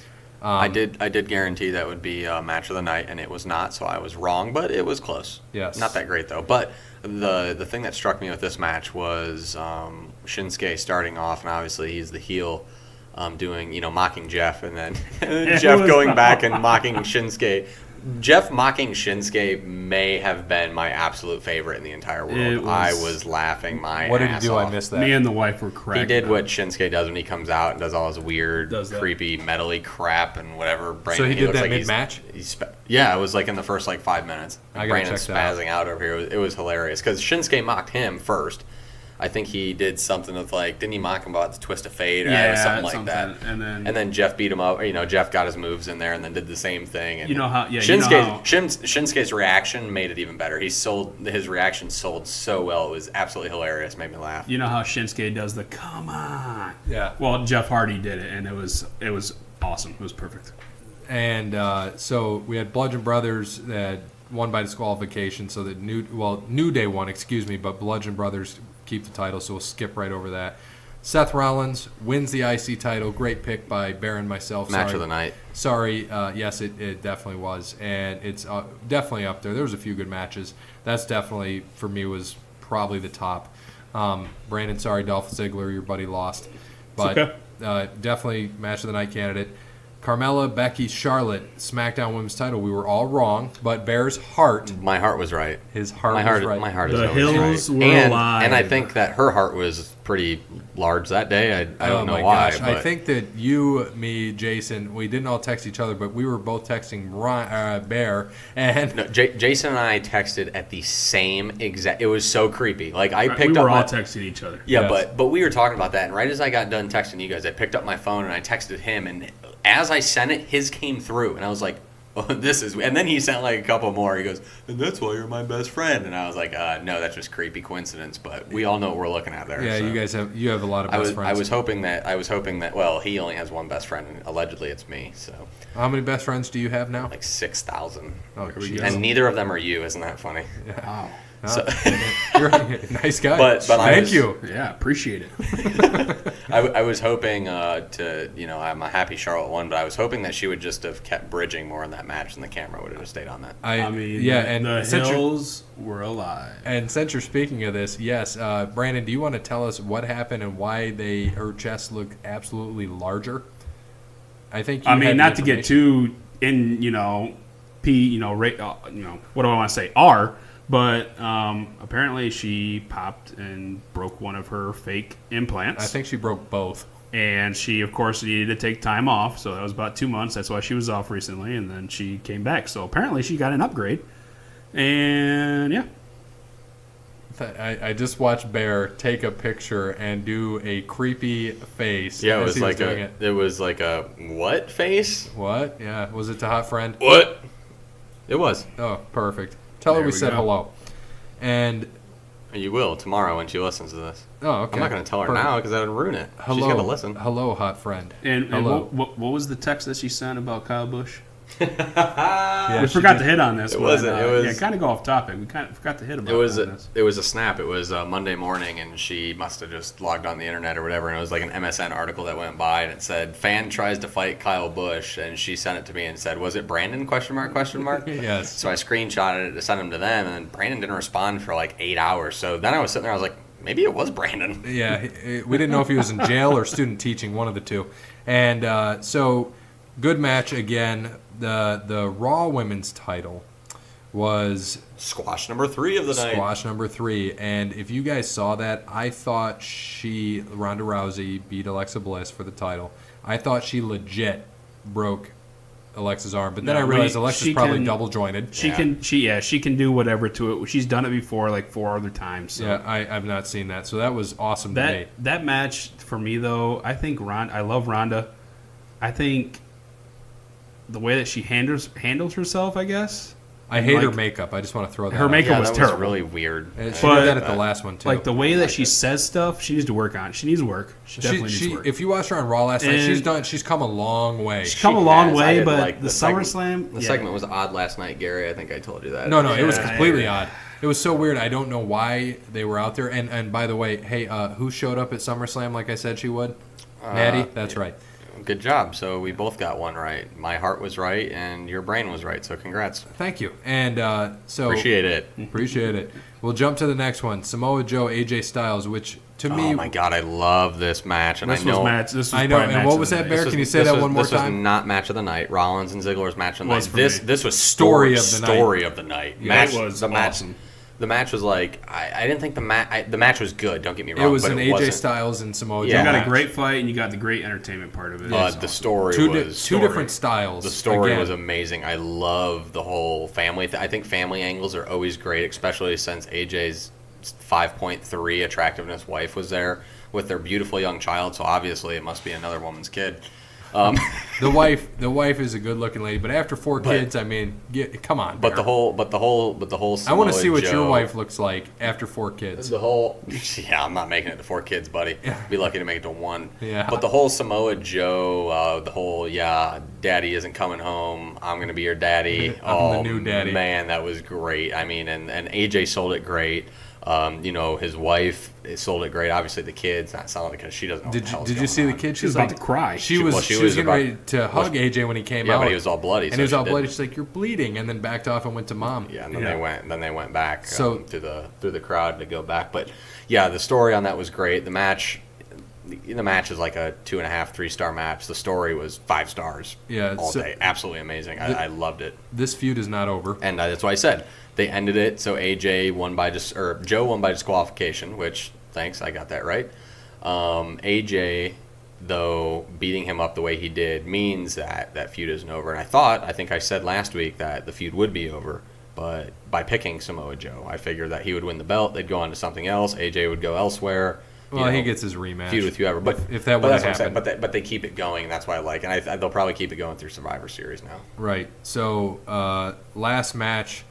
I did guarantee that would be a match of the night, and it was not, so I was wrong, but it was close. Yes. Not that great, though. But the thing that struck me with this match was Shinsuke starting off, and obviously he's the heel, mocking Jeff, and then Jeff going back and mocking Shinsuke. Jeff mocking Shinsuke may have been my absolute favorite in the entire world. I was laughing my What did he ass do? off. I missed that. Me and the wife were cracking. He did up. what Shinsuke does when he comes out and does all his weird, Does that. creepy, metally crap and whatever. So he did looks that like he's- mid-match? Yeah, it was like in the first 5 minutes. I gotta Brandon's check that out. spazzing out over here. It was hilarious because Shinsuke mocked him first. I think he did something with didn't he mock him about the twist of fate or Yeah, something like that? and then Jeff beat him up. Jeff got his moves in there and then did the same thing. And You know how- yeah, Shinsuke's reaction made it even better. His reaction sold so well. It was absolutely hilarious. Made me laugh. You know how Shinsuke does the come on. Yeah. Well, Jeff Hardy did it, and it was awesome. It was perfect. And so we had Bludgeon Brothers that won by disqualification. So that New Day won, but Bludgeon Brothers keep the title, so we'll skip right over that. Seth Rollins wins the IC title. Great pick by Baron myself. Match of the night. Sorry. Yes, it definitely was. And it's definitely up there. There was a few good matches. That's definitely, for me, was probably the top. Brandon, sorry, Dolph Ziggler, your buddy lost. But okay. Definitely match of the night candidate. Carmella, Becky, Charlotte, SmackDown Women's title. We were all wrong, but Bear's heart, My heart was right. his heart My heart, was right. my heart The is always hills right. were and, alive. And I think that her heart was pretty large that day. I don't know my why. gosh. But I think that you, me, Jason, we didn't all text each other, but we were both texting Bear. And no, Jason and I texted at the same exact. It was so creepy. I picked we up were all my. texting each other. Yeah, Yes. but we were talking about that, and right as I got done texting you guys, I picked up my phone and I texted him, and as I sent it, his came through, and I was like, "Oh, this is." And then he sent a couple more. He goes, "And that's why you're my best friend." And I was like, "No, that's just creepy coincidence." But we all know what we're looking at there. yeah, so. you have a lot of best friends. I was hoping that. Well, he only has one best friend, and allegedly it's me. So How many best friends do you have now? 6,000, Oh, we jeez. go. and neither of them are you. Isn't that funny? Wow. Oh, you're a nice guy. But I Thank was- you. Yeah, appreciate it. I was hoping to, I'm a happy Charlotte won, but I was hoping that she would just have kept bridging more in that match, and the camera would have stayed on that. I mean, yeah, the, and the since you're- hills were alive. And since you're speaking of this, yes, Brandon, do you want to tell us what happened and why her chest looked absolutely larger? I think. You I had mean, the not to get information. too in, what do I want to say? R. But apparently she popped and broke one of her fake implants. I think she broke both. And she, of course, needed to take time off. So that was about 2 months. That's why she was off recently. And then she came back. So apparently she got an upgrade. And, yeah. I just watched Bear take a picture and do a creepy face. Yeah, as he was doing it. It was like a what face? What? Yeah. Was it to Hot Friend? What? It was. Oh, perfect. Tell her There we we said go. hello. And You will tomorrow when she listens to this. oh, okay. I'm not going to tell her Perfect. now because that would ruin it. Hello. She's going to listen. Hello, hot friend. And hello. what was the text that she sent about Kyle Busch? Yeah, We she forgot did. to hit on this. It but, wasn't. It was- Yeah, kind of go off topic. We kind of forgot to hit about It was on this. it was a snap. It was Monday morning, and she must have just logged on the internet or whatever. And it was like an MSN article that went by, and it said fan tries to fight Kyle Busch, and she sent it to me and said, "Was it Brandon?" Question mark. Yes. So I screenshotted it to send them to them, and then Brandon didn't respond for like 8 hours. So then I was sitting there, I was like, maybe it was Brandon. Yeah, we didn't know if he was in jail or student teaching, one of the two. And so, good match again. The Raw Women's title was Squash number 3 of the night. squash number 3. And if you guys saw that, I thought Ronda Rousey beat Alexa Bliss for the title. I thought she legit broke Alexa's arm, but then No, I realized she Alexa's probably can- double jointed. She can do whatever to it. She's done it before, like 4 other times. So. Yeah, I've not seen that, so that was awesome to me. That match for me though, I think I love Ronda. I think the way that she handles herself, I guess. I hate her like, makeup. I just want to throw that her out. makeup Yeah, was that terrible. really weird. She did But- that at the last one too. Like the way that she says stuff, she needs to work on. She needs work. She definitely needs work. If you watched her on Raw last night, And- she's come a long way. She's come a long has. I way, didn't but like the segment. SummerSlam, The segment was odd last night, Gary. I think I told you that. No, it was Yeah, completely yeah. odd. It was so weird. I don't know why they were out there. And by the way, hey, who showed up at SummerSlam like I said she would? Maddie? That's right. Good job. So we both got one right. My heart was right, and your brain was right. So congrats. Thank you. And so Appreciate it. Appreciate it. We'll jump to the next one. Samoa Joe, AJ Styles, which to me, Oh my God, I love this match, and This I know. was match. This was I know. probably And match what of was the that, night. Bear? This Can you was- say this that was- one more This was time? not match of the night. Rollins and Ziggler's match of the Was night. for This me. this was Story story of the night. of the night. Yeah, match it was the match. awesome. The match was like I didn't think the match was good. Don't get me wrong. It was but an it AJ wasn't. Styles and Samoa Yeah. Joe. You got match. a great fight, and you got the great entertainment part of it. The story Two was different styles. The story Again. was amazing. I love the whole family. I think family angles are always great, especially since AJ's 5.3 attractiveness wife was there with their beautiful young child. So obviously, it must be another woman's kid. The wife is a good-looking lady, but after 4 kids, I mean, come on. But Bear. the whole. I want to Samoa see what your Joe- wife looks like after 4 kids. The whole, yeah, I'm not making it to 4 kids, buddy. Be lucky to make it to 1. Yeah. But the whole Samoa Joe, the whole, daddy isn't coming home. I'm gonna be your daddy. I'm the new daddy. Man, that was great. I mean, and AJ sold it great. His wife sold it great. Obviously, the kids, not selling it because she doesn't know what the hell's Did you going see the on. kid? She was about to cry. She She was was getting about- ready to hug AJ when he came Yeah, out. but he was all bloody. And so he was she all bloody. didn't- She's like, "You're bleeding," and then backed off and went to mom. Yeah, and then Yeah. they went back So- through the crowd to go back. But yeah, the story on that was great. The match is like a 2.5, 3-star match. The story was 5 stars. Yeah, all so- day, absolutely amazing. I loved it, This feud is not over. and that's why I said they ended it. So Joe won by disqualification, which thanks, I got that right. AJ, though, beating him up the way he did means that feud isn't over. And I think I said last week that the feud would be over, but by picking Samoa Joe, I figured that he would win the belt. They'd go on to something else. AJ would go elsewhere. Well, he gets his rematch. Feud with whoever, but if that but would that's have what I'm saying. happened, But they keep it going, and that's why I like. And they'll probably keep it going through Survivor Series now. right. So last match,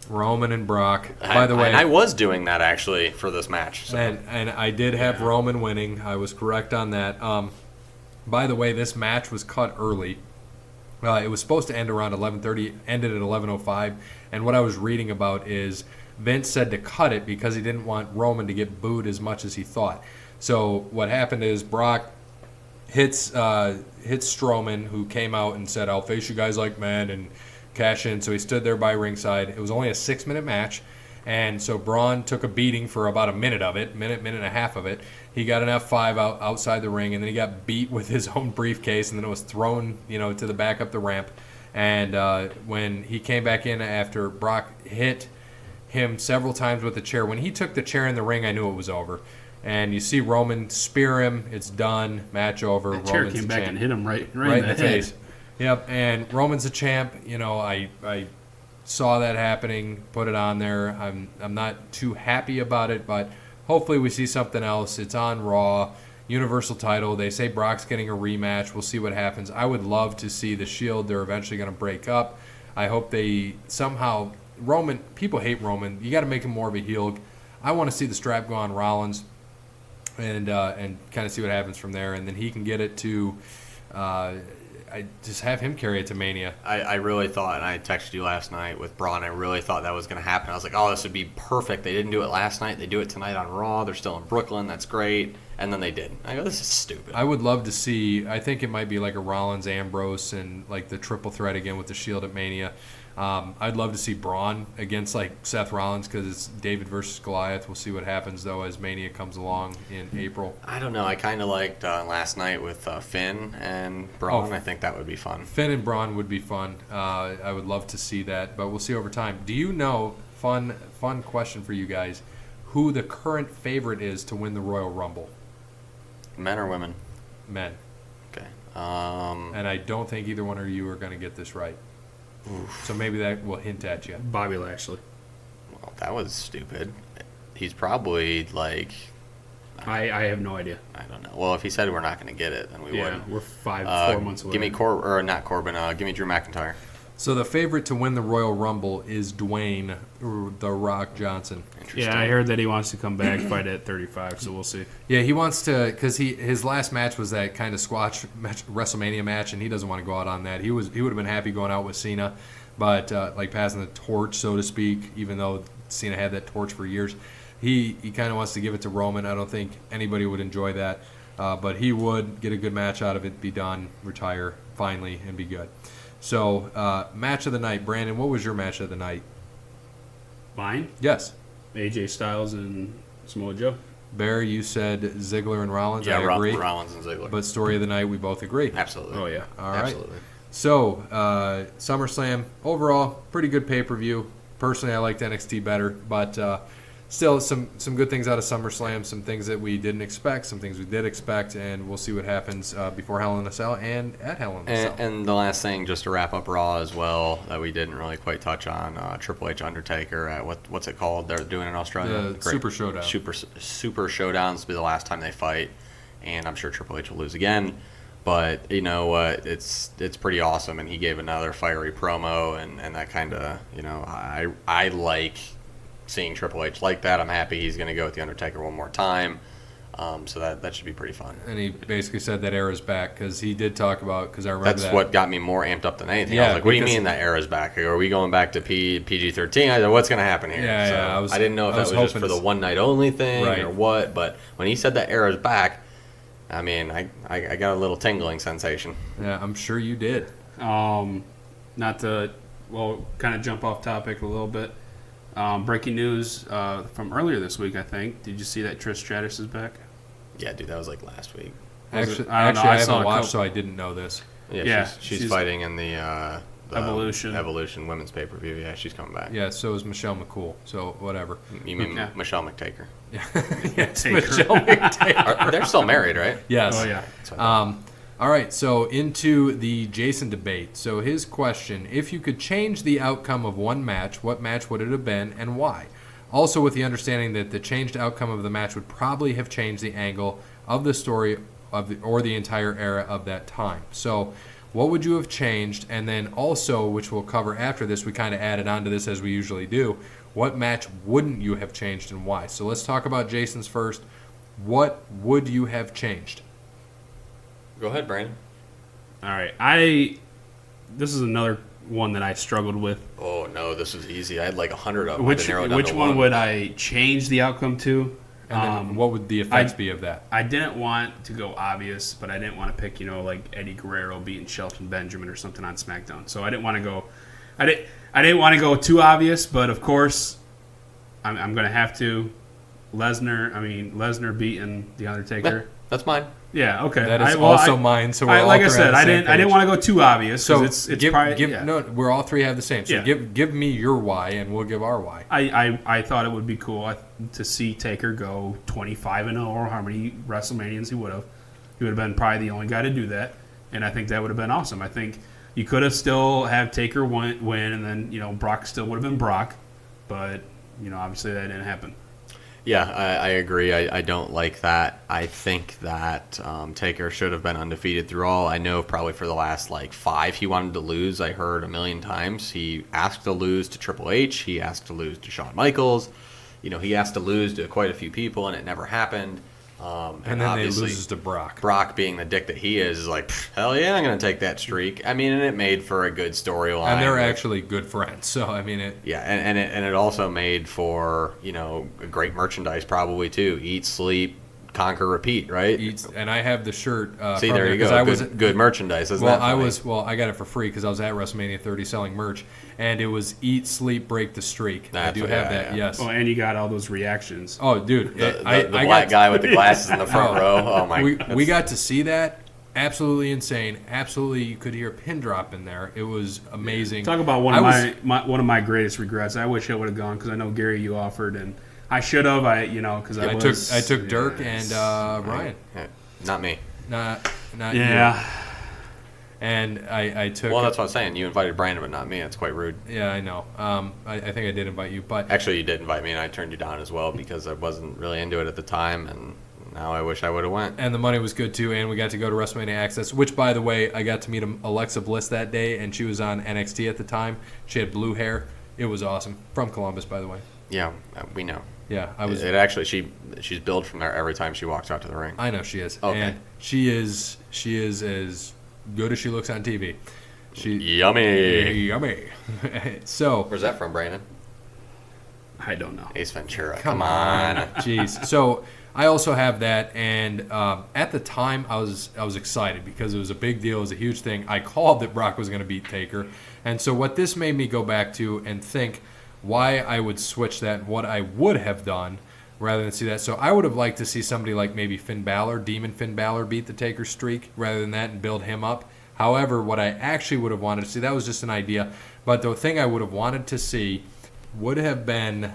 Roman and Brock. By the way, and I was doing that actually for this match. So. and I did have Roman winning. I was correct on that. By the way, this match was cut early. It was supposed to end around 11:30, ended at 11:05. And what I was reading about is Vince said to cut it because he didn't want Roman to get booed as much as he thought. So what happened is Brock hits Strowman, who came out and said, "I'll face you guys like men," and cash in. So he stood there by ringside. It was only a 6-minute match. And so Braun took a beating for about a minute of it, minute and a half of it. He got an F5 outside the ring, and then he got beat with his own briefcase, and then it was thrown, to the back up the ramp. And when he came back in after Brock hit him several times with the chair. When he took the chair in the ring, I knew it was over. And you see Roman spear him. It's done. Match over. That chair Roman's came the back champ. and hit him right Right in the head. face. Yep, and Roman's a champ. You know, I saw that happening, put it on there. I'm not too happy about it, but hopefully we see something else. It's on Raw, Universal title. They say Brock's getting a rematch. We'll see what happens. I would love to see the Shield. They're eventually going to break up. I hope they somehow Roman. People hate Roman. You got to make him more of a heel. I want to see the strap go on Rollins, and kind of see what happens from there, and then he can get it to. I just have him carry it to Mania. I really thought, and I texted you last night with Braun, I really thought that was going to happen. I was like, oh, this would be perfect. They didn't do it last night. They do it tonight on Raw. They're still in Brooklyn. That's great. And then they did. I go, this is stupid. I would love to see. I think it might be like a Rollins, Ambrose, and like the triple threat again with the Shield at Mania. I'd love to see Braun against like Seth Rollins because it's David versus Goliath. We'll see what happens though as Mania comes along in April. I don't know. I kind of liked last night with Finn and Braun. Oh. I think that would be fun. Finn and Braun would be fun. I would love to see that, but we'll see over time. Do you know? Fun question for you guys. Who the current favorite is to win the Royal Rumble? Men or women? Men. Okay. And I don't think either one of you are going to get this right. So maybe that will hint at you. Bobby Lashley. Well, that was stupid. He's probably like, I have no idea. I don't know. Well, if he said we're not going to get it, then we Yeah, wouldn't. we're 4 months away. Give me not Corbin. Give me Drew McIntyre. So the favorite to win the Royal Rumble is Dwayne The Rock Johnson. Yeah, I heard that he wants to come back, fight at 35, so we'll see. Yeah, he wants to because his last match was that kind of squash match, WrestleMania match, and he doesn't want to go out on that. He would have been happy going out with Cena, but like passing the torch, so to speak. Even though Cena had that torch for years, he kind of wants to give it to Roman. I don't think anybody would enjoy that, but he would get a good match out of it, be done, retire finally, and be good. So match of the night, Brandon. What was your match of the night? Mine? Yes. AJ Styles and Samoa Joe. Barry, you said Ziggler and Rollins. Yeah, I agree. Rollins and Ziggler. But story of the night, we both agree. Absolutely. Oh, yeah. All right. Absolutely. So, SummerSlam, overall, pretty good pay-per-view. Personally, I liked NXT better, but still some good things out of SummerSlam, some things that we didn't expect, some things we did expect, and we'll see what happens before Hell in a Cell and at Hell in a Cell. And the last thing, just to wrap up Raw as well, that we didn't really quite touch on, Triple H Undertaker at what's it called? They're doing in Australia. The Super Showdown. Super Showdowns will be the last time they fight, and I'm sure Triple H will lose again. But you know what? It's pretty awesome, and he gave another fiery promo, and that kind of I like seeing Triple H like that. I'm happy he's going to go with the Undertaker one more time. So that should be pretty fun. And he basically said that era's back because he did talk about, because I remember That's that. what got me more amped up than anything. Yeah, I was like, what do you because- mean that era's back? Are we going back to PG-13? I said, what's going to happen here? Yeah, So yeah, I didn't know if that was just hoping for the to- one night only thing Right. or what, but when he said that era's back, I mean, I got a little tingling sensation. Yeah, I'm sure you did. Not to, kind of jump off topic a little bit. Breaking news from earlier this week, I think. Did you see that Trish Stratus is back? Yeah, dude, that was like last week. Actually, I don't know, I I saw haven't a watched, couple- so I didn't know this. Yeah, she's she's fighting in the Evolution. Evolution women's pay-per-view. Yeah, she's coming back. Yeah, so is Michelle McCool. So whatever. You mean Yeah. Michelle McTaker? Yes, Taker. Michelle McTaker. They're still married, right? Yes. Oh, yeah. That's what I thought. All right, so into the Jason debate. So his question, if you could change the outcome of one match, what match would it have been and why? Also with the understanding that the changed outcome of the match would probably have changed the angle of the story or the entire era of that time. So what would you have changed? And then also, which we'll cover after this, we kind of added on to this as we usually do, what match wouldn't you have changed and why? So let's talk about Jason's first. What would you have changed? Go ahead, Brandon. All right. This is another one that I struggled with. Oh, no, this was easy. I had like 100 of them. Which one would I change the outcome to? And then what would the effects be of that? I didn't want to go obvious, but I didn't want to pick, like Eddie Guerrero beating Shelton Benjamin or something on SmackDown. So I didn't want to go. I didn't want to go too obvious, but of course, I'm going to have to. Lesnar beating the Undertaker. That's mine. Yeah, okay. That is also mine. So we're all like I three said, on the I same didn't page. want to go too obvious. So it's give, probably, no, we're all three have the same. So Yeah. give me your why, and we'll give our why. I thought it would be cool to see Taker go 25-0 or how many WrestleManias he would have. He would have been probably the only guy to do that, and I think that would have been awesome. I think you could have still had Taker win, and then Brock still would have been Brock, but obviously that didn't happen. Yeah, I agree. I don't like that. I think that Taker should have been undefeated through all. I know probably for the last 5 he wanted to lose. I heard a million times. He asked to lose to Triple H. He asked to lose to Shawn Michaels. He asked to lose to quite a few people, and it never happened. And then they loses to Brock. Brock, being the dick that he is like, hell yeah, I'm going to take that streak. I mean, and it made for a good storyline. And they're actually good friends. So, I mean, it. Yeah, and it also made for, a great merchandise probably too. Eat, sleep, conquer, repeat, right? And I have the shirt. See, from there you go. Good merchandise. Isn't that funny? I got it for free because I was at WrestleMania 30 selling merch, and it was eat, sleep, break the streak. I do have that. Yeah. Yes. Oh, and you got all those reactions. Oh, dude, The black guy with the glasses in the front row. Oh my! We got to see that. Absolutely insane. Absolutely, you could hear a pin drop in there. It was amazing. Talk about one of my greatest regrets. I wish I would have gone because I know Gary, you offered, and I should have. Because I took Dirk and Ryan. Not me. Not Yeah. you. And I took. Well, that's what I'm saying. You invited Brandon, but not me. That's quite rude. Yeah, I know. I think I did invite you, but Actually, you did invite me, and I turned you down as well because I wasn't really into it at the time, and now I wish I would have went. and the money was good too, and we got to go to WrestleMania Access, which, by the way, I got to meet Alexa Bliss that day, and she was on NXT at the time. She had blue hair. It was awesome. From Columbus, by the way. Yeah, we know. Yeah, I was. It actually she's billed from there every time she walks out to the ring. I know she is. Okay. And she is as good as she looks on TV. Yummy. So. Where's that from, Brandon? I don't know. Ace Ventura. Come on. Jeez. So I also have that, and at the time I was excited because it was a big deal. It was a huge thing. I called that Brock was going to beat Taker, and so what this made me go back to and think why I would switch that, what I would have done rather than see that. So I would have liked to see somebody like maybe Finn Balor, Demon Finn Balor, beat the Taker streak rather than that and build him up. However, what I actually would have wanted to see, that was just an idea, but the thing I would have wanted to see would have been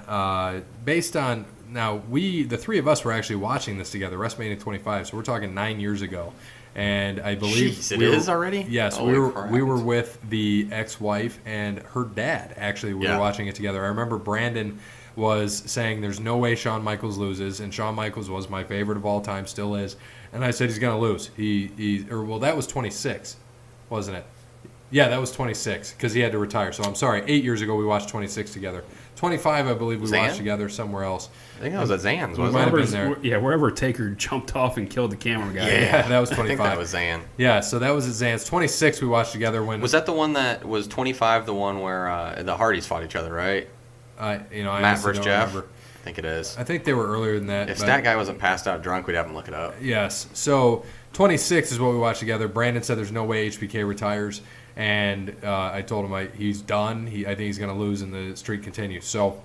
based on, now the three of us were actually watching this together, WrestleMania 25, so we're talking 9 years ago. And I believe Jeez, it is already? Yes, Holy we were with the ex-wife and her dad. Actually, we were watching it together. I remember Brandon was saying there's no way Shawn Michaels loses, and Shawn Michaels was my favorite of all time, still is. And I said he's going to lose. That was 26, wasn't it? Yeah, that was 26 because he had to retire. So I'm sorry, 8 years ago we watched 26 together. 25, I believe we watched together somewhere else. I think that was at Zan's, We wasn't might it? have been there. Yeah, wherever Taker jumped off and killed the camera guy. Yeah, that was I 25. think that was Zan. Yeah, so that was at Zan's. 26 we watched together when... Was that the one that was 25, the one where the Hardys fought each other, right? I Matt honestly versus don't Jeff? remember. I think it is. I think they were earlier than that. If but- that guy wasn't passed out drunk, we'd have him look it up. Yes. So 26 is what we watched together. Brandon said there's no way HBK retires, and I told him he's done. I think he's going to lose, and the streak continues. So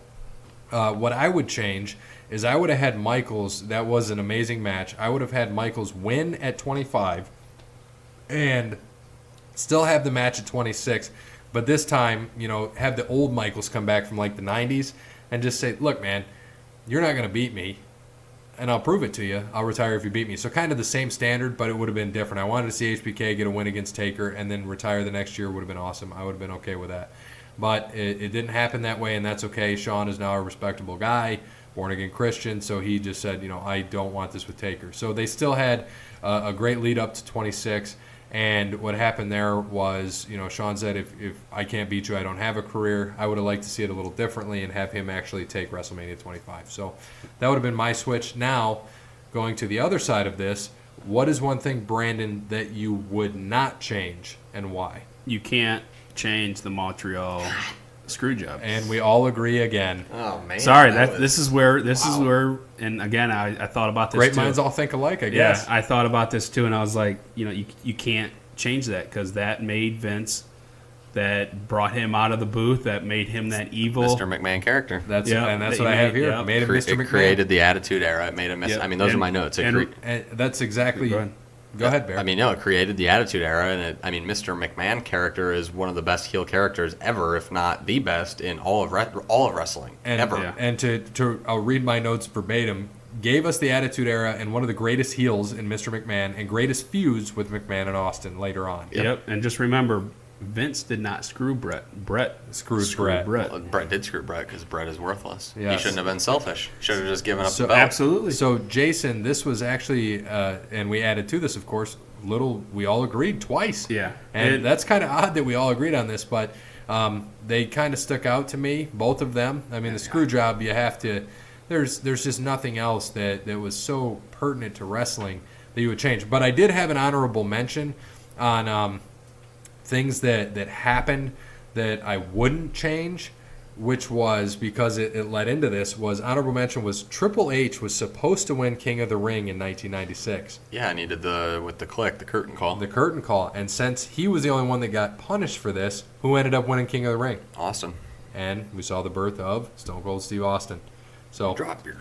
what I would change is I would have had Michaels. That was an amazing match. I would have had Michaels win at 25 and still have the match at 26, but this time, have the old Michaels come back from like the 90s and just say, look, man, you're not going to beat me. And I'll prove it to you. I'll retire if you beat me. So kind of the same standard, but it would have been different. I wanted to see HBK get a win against Taker and then retire the next year would have been awesome. I would have been okay with that. But it didn't happen that way, and that's okay. Shawn is now a respectable guy, born-again Christian, so he just said, I don't want this with Taker. So they still had a great lead up to 26, and what happened there was, Shawn said, if I can't beat you, I don't have a career. I would have liked to see it a little differently and have him actually take WrestleMania 25. So that would have been my switch. Now, going to the other side of this, what is one thing, Brandon, that you would not change and why? You can't change the Montreal screw job. And we all agree again. Oh, man. Sorry, this is where, and again, I thought about this Great too. minds all think alike, I guess. Yeah, I thought about this too, and I was like, you can't change that because that made Vince that brought him out of the booth, that made him that evil. Mr. McMahon character. That's Yeah, and that's that what I he have made, here. yeah. Made him Mr. McMahon. It created the Attitude Era. It made him. Yep. I mean, those are my notes. And that's exactly. Go ahead. Go ahead, Bear. I mean, no, it created the Attitude Era, and Mr. McMahon character is one of the best heel characters ever, if not the best in all of wrestling and, ever. Yeah. And to I'll read my notes verbatim. Gave us the Attitude Era and one of the greatest heels in Mr. McMahon and greatest feuds with McMahon and Austin later on. Yep. And just remember, Vince did not screw Brett. Brett Screwed Brett. Well, Brett did screw Brett because Brett is worthless. Yes. He shouldn't have been selfish. Should have just given up So the belt. Absolutely. So Jason, this was actually, and we added to this, of course. We all agreed twice. Yeah. And that's kind of odd that we all agreed on this, but they kind of stuck out to me, both of them. I mean, the screw job, you have to. There's just nothing else that was so pertinent to wrestling that you would change. But I did have an honorable mention on things that happened that I wouldn't change, which was, because it led into this, was honorable mention was Triple H was supposed to win King of the Ring in 1996. Yeah, and he did the curtain call. The curtain call. And since he was the only one that got punished for this, who ended up winning King of the Ring? Austin. And we saw the birth of Stone Cold Steve Austin. So Drop your,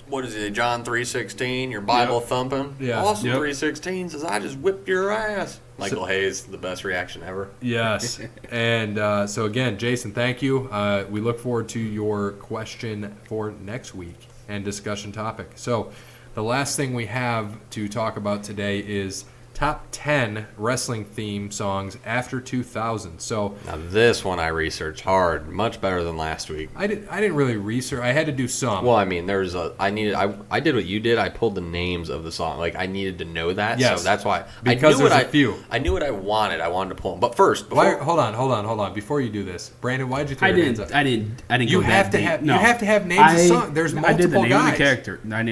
what is it, John 3:16, your Bible thumping? Yeah. Austin Yep. 3:16 says, I just whipped your ass. Michael Hayes, the best reaction ever. yes. And so again, Jason, thank you. We look forward to your question for next week and discussion topic. So the last thing we have to talk about today is top 10 wrestling theme songs after 2000. So Now this one I researched hard, much better than last week. I didn't really research. I had to do some. Well, I mean, I did what you did. I pulled the names of the song. Like I needed to know that. Yes. So that's why. Because I knew there's what a few. I knew what I wanted. I wanted to pull them. But first, Why, before, hold on. Before you do this, Brandon, why'd you throw I your hands didn't. up? I didn't. You go have that to deep. have. No. You have to have names of songs. There's multiple I did the name guys. of the character. I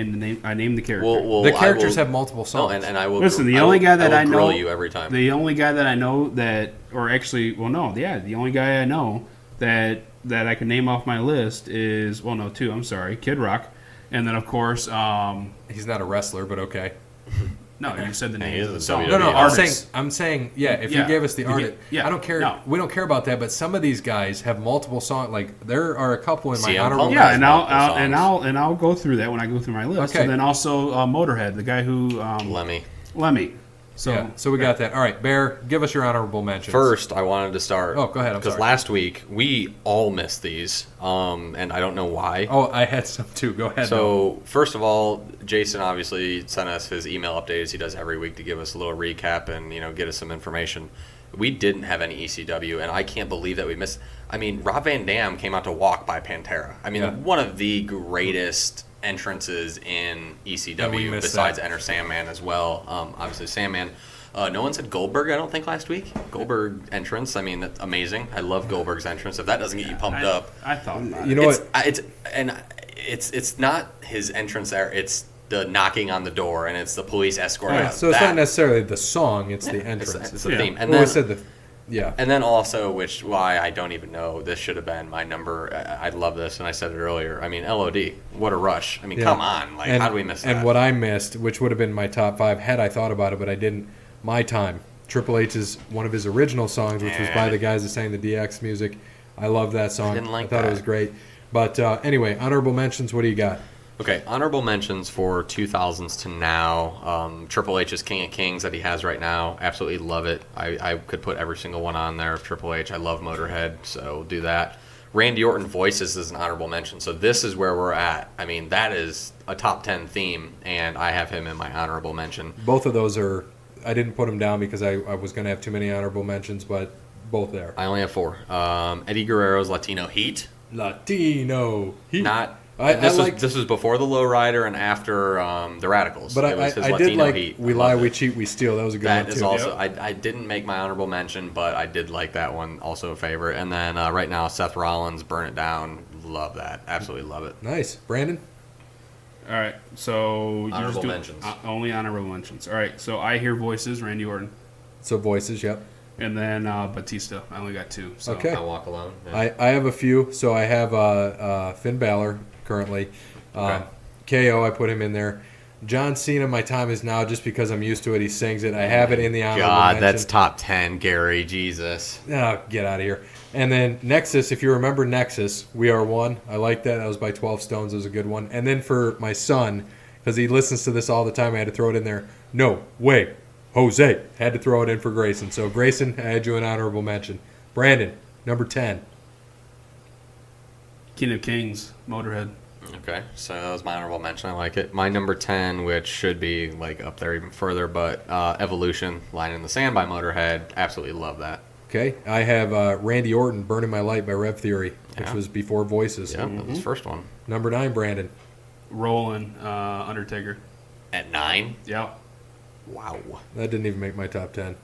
named the character. well, The I characters will- have multiple songs. No, and I will. Listen, the I only will- guy that will I know, grill you every time. the only guy that I know that, or actually, well, no, yeah, the only guy I know that I can name off my list is, well, no, two. I'm sorry, Kid Rock, and then of course, He's not a wrestler, but okay. no, you said the Yeah, he name is of the a song. WWE No, no, Artists. I'm saying, yeah. If Yeah. you gave us the You artist, get- yeah. I don't care. No. We don't care about that. But some of these guys have multiple songs. Like there are a couple in my CM honorable. Punk. Yeah, Guys and multiple songs. I'll go through that when I go through my list. Okay. And then also Motorhead, the guy who Lemmy. So Yeah, so we got that. All right, Bear, give us your honorable mentions. First, I wanted to start. Oh, go ahead, I'm Because sorry. last week we all missed these, and I don't know why. Oh, I had some too. Go ahead. So first of all, Jason obviously sent us his email updates he does every week to give us a little recap and get us some information. We didn't have any ECW, and I can't believe that we missed. I mean, Rob Van Dam came out to Walk by Pantera. I mean, Yeah. one of the greatest entrances in And we ECW missed besides that. Enter Sandman as well. Obviously Sandman. No one said Goldberg, I don't think, last week. Goldberg entrance, I mean, that's amazing. I love Goldberg's entrance. If that doesn't get you pumped up, I thought about You it. know it's it's not his entrance there. It's the knocking on the door, and it's the police escort. Right, out. so it's That- not necessarily the song; it's the it's, entrance. it's the Yeah. theme. And Well, then we said yeah. and then also, which why I don't even know, this should have been my number. I love this, and I said it earlier. I mean, LOD, what a rush! I mean, Yeah. come on, like how do we miss that? And what I missed, which would have been my top 5 had I thought about it, but I didn't. My Time. Triple H's one of his original songs, which was by the guys that sang the DX music. I love that song. didn't like I thought it that. was great. But anyway, honorable mentions. What do you got? Okay, honorable mentions for 2000s to now. Triple H's King of Kings that he has right now. Absolutely love it. I could put every single one on there of Triple H. I love Motorhead, so do that. Randy Orton Voices is an honorable mention. So this is where we're at. I mean, that is a top 10 theme, and I have him in my honorable mention. Both of those are. I didn't put them down because I was going to have too many honorable mentions, but both there. I only have 4. Eddie Guerrero's Latino Heat. Latino. Not. I This liked- was before the Lowrider and after the Radicals. But It was his I did Latino like Heat. We I Lie, loved We it. Cheat, We Steal. That was a good That one, is too. also I didn't make my honorable mention, but I did like that one. Also a favorite. And then right now, Seth Rollins, Burn It Down. Love that. Absolutely love it. Nice. Brandon? All right, so you Honorable just do mentions. Only honorable mentions. All right, so I Hear Voices, Randy Orton, So voices, yep. and then Batista. I only got 2. So. Okay. I Walk Alone. Yeah. I have a few. So I have Finn Balor currently. Okay. KO, I put him in there. John Cena, My Time Is Now, just because I'm used to it. He sings it. I have it in the honorable God, mention. that's top 10, Gary. Jesus. Oh, get out of here. And then Nexus, if you remember Nexus, We Are One. I like that. That was by 12 Stones. It was a good one. And then for my son, because he listens to this all the time, I had to throw it in there. No Way, Jose. Had to throw it in for Grayson. So, Grayson, I had you an honorable mention. Brandon, number 10. King of Kings, Motorhead. Okay, so that was my honorable mention. I like it. My number 10, which should be like up there even further, but Evolution, Line in the Sand by Motorhead. Absolutely love that. Okay. I have Randy Orton, Burning My Light by Rev Theory, which Yeah. was before Voices. Yeah, that was the first one. Number 9, Brandon. Rollin', Undertaker. At 9? Yep. Wow. That didn't even make my top 10.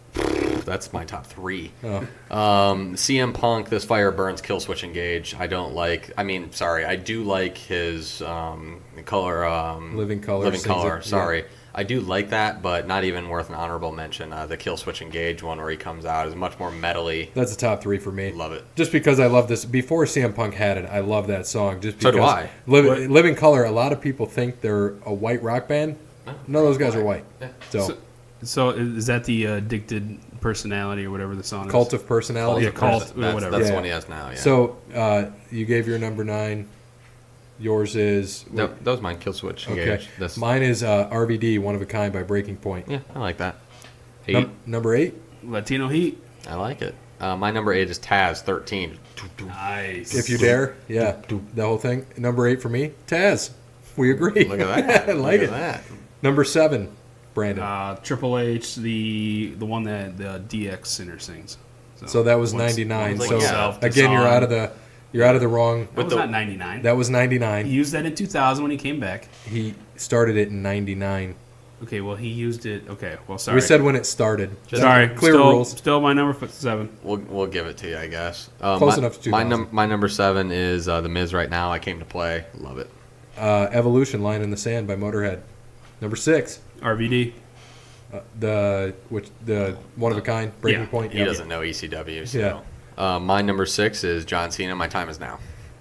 That's my top 3. Oh. CM Punk, This Fire Burns, Kill Switch Engage. I don't like. I do like his color. Living Color. Living sings Color. it. Sorry, Yeah. I do like that, but not even worth an honorable mention. The Kill Switch Engage one where he comes out is much more metally. That's a top 3 for me. Love it. Just because I love this. Before CM Punk had it, I love that song. Just So because do I. Living Color, a lot of people think they're a white rock band. None of those guys are white. Yeah. So is that the Addicted Personality or whatever the song Cult is? of Personality. Yeah, Cult, That's whatever. That's Yeah. the one he has now. Yeah. So you gave your number 9. Yours is that was mine. Kill Switch okay. Engage. That's, Mine is RVD, One of a Kind by Breaking Point. yeah, I like that. 8. Number 8. Latino Heat. I like it. My number 8 is Taz 13. Nice. If You Dare. Yeah, the whole thing. Number 8 for me, Taz. We agree. Look at that. I like Look it. at that. Number 7, Brandon. Triple H, the one that the DX singer sings. So that was What's- 99. like, So yeah. again, you're out of the wrong. That was the- not 99. That was He 99. used that in 2000 when he came back. He started it in 99. Okay, well he used it. Okay, well sorry. We said when it started. sorry. Clear still, rules. Still my number 7. We'll give it to you, I guess. Close enough to my 2000. my number 7 is The Miz Right Now. I Came to Play. Love it. Evolution, Line in the Sand by Motorhead. Number 6, RVD. the One of a Kind, Breaking Yeah. Point. He Yep. doesn't know ECW. So. Yeah. My number 6 is John Cena. My Time Is Now.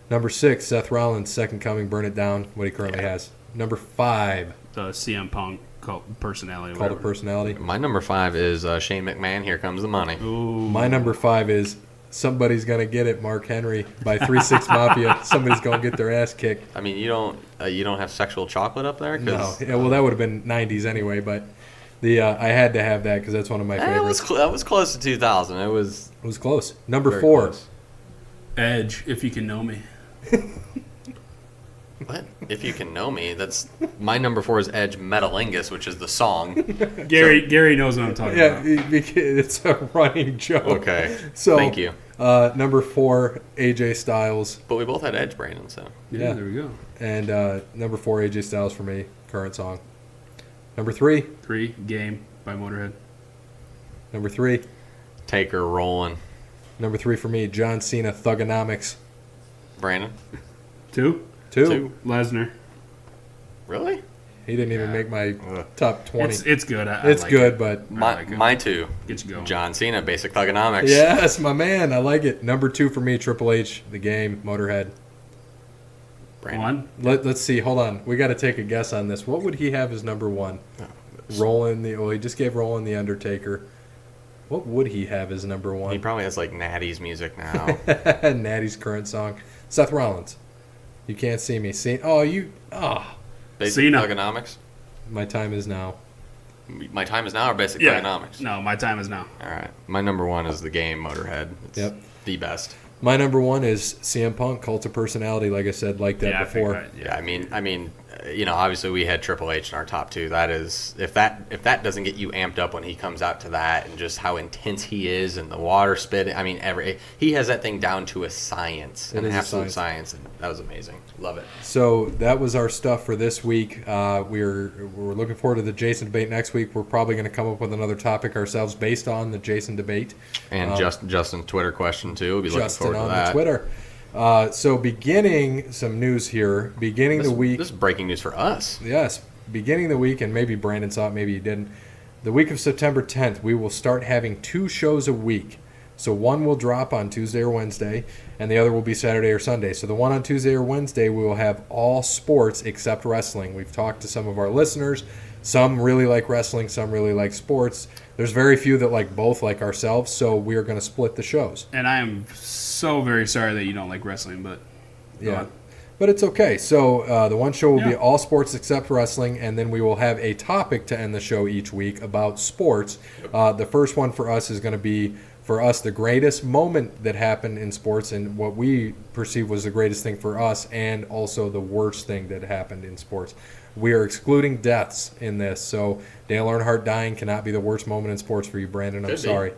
Number 6, Seth Rollins, Second Coming, Burn It Down. What he currently has. Number 5, The CM Punk Cult Personality. Cult of whatever. Personality. My number 5 is Shane McMahon. Here Comes the Money. Ooh. My number 5 is Somebody's Gonna Get It, Mark Henry by 3-6 Mafia. Somebody's gonna get their ass kicked. I mean, you don't have Sexual Chocolate up there? No, 'Cause yeah, well that would have been 90s anyway, but I had to have that because that's one of my favorites. that was close to 2000. It was It was close. Number very 4, close. Edge, If You Can Know Me. What? If You Can Know Me, that's my number 4 is Edge Metalingus, which is the song. Gary knows what I'm talking yeah, about. it's a running joke. Okay. So Thank you. Number 4, AJ Styles, But we both had Edge, Brandon, so. Yeah, yeah. there we go. and number 4, AJ Styles for me, current song. Number 3, 3, Game by Motorhead. number 3, Taker rolling. number 3 for me, John Cena, Thuganomics. Brandon? 2, 2. Lesnar. Really? He didn't even make my top 20. It's good. I It's like good, it. but My 2. Get you going. John Cena, Basic Thuganomics. yes, my man, I like it. Number 2 for me, Triple H, The Game, Motorhead. Brandon. 1. Let's see. Hold on. We got to take a guess on this. What would he have as number 1? He just gave Roland the Undertaker. What would he have as number He 1? probably has like Natty's music now. Natty's current song. Seth Rollins. You can't see me. Basic Cena. Thuganomics. My time is now. My Time Is Now or Basic Yeah. Thuganomics? No, my time is now. All right. My number 1 is The Game, Motorhead. It's Yep. the best. My number 1 is CM Punk, Cult of Personality. Like I said, like that Yeah, before. I think Yeah, I mean, obviously we had Triple H in our top 2. That is, if that doesn't get you amped up when he comes out to that, and just how intense he is, and the water spit. I mean, he has that thing down to a science, It an is a absolute science. science, and that was amazing. Love it. So that was our stuff for this week. We're looking forward to the Jason debate next week. We're probably going to come up with another topic ourselves based on the Jason debate. And Justin's Twitter question too. We'll be looking Justin forward to on that. the Twitter. So beginning some news here. Beginning the week. This is breaking news for us. Yes, beginning the week, and maybe Brandon saw it, maybe he didn't. The week of September 10th, we will start having 2 shows a week. So one will drop on Tuesday or Wednesday, and the other will be Saturday or Sunday. So the one on Tuesday or Wednesday, we will have all sports except wrestling. We've talked to some of our listeners. Some really like wrestling, some really like sports. There's very few that like both, like ourselves, so we are going to split the shows. And I am so very sorry that you don't like wrestling, but Yeah. But it's okay. So the one show will be Yeah. all sports except wrestling, and then we will have a topic to end the show each week about sports. The first one for us is going to be, for us, the greatest moment that happened in sports and what we perceive was the greatest thing for us, and also the worst thing that happened in sports. We are excluding deaths in this, so Dale Earnhardt dying cannot be the worst moment in sports for you, Brandon. I'm Could be. sorry.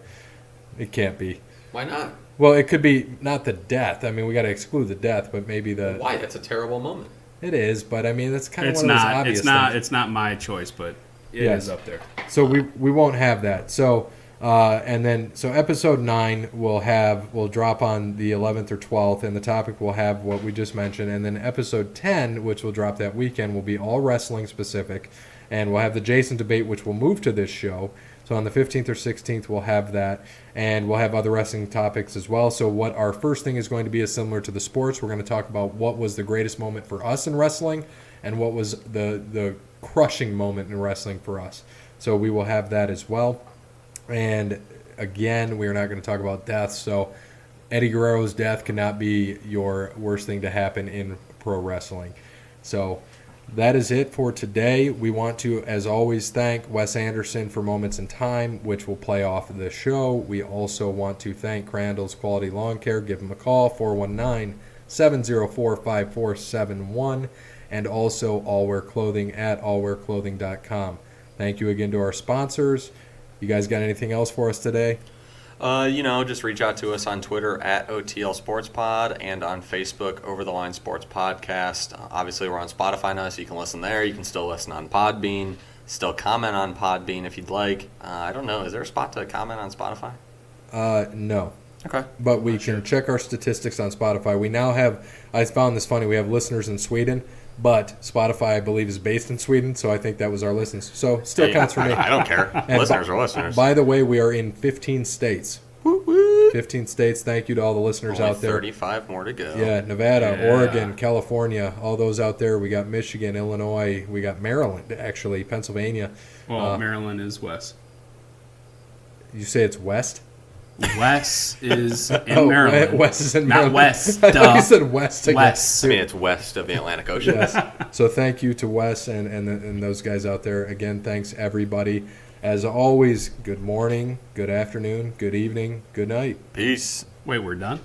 It can't be. Why not? Well, it could be not the death. I mean, we got to exclude the death, but maybe the... Why? That's a terrible moment. It is, but I mean, that's kind of it's one of those not. obvious It's not. things. It's not my choice, but it is Yes. up there. So we won't have that. So and then episode 9 will drop on the 11th or 12th, and the topic will have what we just mentioned, and then episode 10, which will drop that weekend, will be all wrestling specific, and we'll have the Jason debate, which will move to this show. So on the 15th or 16th, we'll have that, and we'll have other wrestling topics as well. So what our first thing is going to be is similar to the sports. We're going to talk about what was the greatest moment for us in wrestling, and what was the crushing moment in wrestling for us. So we will have that as well. And again, we are not going to talk about death. So Eddie Guerrero's death cannot be your worst thing to happen in pro wrestling. So that is it for today. We want to, as always, thank Wes Anderson for Moments in Time, which will play off of the show. We also want to thank Crandall's Quality Lawn Care. Give them a call, 419-704-5471, and also All Wear Clothing at allwearclothing.com. Thank you again to our sponsors. You guys got anything else for us today? Just reach out to us on Twitter at OTL Sports Pod and on Facebook, Over the Line Sports Podcast. Obviously, we're on Spotify now, so you can listen there. You can still listen on Podbean, still comment on Podbean if you'd like. I don't know. Is there a spot to comment on Spotify? No. Okay. But we can check our statistics on Spotify. We now have, I found this funny, we have listeners in Sweden, but Spotify, I believe, is based in Sweden, so I think that was our listens. So still counts for me. I don't care. And Listeners are listeners. By the way, we are in 15 states. 15 states. Thank you to all the listeners Only out there. 35 more to go. Yeah, Nevada, Yeah. Oregon, California, all those out there. We got Michigan, Illinois. We got Maryland, actually, Pennsylvania. Well, Maryland is west. You say it's west? West is in Maryland. West is in Not Maryland. west, I thought duh. you said west. Again. West. I mean, it's west of the Atlantic Ocean. Yes. So thank you to Wes and those guys out there. Again, thanks everybody. As always, good morning, good afternoon, good evening, good night. Peace. Wait, we're done?